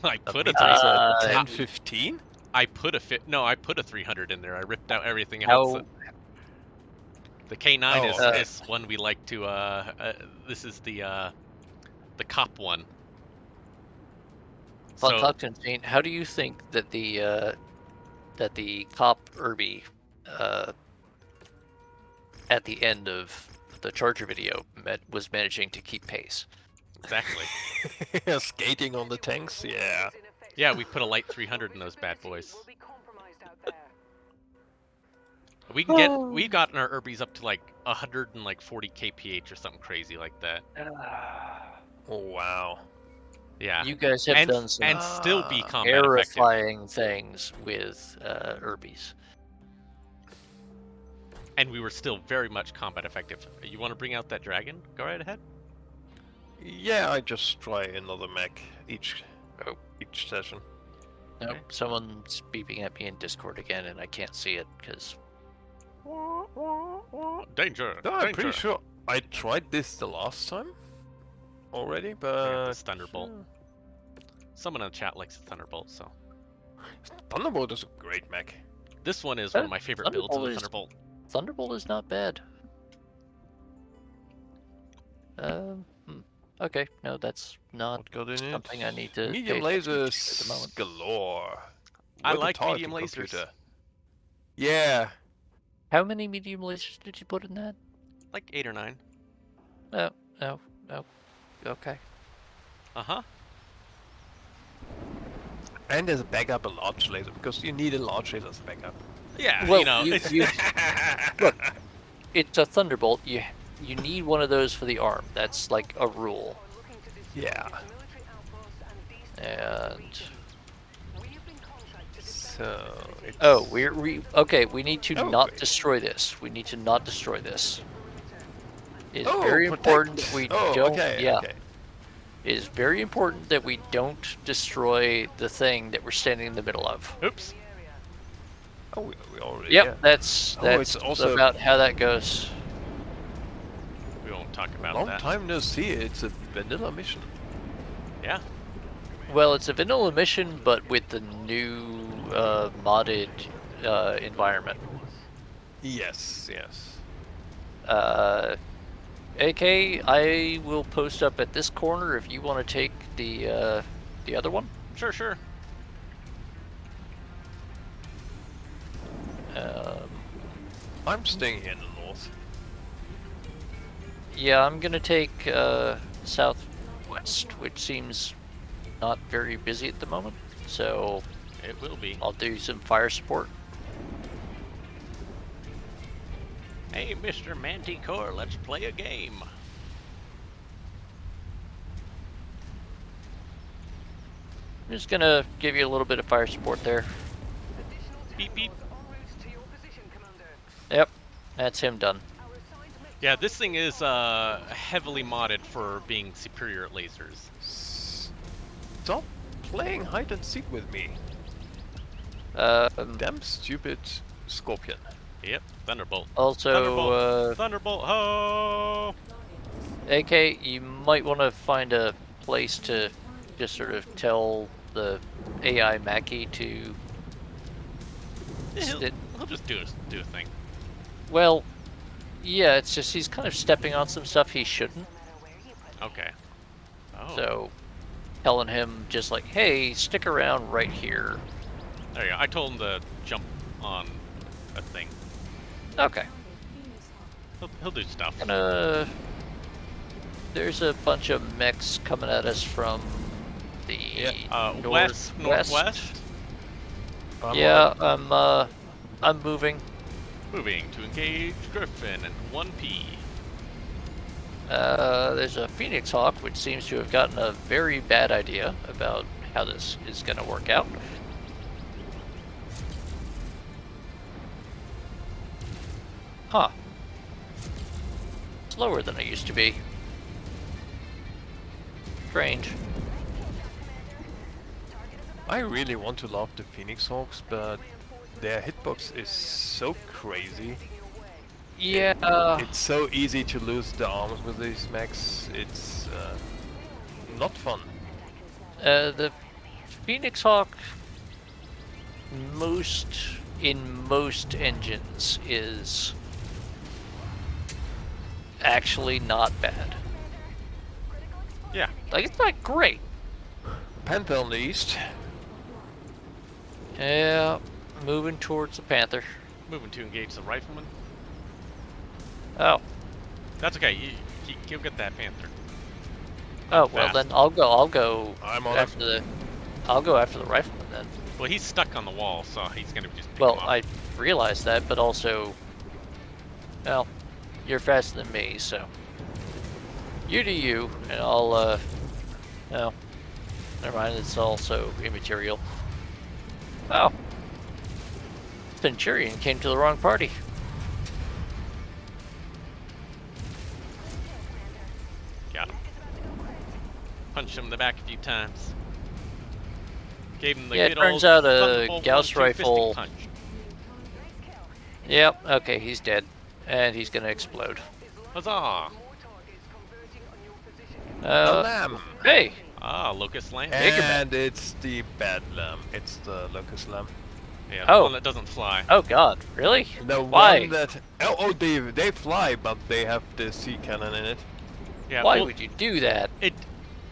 I put a It's 300. a 1015. I put a 300 in there. I ripped out everything How- else. The K9 Oh, is one we like to. This is the cop one. So Falkenstein, how do you think that the cop Irby at the end of the Charger video was managing to keep pace? exactly. Skating on the tanks, yeah. Yeah, we put a light 300 in those bad boys. Will be compromised out there. We can get we've gotten our Irbies up to like 140 kph or something crazy like that. Oh, wow. Yeah. You guys have done some and still be combat effective. terrifying things with Irbies. And we were still very much combat effective. You want to bring out that dragon? Go right ahead. Yeah, I just try another mech each session. Nope, someone's beeping at me in Discord again, and I can't see it because Danger! No, I'm danger. pretty sure I tried this the last time already, Yeah, but this Thunderbolt. Someone in the chat likes the Thunderbolt, so Thunderbolt is a great mech. this one is one of my favorite builds of the Thunderbolt is- Thunderbolt. Thunderbolt is not bad. Okay, no, that's not What got in it? something I need to. Medium pay attention to at the lasers moment. galore. I With a like targeting medium lasers. computer. Yeah. How many medium lasers did you put in that? Like 8 or 9. Oh, okay. Uh-huh. And as a backup, a large laser, because you need a large laser as a backup. Yeah, Well, you know, look, it's a Thunderbolt. You need one of those for the arm. That's like a rule. Yeah. And So it's... oh, okay. We need to Oh, not great. destroy this. We need to not destroy this. It's Oh, very protect. important that we Oh, don't. okay, yeah. okay. It is very important that we don't destroy the thing that we're standing in the middle of. oops. Oh, we already. Yep, Yeah. that's Oh, it's also- about how that goes. We won't talk about Long that. time no see. It's a vanilla mission. Yeah. Well, it's a vanilla mission, but with the new modded environment. Yes, yes. AK, I will post up at this corner if you want to take the other one. Sure, sure. I'm staying here in the north. Yeah, I'm gonna take southwest, which seems not very busy at the moment. So It will be. I'll do some fire support. Hey, Mr. Manticore, let's play a game. I'm just gonna give you a little bit of fire support there. Additional Beep, beep. tacticals en route to your position, Commander. Yep, that's him done. Our assigned mech Yeah, this thing is heavily modded for being superior at lasers. Stop playing hide and seek with me. Damn stupid scorpion. Yep, Thunderbolt. Also, Thunderbolt. Thunderbolt. Ho! AK, you might want to find a place to just sort of tell the AI Mackie to. He'll just do a thing. Well, yeah, it's just he's kind of stepping on some stuff he shouldn't. Okay. Oh. So, telling him just like, hey, stick around right here. There you go. I told him to jump on a thing. Okay. He'll do stuff. There's a bunch of mechs coming at us from the West, northwest. northwest. Yeah, I'm moving. Moving to engage Griffin and 1P. There's a Phoenix Hawk, which seems to have gotten a very bad idea about how this is going to work out. Huh. Slower than it used to be. Strange. I really want to love the Phoenix Hawks, but their hitbox is so crazy. Yeah. It's so easy to lose the arms with these mechs. It's not fun. The Phoenix Hawk, in most engines, is actually not bad. Yeah. Like, it's not great. Panther on the east. Yeah, moving towards the Panther. Moving to engage the rifleman. Oh. That's okay. You'll get that panther. Oh, well Fast. then I'll go I'm on after the rifleman then. Well, he's stuck on the wall, so he's gonna just pick Well, him up. I realize that, but also, well, you're faster than me, so you do you, and I'll no, never mind. It's also immaterial. Oh, Centurion came to the wrong party. Got him. Punched him in the back a few times. Gave him the Yeah, it good turns old out a Thunderbolt Gauss 1-2 fisting rifle- punch. Yep. Okay, he's dead, and he's gonna explode. Huzzah! more targets converging on your position. A lamb. Hey. Ah, Locust Lamb. And it's the bad lamb. It's the locust lamb. Yeah, the Oh. one that doesn't fly. Oh God, really? The Why? one that they fly, but they have the sea cannon in it. Yeah, Why well, would you do that?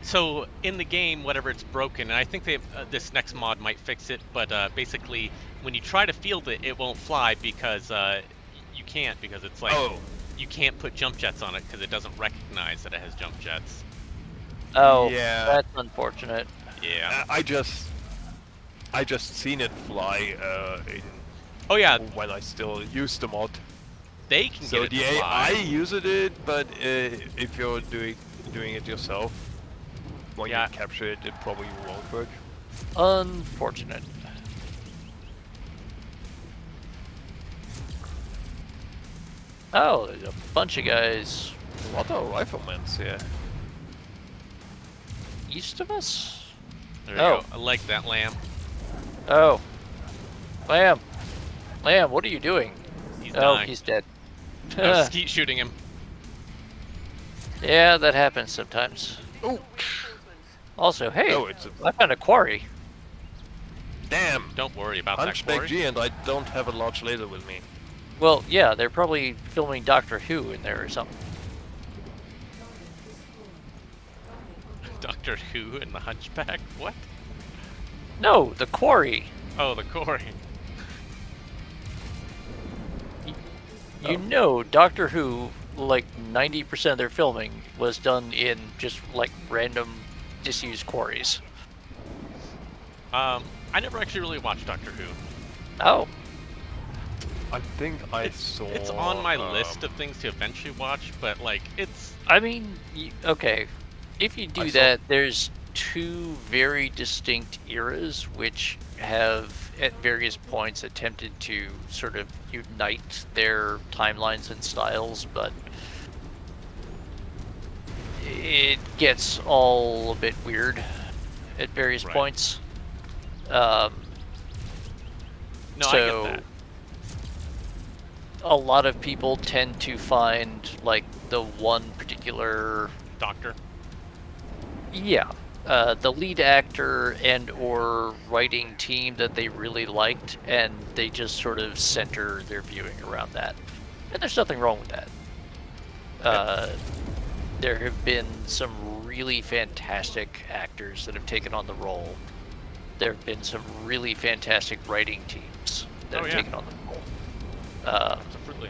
So in the game, whatever it's broken, and I think they this next mod might fix it, but basically when you try to field it, it won't fly because you can't, because it's like you can't put jump jets on it because it doesn't recognize that it has jump jets. Oh, Yeah. that's unfortunate. Yeah. I just seen it fly Oh yeah, when I still use the mod. they can So get it the to AI fly. uses it, but if you're doing it yourself, when Yeah. you capture it, it probably won't work. Unfortunate. Oh, there's a bunch of guys What are riflemen here? east of us? There you Oh. go. I like that lamb. Oh. Lamb. Lamb, what are you doing? He's Oh, dying. he's dead. I was skeet shooting him. Yeah, that happens sometimes. Oh, Also, hey, oh, it's a I found a quarry. damn Don't worry about that Hunchback quarry. G, and I don't have a large laser with me. Well, yeah, they're probably filming Doctor Who in there or something. Doctor Who and the Hunchback? What? No, the quarry. Oh, the quarry. You know, Doctor Who, like 90% of their filming was done in just like random disused quarries. I never actually really watched Doctor Who. Oh. I think I saw. It's on my list of things to eventually watch, but like it's. I mean, okay, if you do I saw- that, there's two very distinct eras which have, at various points, attempted to sort of unite their timelines and styles, but it gets all a bit weird at various Right. points. No, I So get that. a lot of people tend to find like the one particular, Doctor. yeah, the lead actor and or writing team that they really liked, and they just sort of center their viewing around that. And there's nothing wrong with that. There have been some really fantastic actors that have taken on the role. There have been some really fantastic writing teams that Oh, have yeah. taken on the role. Absolutely.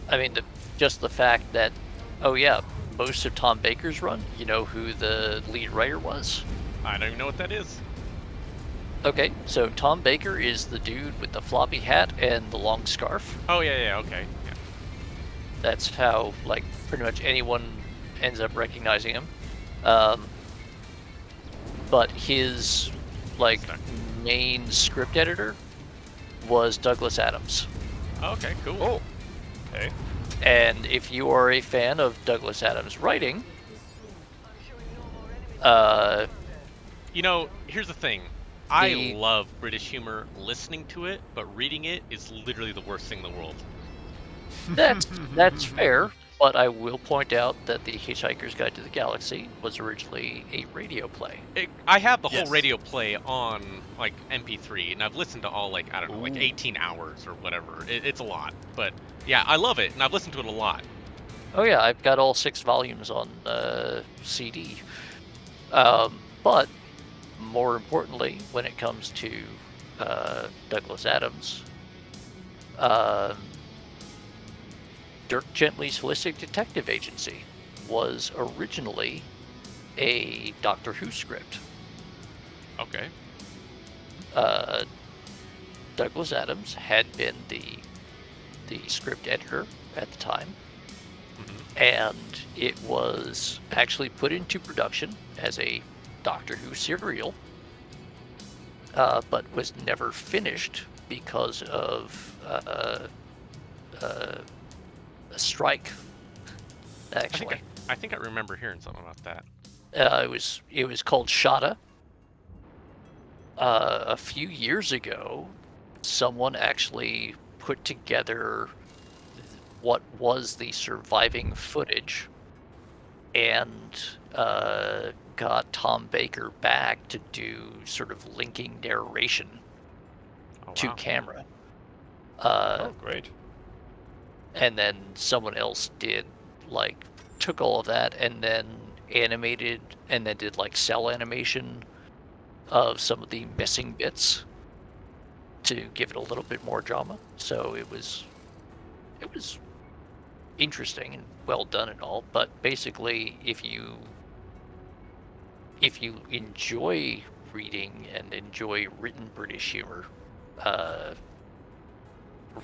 I mean, just the fact that, oh yeah, most of Tom Baker's run, you know who the lead writer was? I don't even know what that is. Okay, so Tom Baker is the dude with the floppy hat and the long scarf. Oh yeah, okay. Yeah. That's how, like, pretty much anyone ends up recognizing him. But his, like, main script editor was Douglas Adams. Oh, okay, cool. Oh. Okay. And if you are a fan of Douglas Adams' writing, uh, You know, here's the thing. I The- love British humor listening to it, but reading it is literally the worst thing in the world. that's fair. But I will point out that The Hitchhiker's Guide to the Galaxy was originally a radio play. I have the whole Yes. radio play on like MP3, and I've listened to all like I don't know, like Ooh. 18 hours or whatever. It's a lot, but yeah, I love it, and I've listened to it a lot. Oh yeah, I've got all 6 volumes on CD. But more importantly, when it comes to Douglas Adams, Dirk Gently's Holistic Detective Agency was originally a Doctor Who script. Okay. Douglas Adams had been the script editor at the time, and it was actually put into production as a Doctor Who serial, but was never finished because of a strike. Actually, I think I remember hearing something about that. it was called Shada. A few years ago, someone actually put together what was the surviving footage and got Tom Baker back to do sort of linking narration Oh, to wow. camera. Oh, great. And then someone else did, like, took all of that and then animated and then did, like, cell animation of some of the missing bits to give it a little bit more drama. So it was interesting and well done and all, but basically if you enjoy reading and enjoy written British humor,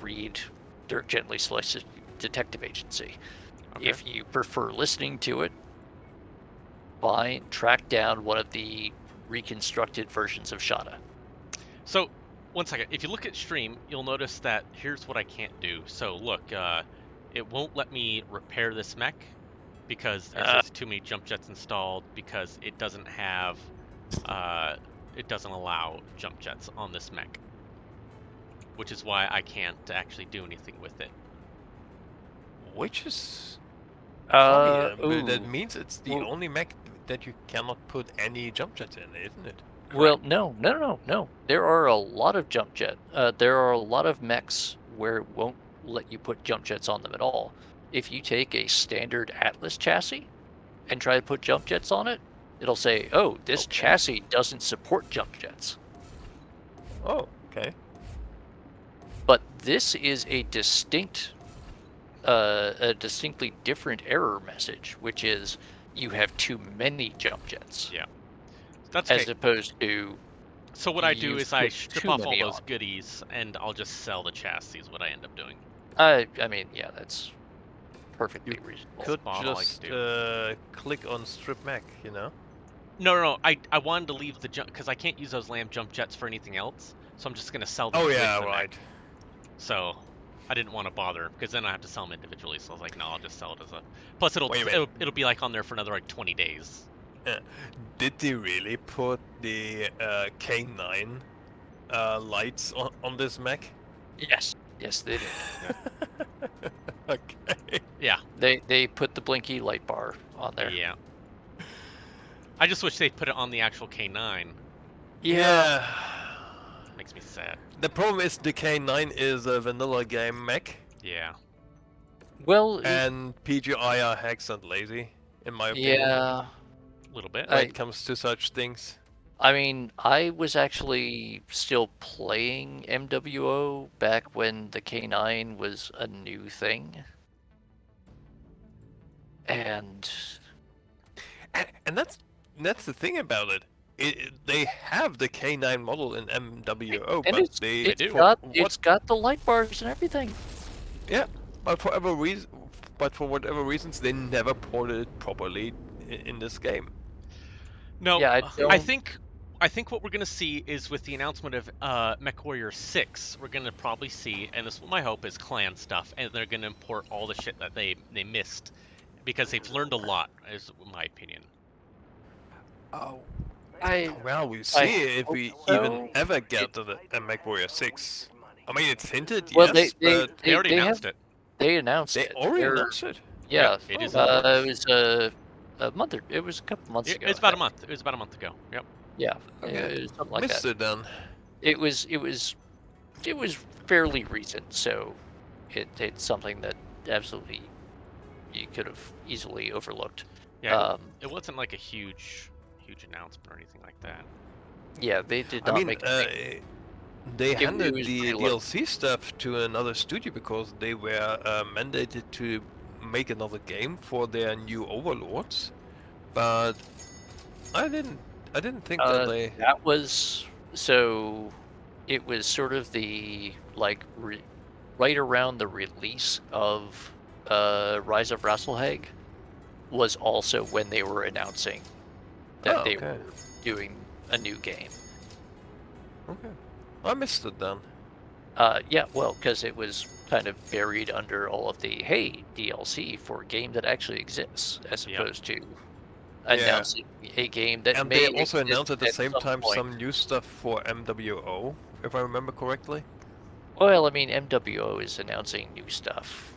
read Dirk Gently's Holistic Detective Agency. Okay. If you prefer listening to it, track down one of the reconstructed versions of Shada. So, one second. If you look at stream, you'll notice that here's what I can't do. So look, it won't let me repair this mech because it says too many jump jets installed because it doesn't have, it doesn't allow jump jets on this mech, which is why I can't actually do anything with it. Which is funny, but Ooh. that means it's the Well- only mech that you cannot put any jump jets in, isn't it? Well, no. There are a lot of jump jet. There are a lot of mechs where it won't let you put jump jets on them at all. If you take a standard Atlas chassis and try to put jump jets on it, it'll say, "Oh, this Okay. chassis doesn't support jump jets." Oh, okay. But this is a distinctly different error message, which is you have too many jump jets, Yeah, that's as okay. opposed to So what I do You've is I put strip too off all many those on. goodies, and I'll just sell the chassis. Is what I end up doing. I mean, yeah, that's perfectly You reasonable. Could Spot all I just could click on strip mech, you know? No. I wanted to leave the jump because I can't use those lamb jump jets for anything else. So I'm just gonna sell them Oh with yeah, the mech. right. So I didn't want to bother because then I have to sell them individually. So I was like, no, I'll just sell it as a. Plus Wait a minute. it'll be like on there for another like 20 days. Did they really put the K9 lights on this mech? Yes, yes, they did. Okay. Yeah. They put the blinky light bar on there. Yeah. I just wish they put it on the actual K9. Yeah. Makes me sad. The problem is the K9 is a vanilla game mech, Yeah. Well, and PGI are hacks and lazy, in my opinion, yeah. A little bit. when I- it comes to such things. I mean, I was actually still playing MWO back when the K9 was a new thing. And And that's the thing about it. They have the K9 model in MWO, and but they it's got the light bars and everything. Yeah, but for whatever reasons, they never ported it properly in this game. No, Yeah, I think what we're gonna see is with the announcement of Mechwarrior 6, we're gonna probably see, and this my hope is clan stuff, and they're gonna import all the shit that they missed because they've learned a lot, is my opinion. Oh. I Well, we'll see if we hope so. even ever get to the Mechwarrior 6. I mean, it's hinted, Well, yes, they but They already announced have, it. They announced they it. already They're- announced it. Yeah, It is in the works. it was a month. It was a couple months ago. It's about a month. It was about a month ago. Yep. Yeah, Okay. it was something like Missed that. it then. It was fairly recent, so it's something that absolutely you could have easily overlooked. Yeah. It wasn't like a huge announcement or anything like that. Yeah, they did I not mean, make it. they handed was the pretty low. DLC stuff to another studio because they were mandated to make another game for their new overlords, but I didn't think that they. That was so. It was sort of the like right around the release of Rise of Rasselhag was also when they were announcing that Oh, they okay. were doing a new game. Okay, I missed it then. Yeah, well, because it was kind of buried under all of the hey DLC for a game that actually exists, as Yep. opposed to announcing a game that And may they also exist announced at the same some time point. some new stuff for MWO, if I remember correctly. Well, I mean, MWO is announcing new stuff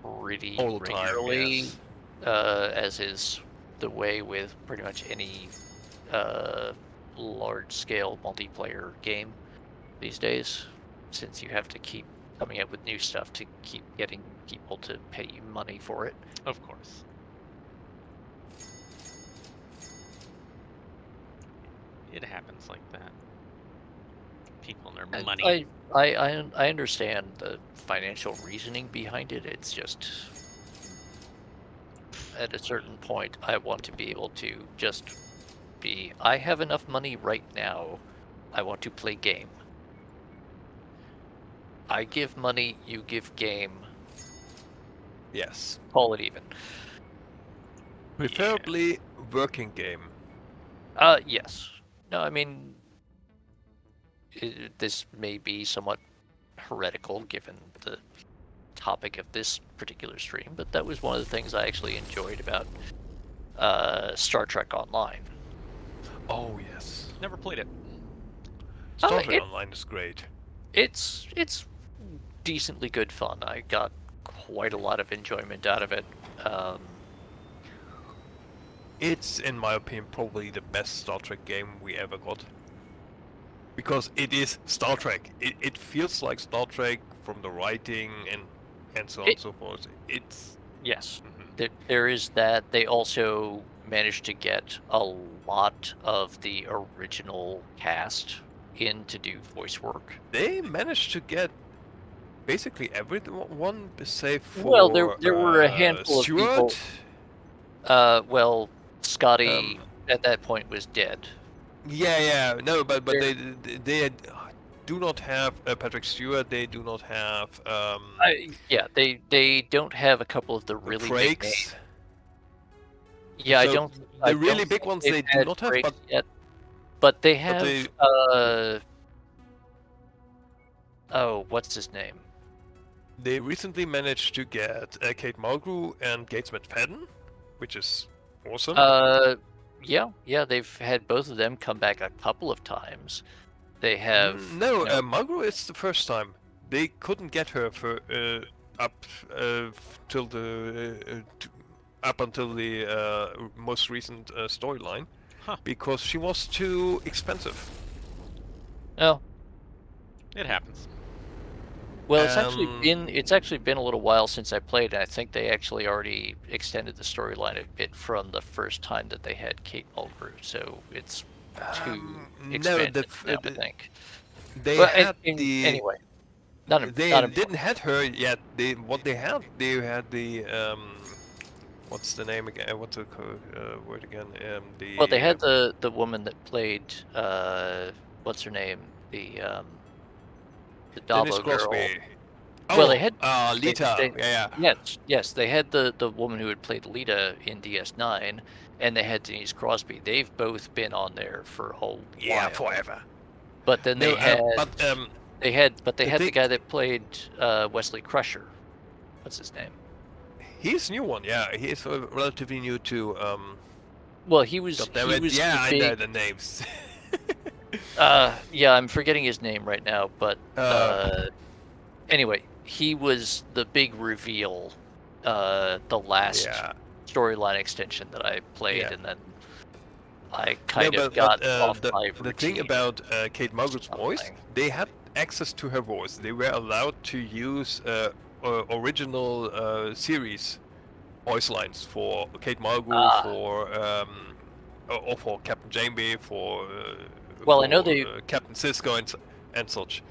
pretty All the time, regularly, yes. as is the way with pretty much any large-scale multiplayer game these days, since you have to keep coming up with new stuff to keep getting people to pay you money for it. Of course. It happens like that. People and their money. I understand the financial reasoning behind it. It's just at a certain point, I want to be able to just be. I have enough money right now. I want to play game. I give money, you give game. Yes. Call it even. Preferably working game. Yes. No, I mean, this may be somewhat heretical given the topic of this particular stream, but that was one of the things I actually enjoyed about Star Trek Online. Oh yes. Never played it. Star Trek it- Online is great. It's decently good fun. I got quite a lot of enjoyment out of it. It's, in my opinion, probably the best Star Trek game we ever got. Because it is Star Trek. It feels like Star Trek from the writing and so on and so forth. It's... Yes, Mhm. there is that. They also managed to get a lot of the original cast in to do voice work. They managed to get basically everyone save for Well, there were a handful of Stuart. people. Well, Scotty Um, at that point was dead. Yeah, no, but They're- they do not have Patrick Stewart. They do not have yeah, they don't have a couple of the the really big names. Frakes. Yeah, So I the really don't big think ones they've they do had not have, breaks yet, but they but have they oh, what's his name? they recently managed to get Kate Mulgrew and Gates McFadden, which is awesome. Yeah, they've had both of them come back a couple of times. They have, No, you know, Mulgrew is the first time. They couldn't get her for up till the up until the most recent storyline Huh. because she was too expensive. oh, It happens. well, Um, it's actually been a little while since I played, and I think they actually already extended the storyline a bit from the first time that they had Kate Mulgrew, so it's too no, expansive now, I think. they Well, had anyway, not they important. didn't had her yet. They had the what's the name again? What's the word again? Well, they had the woman that played what's her name? The Dennis Dabo girl. Crosby. Well, Oh, they had Lita. Yeah. yes, they had the woman who had played Lita in DS9, and they had Denise Crosby. They've both been on there for a whole Yeah, while. forever. But then No, they had the the thing- guy that played Wesley Crusher. What's his name? he's a new one. Yeah, he is relatively new to. Well, he was Damn it. the Yeah, I big, know the names. yeah, I'm forgetting his name right now, but anyway, he was the big reveal, the last yeah. storyline extension that I played, Yeah. and then I No, kind of got off my the thing routine. about Kate Mulgrew's voice, something. they had access to her voice. They were allowed to use original series voice lines for Kate Mulgrew, or for Captain Janeway, Well, for I know they. Captain Sisko and such.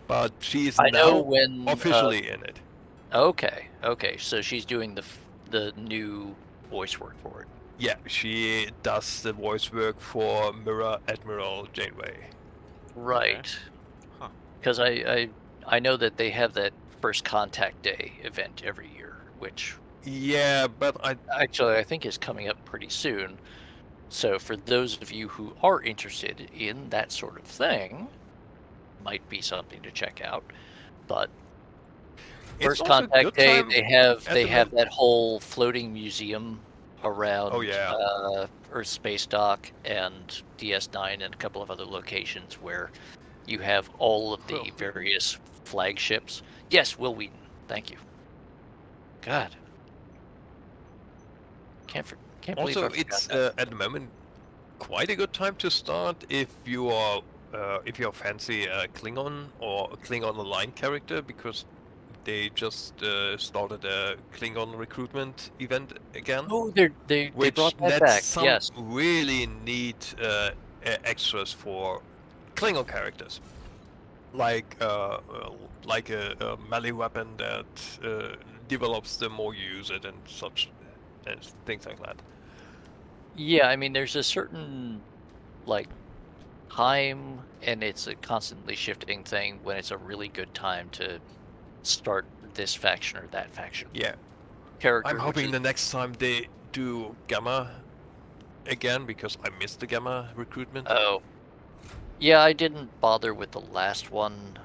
But she is I know now when. officially in it. Okay, so she's doing the new voice work for it. Yeah, she does the voice work for Mirror Admiral Janeway. Right. Huh. Because I know that they have that First Contact Day event every year, which Yeah, but actually I think is coming up pretty soon. So for those of you who are interested in that sort of thing, might be something to check out. But it's First also a Contact good Day, time they have that whole floating museum around Oh, yeah. Earth Space Dock and DS9 and a couple of other locations where you have all of the Will. various flagships. Yes, Will Wheaton. Thank you. God. Can't believe Also, I forgot it's that. at the moment quite a good time to start if you are fancy Klingon or a Klingon aligned character because they just started a Klingon recruitment event again. Oh, they Which brought that nets back. some Yes. really neat extras for Klingon characters, like a melee weapon that develops the more you use it and such, and things like that. Yeah, I mean, there's a certain like time, and it's a constantly shifting thing when it's a really good time to start this faction or that faction Yeah, character. I'm which hoping is- the next time they do Gamma again because I missed the Gamma recruitment. Oh, yeah, I didn't bother with the last one.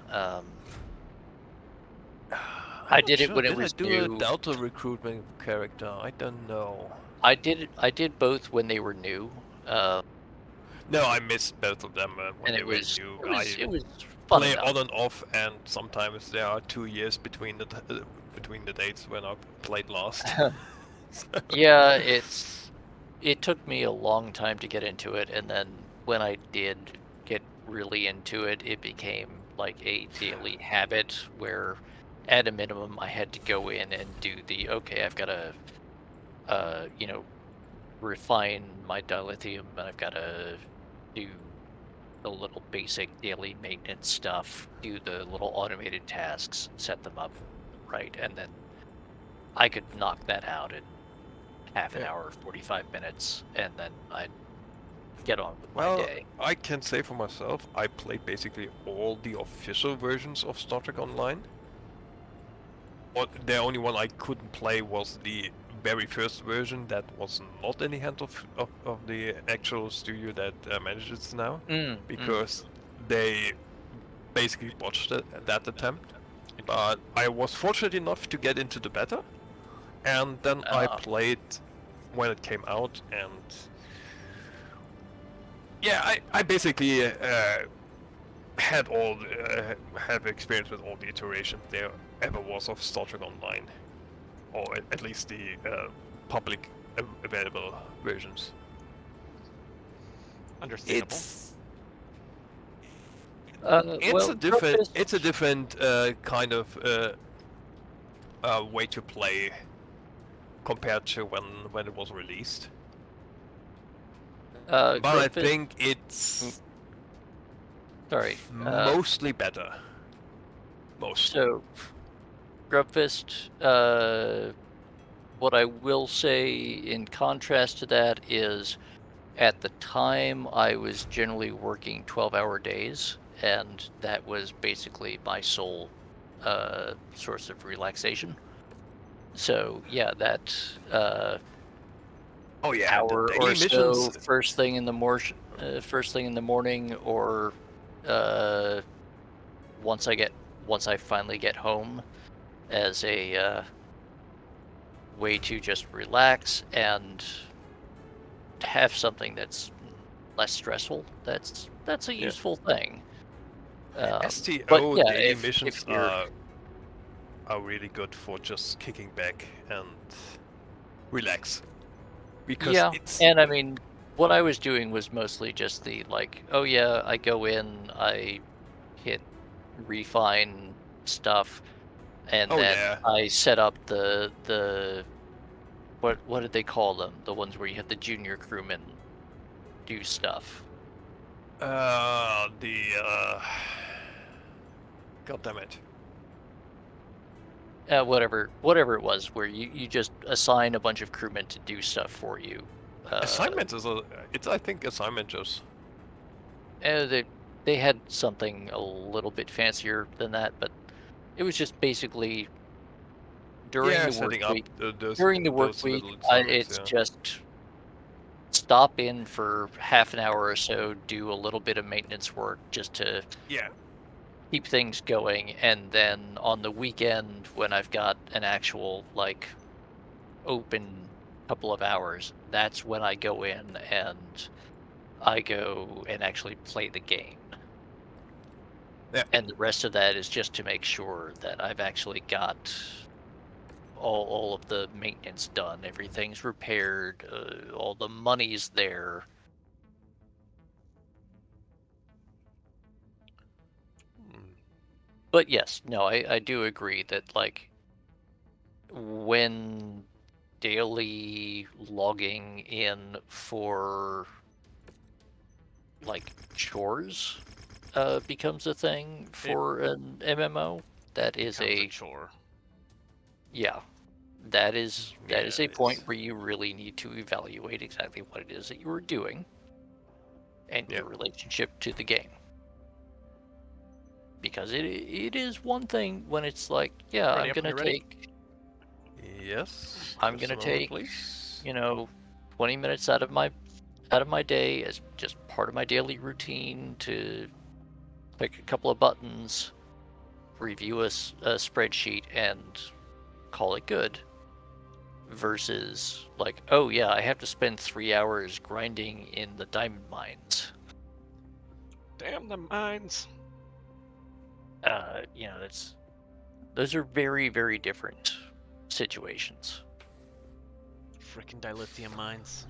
I did it when it was Did I do new. a Delta recruitment character? I don't know. I did both when they were new. No, I missed both of them when And they it were was new. it was fun Play enough. on and off, and sometimes there are 2 years between the dates when I played last. Yeah, it took me a long time to get into it, and then when I did get really into it, it became like a daily habit where at a minimum I had to go in and do okay, I've got to refine my dilithium, and I've got to do the little basic daily maintenance stuff, do the little automated tasks, set them up right, and then I could knock that out in half an Yeah. hour, 45 minutes, and then I'd get on with my Well, day. I can say for myself, I played basically all the official versions of Star Trek Online. The only one I couldn't play was the very first version that was not in the hand of the actual studio that manages it now, because they basically botched that attempt. But I was fortunate enough to get into the beta, and then I played when it came out, and yeah, I basically had have experience with all the iterations there ever was of Star Trek Online, or at least the public available versions. Understandable. It's a different kind of way to play compared to when it was released. But I think it's mostly better. Mostly. So, Grubfist, what I will say in contrast to that is, at the time I was generally working 12-hour days, and that was basically my sole source of relaxation. So yeah, that hour or so first thing in the morning, or once I finally get home, as a way to just relax and have something that's less stressful. That's a useful thing. STO daily missions are really good for just kicking back and relax. Because and I mean, what I was doing was mostly just the oh yeah, I go in, I hit refine stuff, and then I set up the what did they call them? The ones where you have the junior crewmen do stuff. God damn it. Whatever it was, where you just assign a bunch of crewmen to do stuff for you. Assignment is I think assignment just. They had something a little bit fancier than that, but it was just basically during the work week. It's just stop in for half an hour or so, do a little bit of maintenance work just to keep things going, and then on the weekend when I've got an actual open couple of hours, that's when I go in and I go and actually play the game. And the rest of that is just to make sure that I've actually got all of the maintenance done, everything's repaired, all the money's there. But yes, no, I do agree that when daily logging in for chores becomes a thing for an MMO, that is a chore. Yeah, that is a point where you really need to evaluate exactly what it is that you are doing and your relationship to the game. Because it is one thing when it's I'm gonna take. Yes. I'm gonna take 20 minutes out of my day as just part of my daily routine to click a couple of buttons, review a spreadsheet, and call it good. Versus oh yeah, I have to spend 3 hours grinding in the diamond mines. Damn the mines. Those are very, very different situations. Frickin' dilithium mines.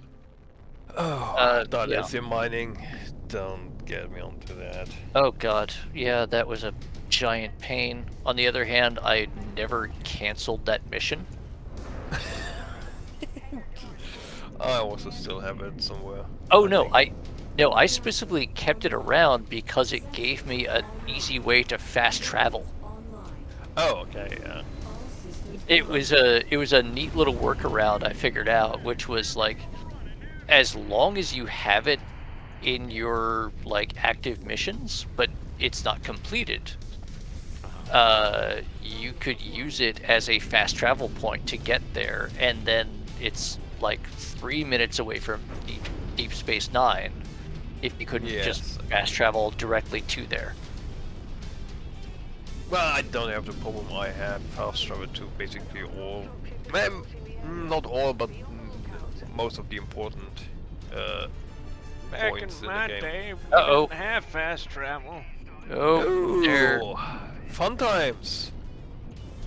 Oh, dilithium mining. Don't get me onto that. Oh god, yeah, that was a giant pain. On the other hand, I never canceled that mission. I also still have it somewhere. Oh no, I specifically kept it around because it gave me an easy way to fast travel. Oh, okay, yeah. It was a neat little workaround I figured out, which was as long as you have it in your like active missions, but it's not completed, you could use it as a fast travel point to get there, and then it's like 3 minutes away from Deep Space Nine if you couldn't just Yes. fast travel directly to there. Well, I don't have the problem. I have fast travel to basically all, not all, but most of the important Back points in in my the game. day, we Uh-oh. didn't have fast travel. Oh, there. Ooh, fun times.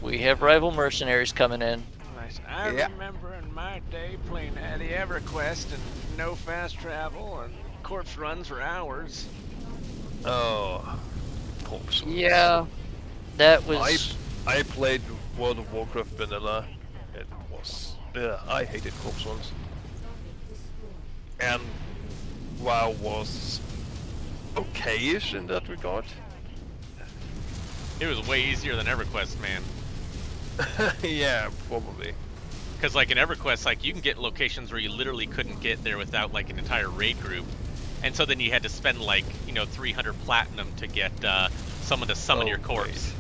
We have rival mercenaries coming in. I Yeah. remember in my day playing the EverQuest and no fast travel and corpse runs for hours. Oh, corpse runs. Yeah, that was. I played World of Warcraft vanilla. It was, I hated corpse runs. And WoW was okay-ish in that regard. It was way easier than EverQuest, man. Yeah, probably. Because like in EverQuest, like you can get locations where you literally couldn't get there without like an entire raid group, and so then you had to spend like 300 platinum to get someone to summon your corpse.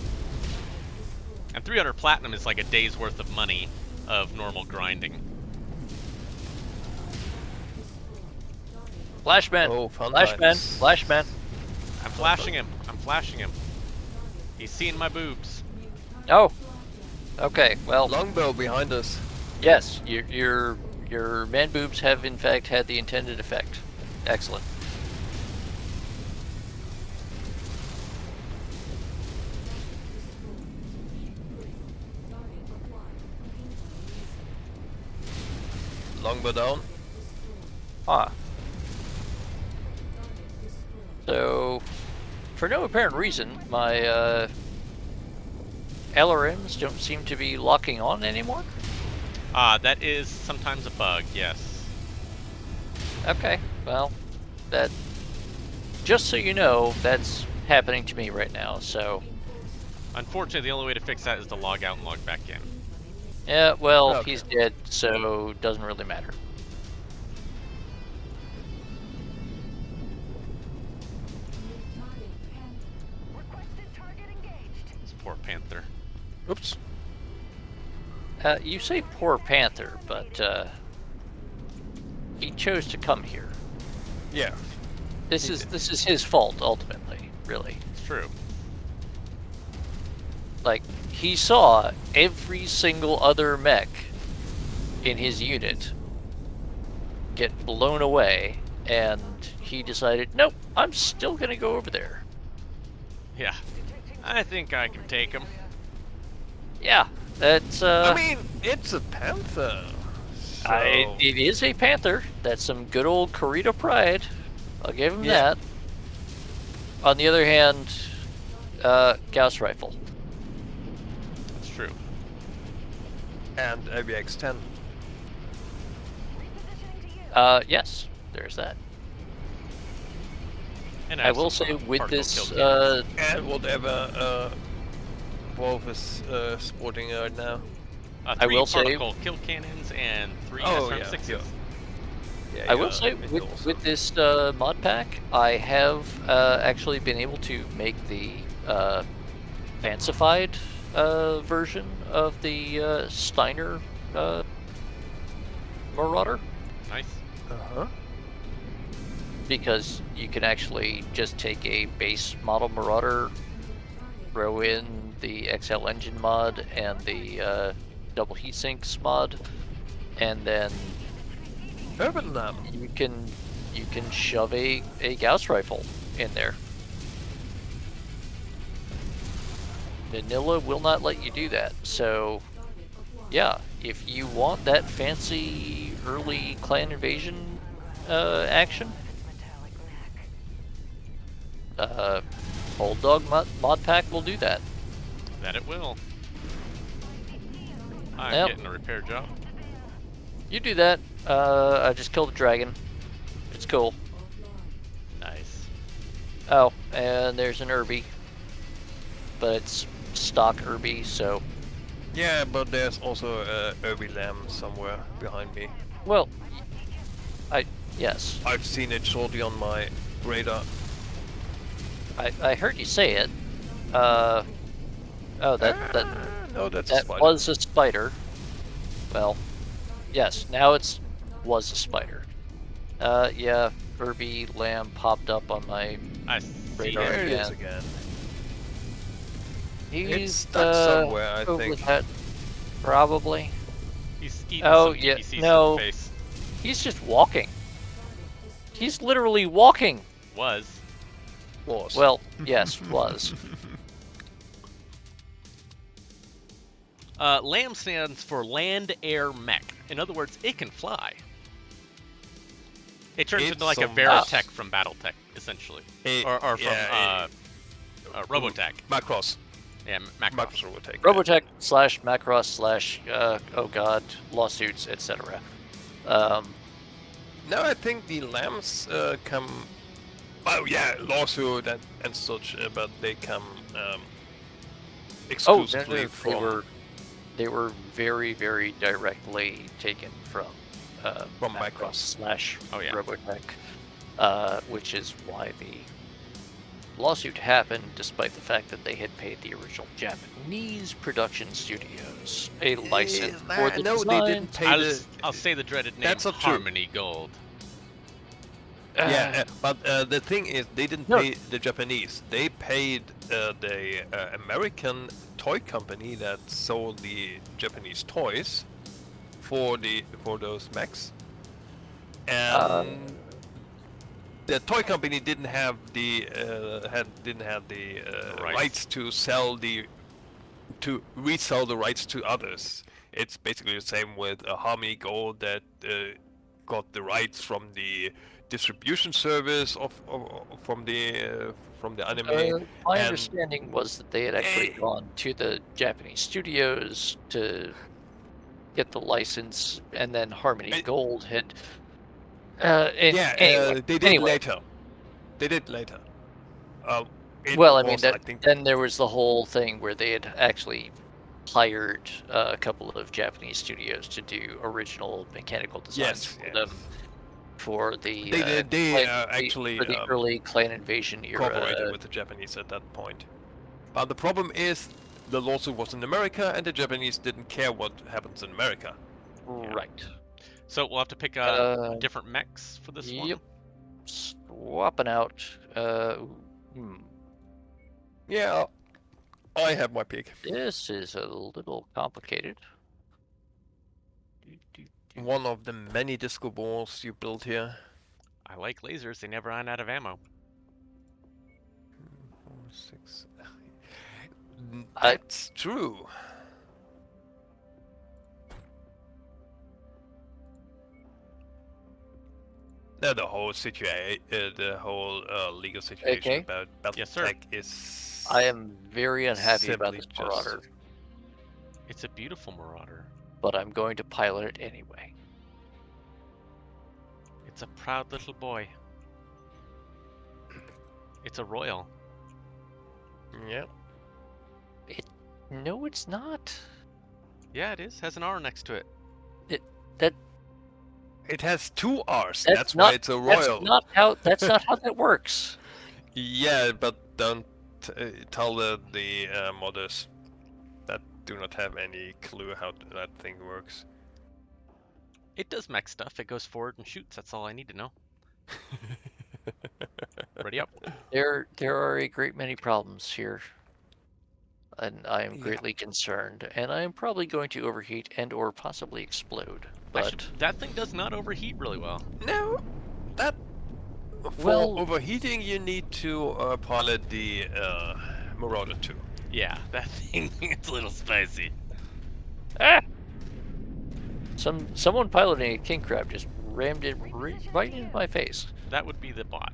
And 300 platinum is like a day's worth of money of normal grinding. Flashman! Oh, fun Flashman! times. Flashman! I'm flashing him. I'm flashing him. He's seeing my boobs. Oh! Okay, well, Longbow behind us. yes, your man boobs have in fact had the intended effect. Excellent. Longbow down. Ah. So, for no apparent reason, my LRMs don't seem to be locking on anymore. That is sometimes a bug, yes. Okay, well, that, just so you know, that's happening to me right now, so, Unfortunately, the only way to fix that is to log out and log back in. yeah, well, Okay. he's dead, so doesn't really matter. Requested target engaged. This poor panther. Oops. You say poor Panther, but, he chose to come here. Yeah. This is his fault, ultimately, really. It's true. Like, he saw every single other mech in his unit get blown away, and he decided, nope, I'm still gonna go over there. Yeah. I think I can take him. Yeah, that's, I mean, it's a panther. So... it is a Panther. That's some good old Corita pride. I'll give him Yeah. that. On the other hand, Gauss rifle. That's true. And AVX-10. Repositioning to you. Yes, there's that. And I have will some, say with particle this, kill cannons. And whatever Wolf is sporting right now. I 3 will say- particle kill cannons and 3 Oh, SRM6s. yeah. Yeah, I will say with this mod pack, I have actually been able to make the fancified version of the Steiner Marauder, Nice. Uh-huh. because you can actually just take a base model Marauder, throw in the XL engine mod and the double heatsinks mod, and then Urban Lamb. you can shove a Gauss rifle in there. Vanilla will not let you do that. So, yeah, if you want that fancy early clan invasion action, Old Dog mod pack will do that. That it will. I'm Yep. getting a repair job. You do that. I just killed a dragon. It's cool. Nice. Oh, and there's an Irby, but it's stock Irby, so Yeah, but there's also a Urban Lamb somewhere behind me. well, I Yes. I've seen it shortly on my radar. I heard you say it. Oh, that No, that's a that spider. was a spider. Well, yes. Now was a spider. Yeah. Kirby Lamb popped up on my I see radar There him. it is again. again. He's It's stuck somewhere, I over think. that, probably. He's eating Oh, some yeah, DPCs no. to the face. He's just walking. He's literally walking. Was. Was. Well, yes, was. LAM stands for Land Air Mech. In other words, it can fly. It turns It's into like a some- Veritech from BattleTech, essentially. It- Or from yeah, Robotech. Macross. Yeah, Macross. Macross Robotech. Robotech / Macross / oh god, lawsuits, etc. No, I think the lambs come. Oh yeah, lawsuit and such, but they come exclusively from they were very, very directly taken from Macross. / Oh, yeah. Robotech, which is why the lawsuit happened, despite the fact that they had paid the original Japanese production studios a license for the no, design. they didn't pay I'll say the dreaded name, That's not true. Harmony Gold. but the thing is, they didn't No. pay the Japanese. They paid the American toy company that sold the Japanese toys for those mechs, and the toy company didn't have the rights to resell the rights to others. It's basically the same with Harmony Gold that got the rights from the distribution service from the anime. My and- understanding was that they had actually gone to the Japanese studios to get the license, and then Harmony Gold had. Anyway, they did anyway. later. They did later. It Well, I mean, was, I think, then there was the whole thing where they had actually hired a couple of Japanese studios to do original mechanical designs Yes, for yes. them for the They did. They clan- actually for the early clan invasion era. cooperated with the Japanese at that point. But the problem is, the lawsuit was in America, and the Japanese didn't care what happens in America. Right. So we'll have to pick Uh, different mechs for this one. Yep. Swapping out. Yeah, I have my pick. This is a little complicated. One of the many disco balls you built here. I like lasers, they never run out of ammo. 4, 6. I- That's true. No, the whole situation, the whole legal situation Okay. about Yes, sir. BattleTech is. I am very unhappy about Simply this just- Marauder, It's a beautiful Marauder. but I'm going to pilot it anyway. It's a proud little boy. It's a royal. Yeah. No, it's not. Yeah, it is. Has an R next to it. It has 2 R's. That's That's not- why it's a royal. That's not how that works. Yeah, but don't tell the modders that do not have any clue how that thing works. It does mech stuff. It goes forward and shoots. That's all I need to know. Ready up. There are a great many problems here, and I am Yeah. greatly concerned. And I am probably going to overheat and/or possibly explode. But Actually, that thing does not overheat really well. No, that for Well- overheating you need to pilot the Marauder 2. Yeah, that thing is a little spicy. someone piloting a king crab just rammed it right into my face. That would be the bot.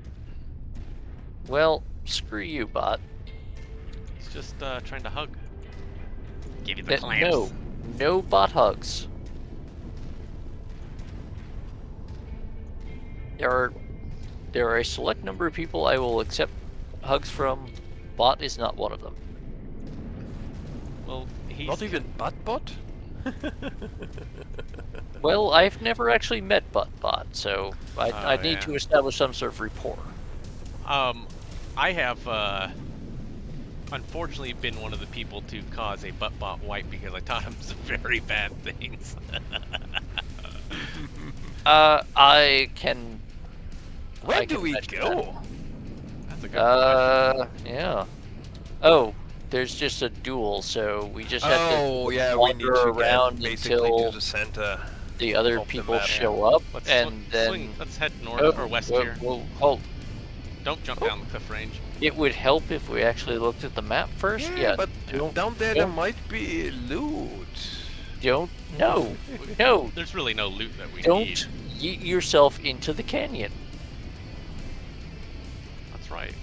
Well, screw you, bot. He's just trying to hug. Give you the clamps. No bot hugs. There are a select number of people I will accept hugs from. Bot is not one of them. Well, he's Not even Buttbot? Well, I've never actually met Buttbot, so I need yeah. to establish some sort of rapport. I have unfortunately been one of the people to cause a buttbot wipe because I taught him some very bad things. I can. Where I do can we imagine go? That's a good that. Yeah. Oh, there's just a duel, so we just have to Oh yeah, we need wander to around get basically until to the center. the other of the people map. show up, Let's and then swing. Let's head north Oh, or west whoa, here. whoa, hold. Don't jump down the cliff range. It would help if we actually looked at the map first. Yeah, but don't, down there don't- might be loot. don't. No, no. There's really no loot that we Don't need. yeet yourself into the canyon. That's right.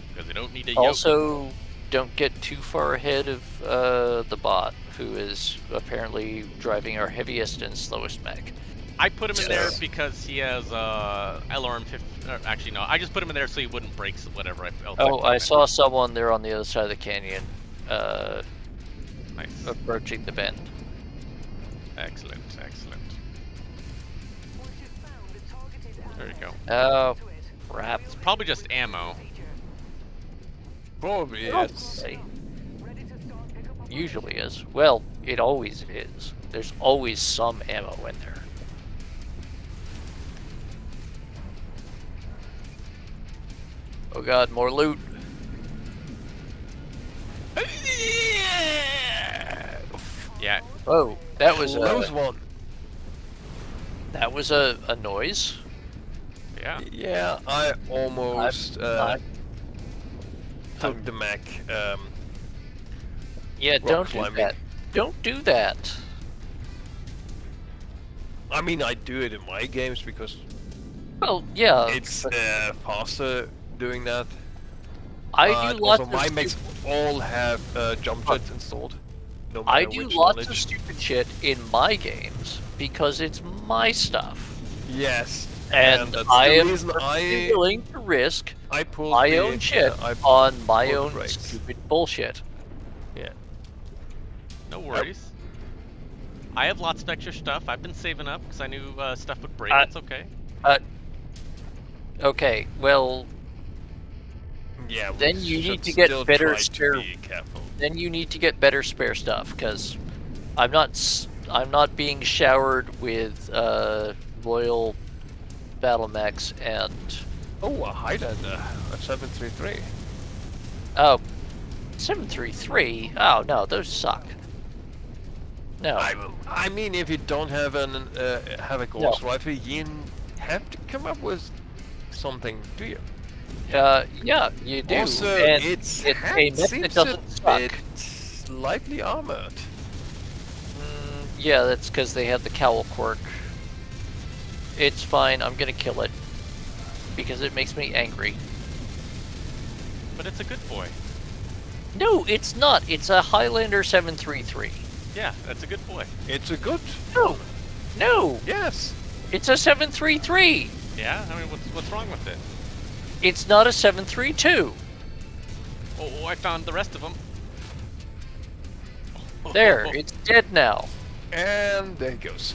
Because they don't need a yoke. Also, don't get too far ahead of the bot, who is apparently driving our heaviest and slowest mech. I put him in there Yes. because he has LRM 50. Actually, no. I just put him in there so he wouldn't break whatever else Oh, put him I in. saw someone there on the other side of the canyon, Nice. approaching the bend. Excellent. Excellent. Once you've found the targeted There you go. Oh, to it, crap. It's probably just ammo. Probably Oh, yes. okay. ready to start pickup operations. Usually is. Well, it always is. There's always some ammo in there. Oh god, more loot. Yeah. Oh, that was Close a, one. that was a noise. Yeah. Yeah, I almost not- took the mech. Yeah, Rock don't do climbing. that. Don't do that. I mean, I do it in my games because Well, yeah. it's but faster doing that. I do lots also, my of mechs all have jump jets installed. No I matter do which lots knowledge. of stupid shit in my games because it's my stuff, Yes, and that's I the am reason perfectly willing to risk I pulled my the, own shit I on my pulled own brakes. stupid bullshit. Yeah. No worries. I have lots of extra stuff. I've been saving up because I knew stuff would break. Uh, It's okay. Okay, well, Yeah. we Then you need should to get still better try to spare- be careful. then you need to get better spare stuff because I'm not being showered with loyal battle mechs and Oh, a Highlander, a 733. oh 733. Oh no, those suck. No. I mean, if you don't have an have a ghost rifle, you have to come up with something, do you? Yeah, you do. Also, and its it's head a mech that seems doesn't a suck. bit lightly armored. Yeah, that's because they have the cowl quirk. It's fine. I'm gonna kill it because it makes me angry. But it's a good boy. No, it's not. It's a Highlander 733. Yeah, that's a good boy. It's a good. No, no, Yes. it's a 733. Yeah. I mean, what's wrong with it? It's not a 732. Oh, I found the rest of them. There, it's dead now. And there it goes.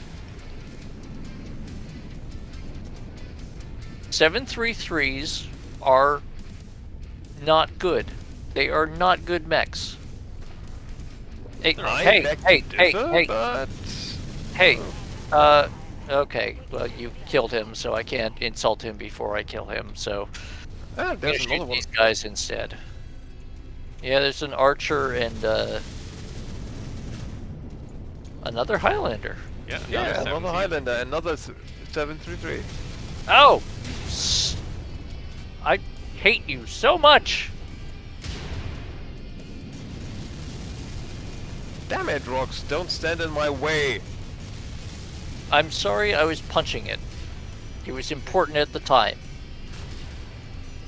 733s are not good. They are not good mechs. Hey, I hey, beg to hey, hey, differ, hey, but hey. Okay. Well, you killed him, so I can't insult him before I kill him. So I'm gonna there's shoot another one. these guys instead. Yeah, there's an archer and another Highlander. Yeah. Yeah, another 17. Highlander, another 733. Oh, I hate you so much. Damn it, Rocks! Don't stand in my way. I'm sorry I was punching it. It was important at the time.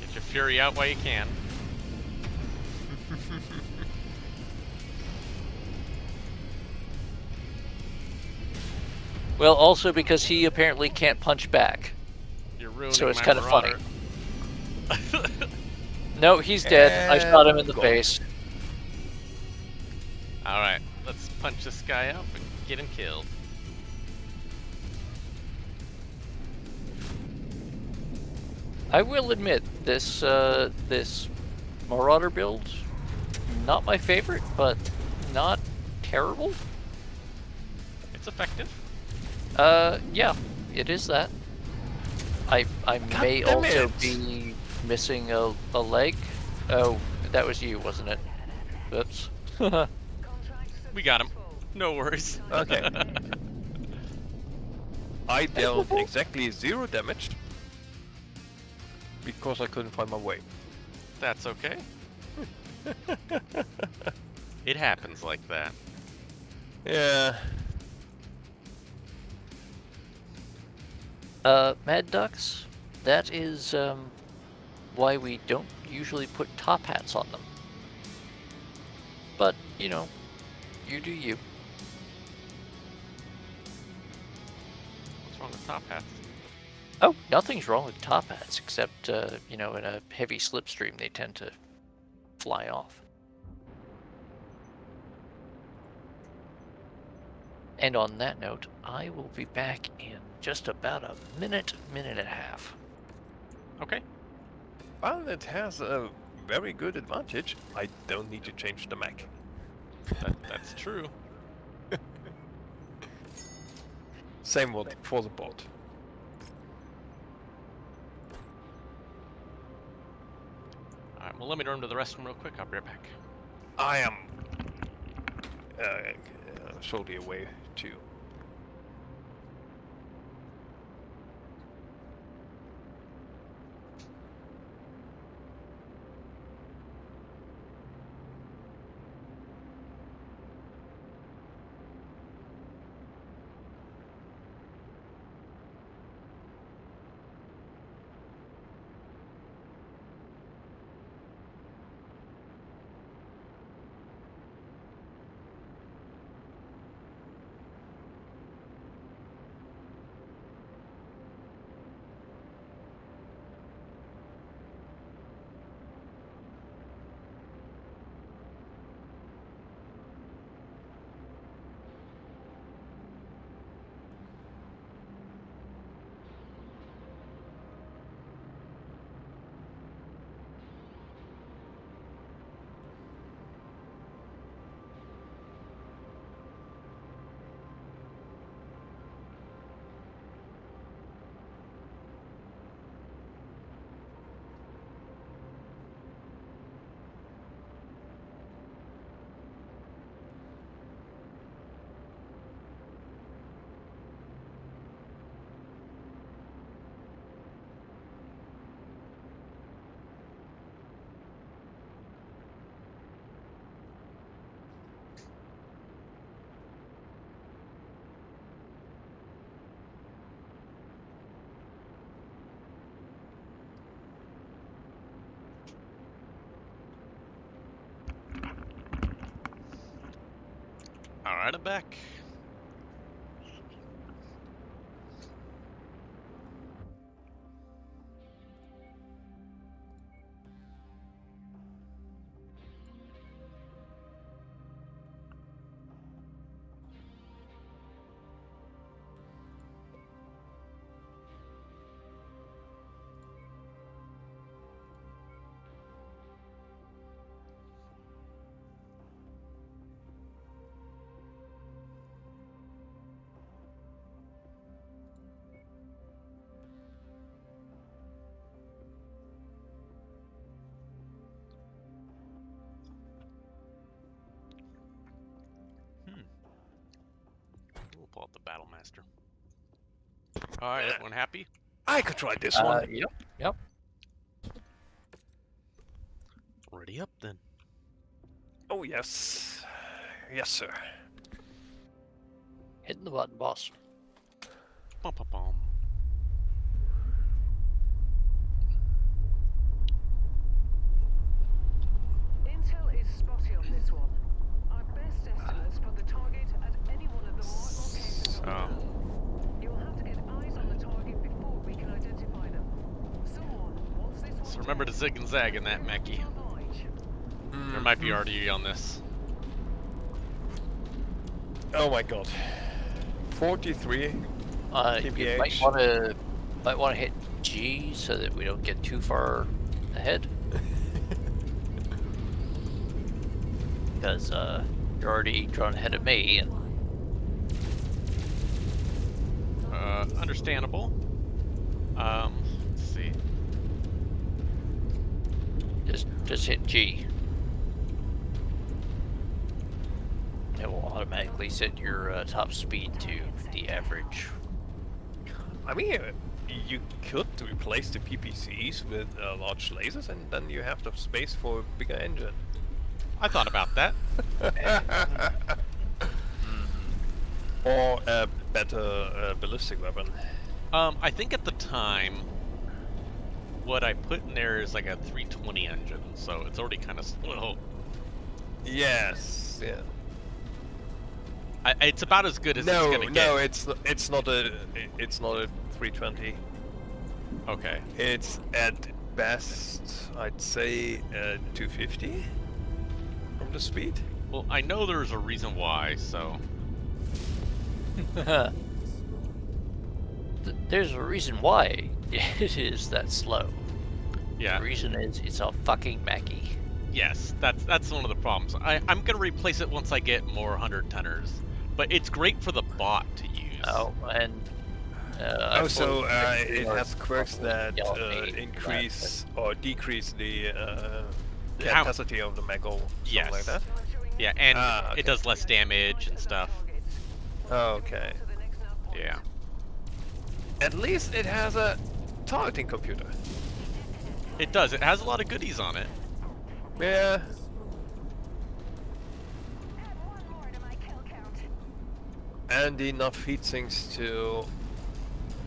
Get your fury out while you can. Well, also because he apparently can't punch back. You're ruining So it's my kinda funny. Marauder. No, he's dead. I shot him in the And go. face. All right, let's punch this guy up and get him killed. I will admit, this this Marauder build, not my favorite, but not terrible. It's effective. Yeah, it is that. I may damn also it. be missing a leg. Oh, that was you, wasn't it? Oops. We got him. No worries. Okay. I dealt exactly 0 damage because I couldn't find my way. That's okay. It happens like that. Yeah. Mad Ducks, that is why we don't usually put top hats on them. But, you know, you do you. What's wrong with top hats? Oh, nothing's wrong with top hats, except, you know, in a heavy slipstream they tend to fly off. And on that note, I will be back in just about a minute and a half. Okay. Well, it has a very good advantage. I don't need to change the mech. That's true. Same for the bot. Alright, well let me run to the restroom real quick. I'll be right back. I am shortly away too. Alright, I'm back. We'll pull out the Battle Master. Alright, everyone happy? I could try this one. Yep. Ready up then. Oh yes, yes sir. Hitting the button, boss. Bum, bum, bum. Intel is spotty on this one. Our best estimates put the target at any one of the marked locations on the map. You'll have to get eyes on the target before we can identify them. Someone, once this So one remember to does, zig and zag in that mechie. avoid. There might be RDE on this. Oh my god. 43. You might TPH. want to hit G so that we don't get too far ahead. Because you're already drawn ahead of me, and Understandable. Let's see. just hit G. It will automatically set your top speed to the average. I mean, you could replace the PPCs with large lasers, and then you have the space for a bigger engine. I thought about that. Or a better ballistic weapon. I think at the time, what I put in there is like a 320 engine, so it's already kind of slow. Yes, yeah. It's about as good as it's gonna get. No, it's not a 320. Okay. It's at best, I'd say 250 from the speed. Well, I know there's a reason why, so. There's a reason why it is that slow. Yeah. The reason is it's a fucking Mackie. Yes, that's one of the problems. I'm gonna replace it once I get more 110ers, but it's great for the bot to use. Oh, and Also, it has quirks that increase or decrease the capacity of the mech or something Yes. like that. Yeah, and okay. it does less damage and stuff. Oh, okay. Yeah. At least it has a targeting computer. It does. It has a lot of goodies on it. Yeah. And enough heatsinks to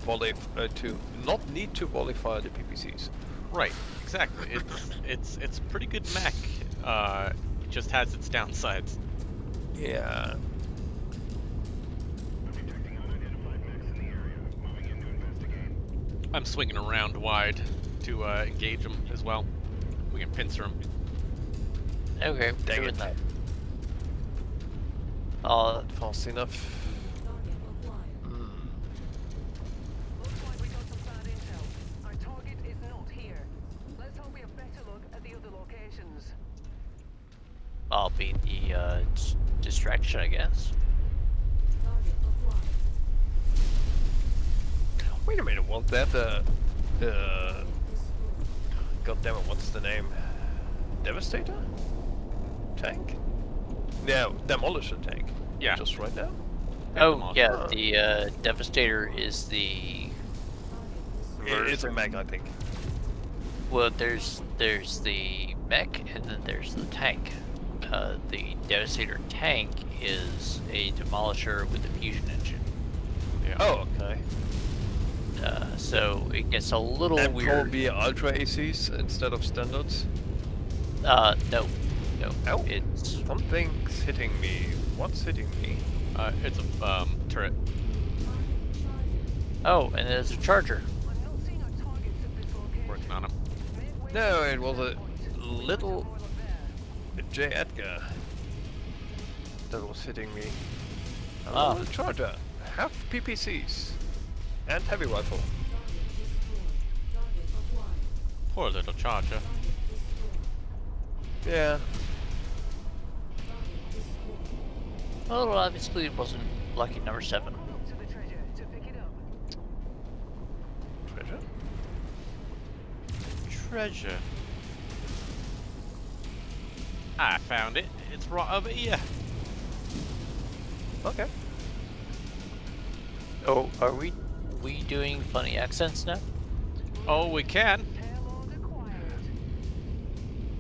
to not need to volley fire the PPCs. Right. Exactly. It's pretty good mech. It just has its downsides. Yeah. I'm swinging around wide to engage them as well. We can pincer them. okay, Dang doing it. that. Fast enough. Looks like we got some bad intel. Our target is not here. Let's hope we have better look at the other locations. I'll be the distraction, I guess. Wait a minute, was that the God damn it, what's the name? Devastator? Tank? No, Demolisher tank. Yeah. Just right now? Oh yeah, Huh. the Devastator is the. It's a mech, I think. Well, there's the mech and then there's the tank. The Devastator tank is a demolisher with a fusion engine. Yeah. Oh, okay. So it gets a little And weird. probably Ultra ACs instead of standards. No, Oh. it's Something's hitting me. What's hitting me? It's a turret. oh, and there's a charger. I'm not seeing our targets at this location. Working on them. No, it was a little J. Edgar that was hitting me. A Ah. little charger. Half PPCs. And heavy rifle. Poor little charger. Yeah. Well, obviously it wasn't lucky number 7. Up to the treasure to pick it up. Treasure? Treasure. I found it. It's right over here. Okay. Oh, are we doing funny accents now? Oh, we can. Payload acquired.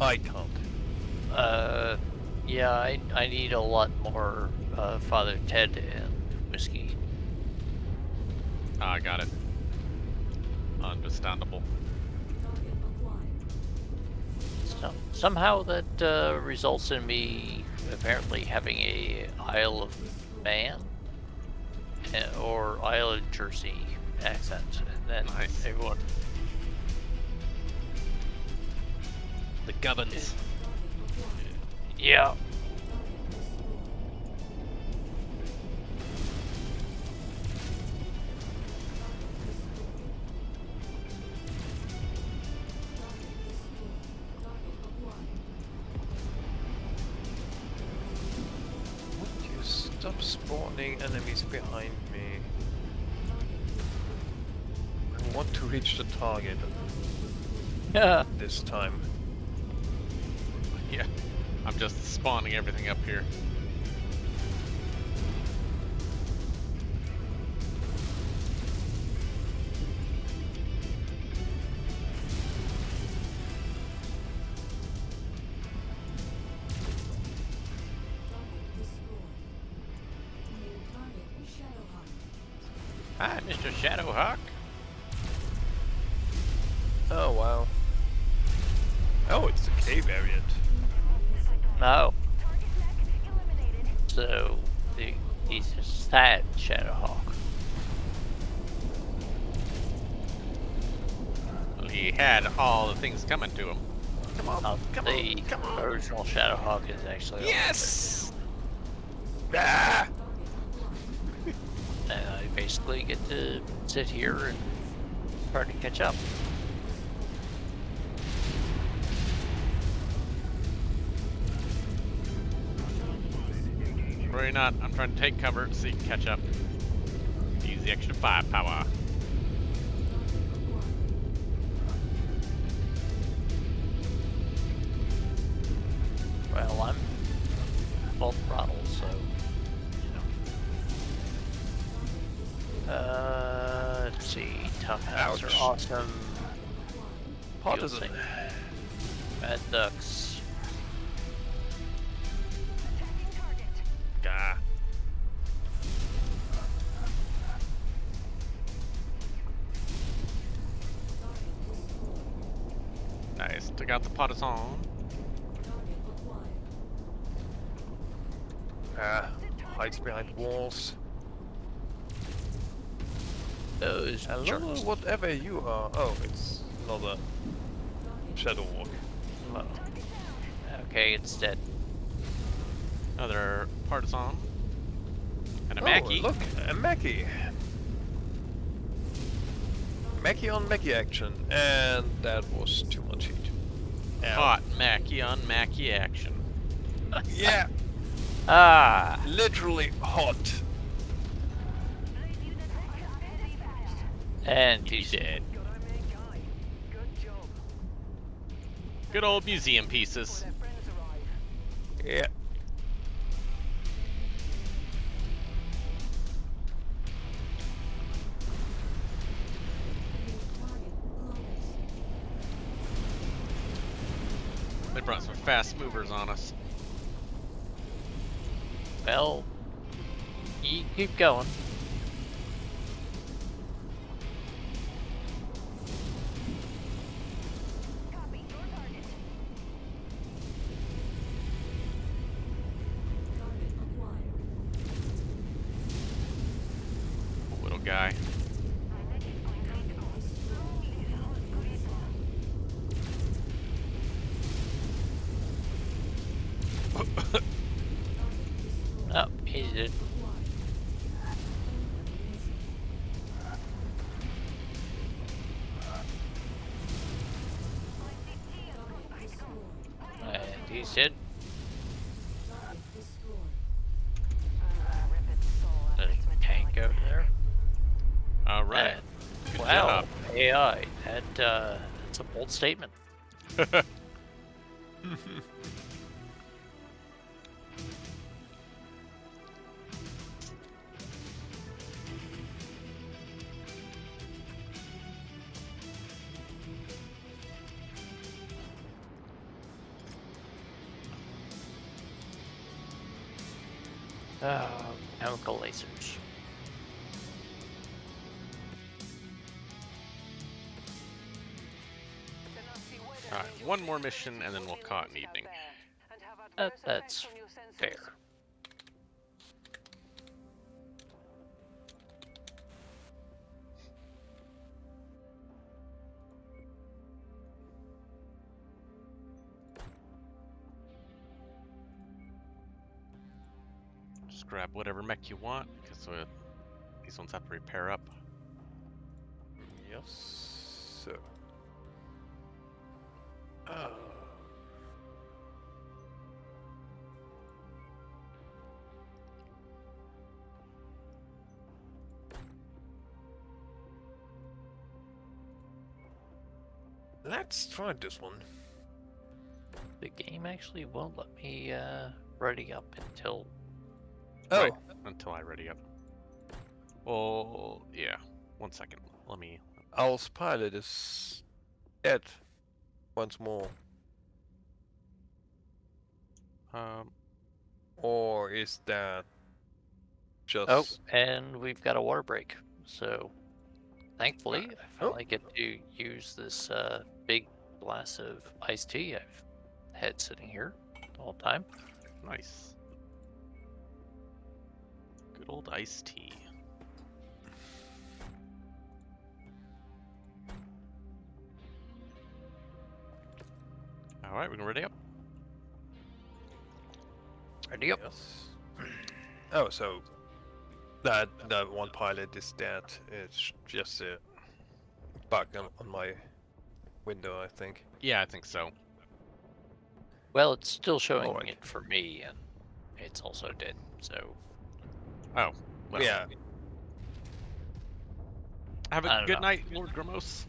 I can't. Yeah, I need a lot more Father Ted and whiskey. I got it. Understandable. So, somehow that results in me apparently having a Isle of Man or Isle of Jersey accent, and then Nice. everyone. The gubbins. Yeah. Stop spawning enemies behind me. I want to reach the target Yeah. this time. Yeah, I'm just spawning everything up here. Hi, Mr. Shadowhawk. Oh wow. Oh, it's the K variant. No. So he's a sad Shadowhawk. Well, he had all the things coming to him. Come on, come The on, come on. original Shadowhawk is actually Yes! Ah! and I basically get to sit here and try to catch up. Worry not, I'm trying to take cover so you can catch up. Use the extra firepower. Well, I'm full throttle, so you know. Let's see. Tough house are Ouch. awesome. Partisan. You'll see. Mad ducks. Gah. Nice, took out the partisan. Ah, hides behind walls. Those Hello, jerks. whatever you are. Oh, it's another Shadow Walk. Oh. Okay, it's dead. Another partisan. And a Oh, Mackie. look, a Mackie. Mackie on Mackie action, and that was too much heat. Ow. Hot Mackie on Mackie action. Yeah, Ah! literally hot. And He's dead. Good eye, mate, guy. Good job. Good old museum pieces. Their friends arrive. Yeah. They brought some fast movers on us. Well, you keep going. Poor little guy. Oh, he's dead. And he's dead. There's a tank over there. All right. And, Good wow, job. AI. That's a bold statement. Chemical lasers. Alright, one more mission and then we'll call it an evening. That's fair. Just grab whatever mech you want, because these ones have to repair up. Yes, sir. Let's try this one. The game actually won't let me ready up until. Oh, Right, until I ready up. Well, yeah. 1 second. Let me. Owl's pilot is dead once more. Or is that just... Oh, and we've got a water break. So, thankfully, I finally get to use this big glass of iced tea I've had sitting here the whole time. Nice. Good old iced tea. All right, we can ready up. Ready up. Yes. Oh, so that one pilot is dead. It's just a bug on my window, I think. Yeah, I think so. Well, it's still showing Alright. it for me, and it's also dead. So, Oh, well. Yeah. Have I a don't good know. night, Lord Grimos.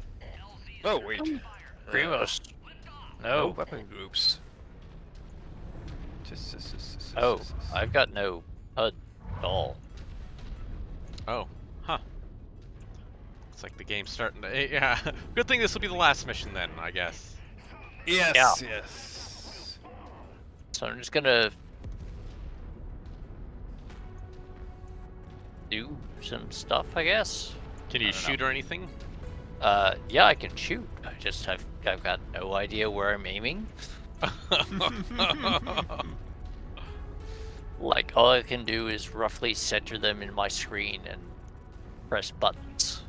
Oh wait. Grimos. No No. weapon groups. Oh, I've got no HUD at all. Oh, huh. Looks like the game's starting to. Yeah. Good thing this will be the last mission then, I guess. Yes, Yeah. yes. So I'm just gonna do some stuff, I guess. Can you I don't know. shoot or anything? Yeah, I can shoot. I've got no idea where I'm aiming. Like, all I can do is roughly center them in my screen and press buttons.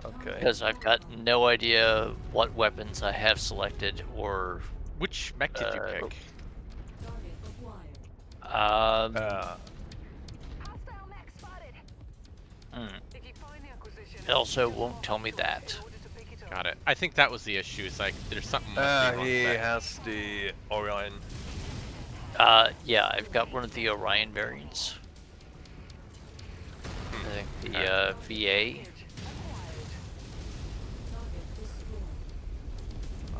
Okay. Because I've got no idea what weapons I have selected or... Which mech did you pick? Um... Uh, Hostile mech spotted. hmm. If you find the acquisition, It also won't tell me that. in order to pick it up. Got it. I think that was the issue. It's like there's something must be wrong he with that. has the Orion. Yeah, I've got one of the Orion variants. I think the VA.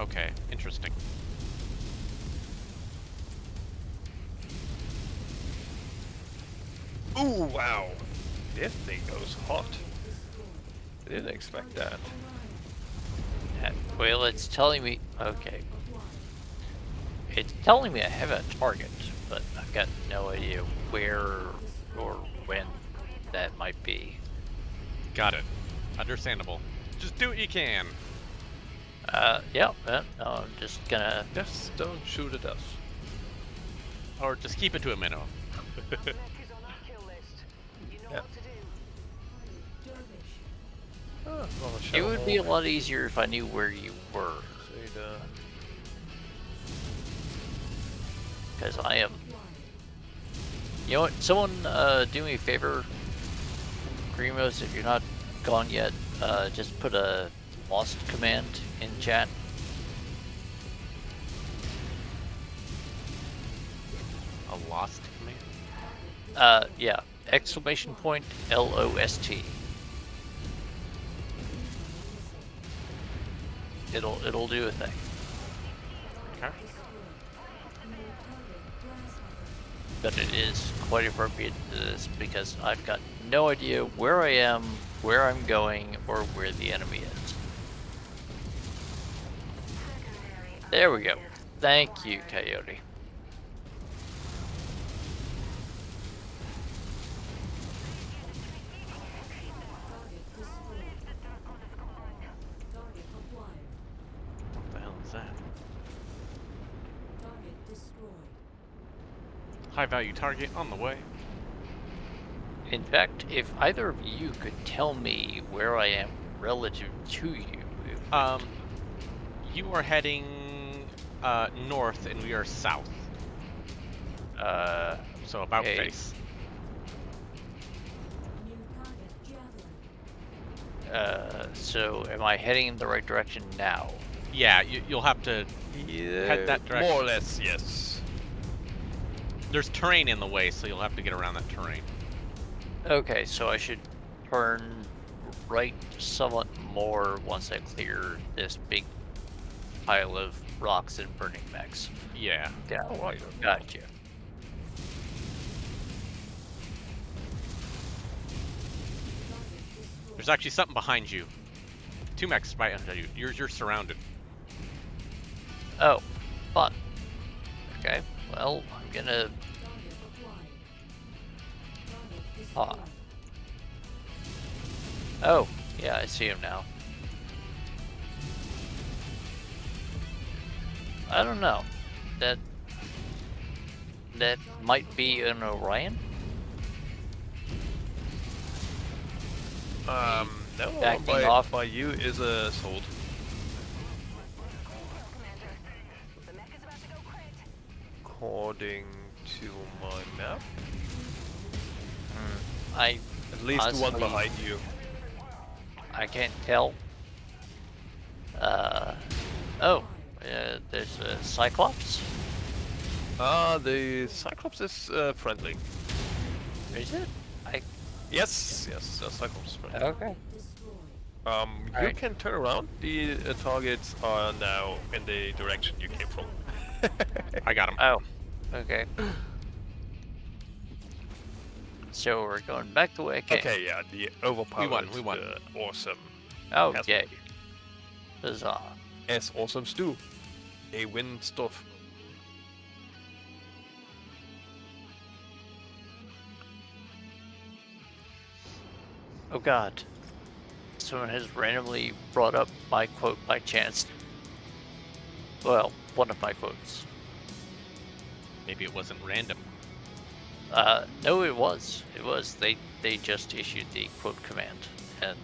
Okay, interesting. Ooh, wow. This thing goes hot. I didn't expect that. Well, it's telling me... Okay. It's telling me I have a target, but I've got no idea where or when that might be. Got it. Understandable. Just do what you can. Yeah, no, I'm just gonna... Just don't shoot at us. Or just keep it to a minimum. Mech is on our kill list. You know Yeah. what to do. Oh, well, It would be a lot easier if I knew where you were, See the... because I am... You know what, someone do me a favor, Grimos, if you're not gone yet, just put a lost command in chat. A lost command? Yeah, exclamation point LOST. It'll do a thing. Okay. But it is quite appropriate to this because I've got no idea where I am, where I'm going, or where the enemy is. There we go. Thank you, Coyote. What the hell is that? High value target on the way. In fact, if either of you could tell me where I am relative to you, it would- You are heading north and we are south. So about okay. face. So am I heading in the right direction now? Yeah, you'll have to. Yeah, Head that direction. more or less, yes. There's terrain in the way, so you'll have to get around that terrain. Okay, so I should turn right somewhat more once I clear this big pile of rocks and burning mechs. Yeah. Yeah, Oh, I gotcha. There's actually something behind you. 2 mechs right under you. You're surrounded. Oh, fun. Okay, well, I'm gonna... Oh, yeah, I see him now. I don't know. That might be an Orion? No, Backing by, off. by you is a sold. The mech is about to go crit. According to my map. I At least the one honestly- behind you. I can't tell. There's a Cyclops. The Cyclops is friendly. Is it? Yes, the Cyclops is friendly. Okay. You Alright. can turn around. The targets are now in the direction you came from. I got him. Oh, okay. So we're going back the way I came. Okay, yeah, the overpowered, We won. awesome. Oh, Yes. yay. Huzzah. As awesomes do. They win stuff. Oh god. Someone has randomly brought up my quote by chance. Well, one of my quotes. Maybe it wasn't random. No, it was. It was. They just issued the quote command, and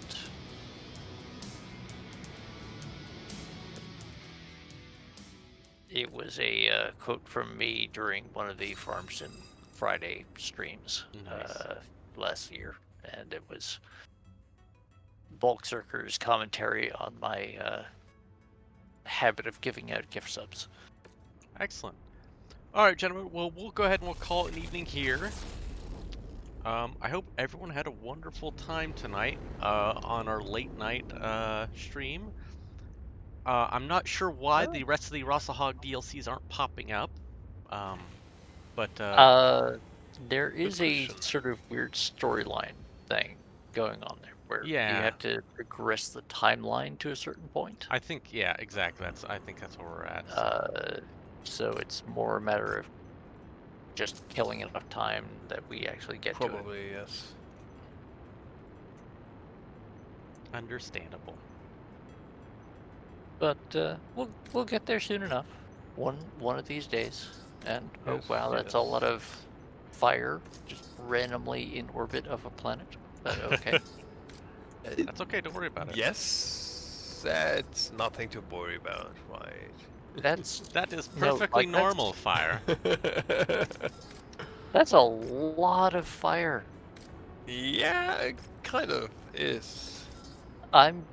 it was a quote from me during one of the Farms and Friday streams Nice. last year, and it was Bulkzerker's commentary on my habit of giving out gift subs. Excellent. All right, gentlemen. Well, we'll go ahead and we'll call it an evening here. I hope everyone had a wonderful time tonight on our late night stream. I'm not sure why the rest of the Rossahog DLCs aren't popping up, but There is a question. sort of weird storyline thing going on there where you Yeah. have to progress the timeline to a certain point. I think yeah, exactly. I think that's where we're at. So it's more a matter of just killing enough time that we actually get to it. Probably, yes. Understandable. But we'll get there soon enough. One of these days. And oh Yes, wow, that's a yes. lot of fire just randomly in orbit of a planet. But okay. That's okay. Don't worry about it. Yes, that's nothing to worry about, right? That's That is No, perfectly like, that's- normal fire. that's a lot of fire. Yeah, it kind of is. I'm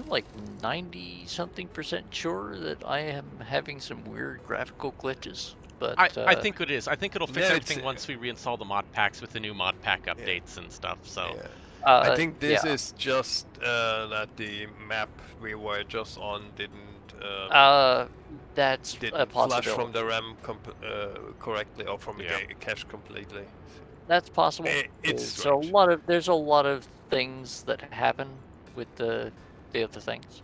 like 90-something% sure that I am having some weird graphical glitches. But I think it is. I think it'll fix Yeah, everything it's- once we reinstall the mod packs with the new mod pack updates and stuff. So Yeah. uh, I think this yeah. is just that the map we were just on didn't That's a didn't flash possibility. from the RAM correctly or from the Yeah. cache completely. That's possible. It's So strange. there's a lot of things that happen with the other things.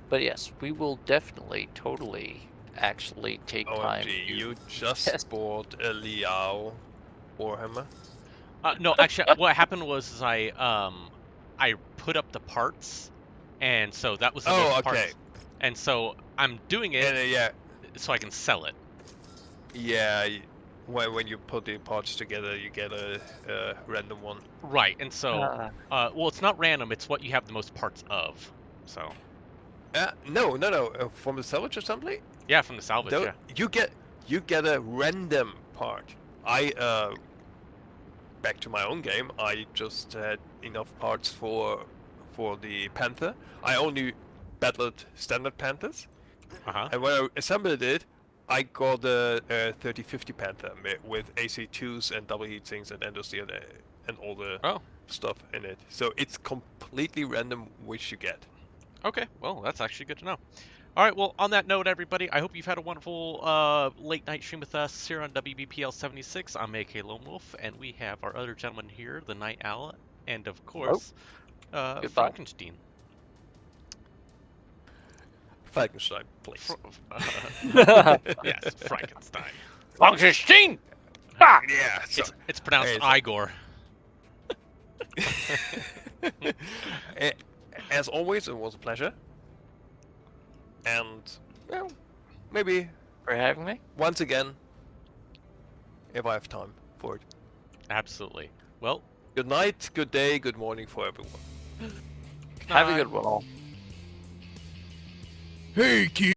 But yes, we will definitely, totally, actually take time. OMG, to you just test. bought a Liao Warhammer? no, actually, what happened was I put up the parts, and so that was the Oh, most okay. parts. And so I'm doing it And so I can sell it. when you put the parts together, you get a random one. Right. And so well, it's not random. It's what you have the most parts of. So No. From the salvage assembly, yeah, from the salvage. though, Yeah. you get a random part. Back to my own game, I just had enough parts for the Panther. I only battled standard Panthers, and when I assembled it, I got a 3050 Panther with AC2s and double heat sinks and endosteel and all the Oh. stuff in it. So it's completely random which you get. Okay, well, that's actually good to know. All right, well, on that note, everybody, I hope you've had a wonderful late night stream with us here on WBPL 76. I'm AK Lone Wolf, and we have our other gentleman here, the Night Owl, and of course, Goodbye. Frankenstein. Falkenstein, please. Yes, Frankenstein. Frankenstein! Yeah, so, It's pronounced Hey, so- Igor. as always, it was a pleasure. And, well, maybe For having me. once again, if I have time for it. Absolutely. Well, Good night, good day, good morning for everyone. Have a good one all. Hey, kid!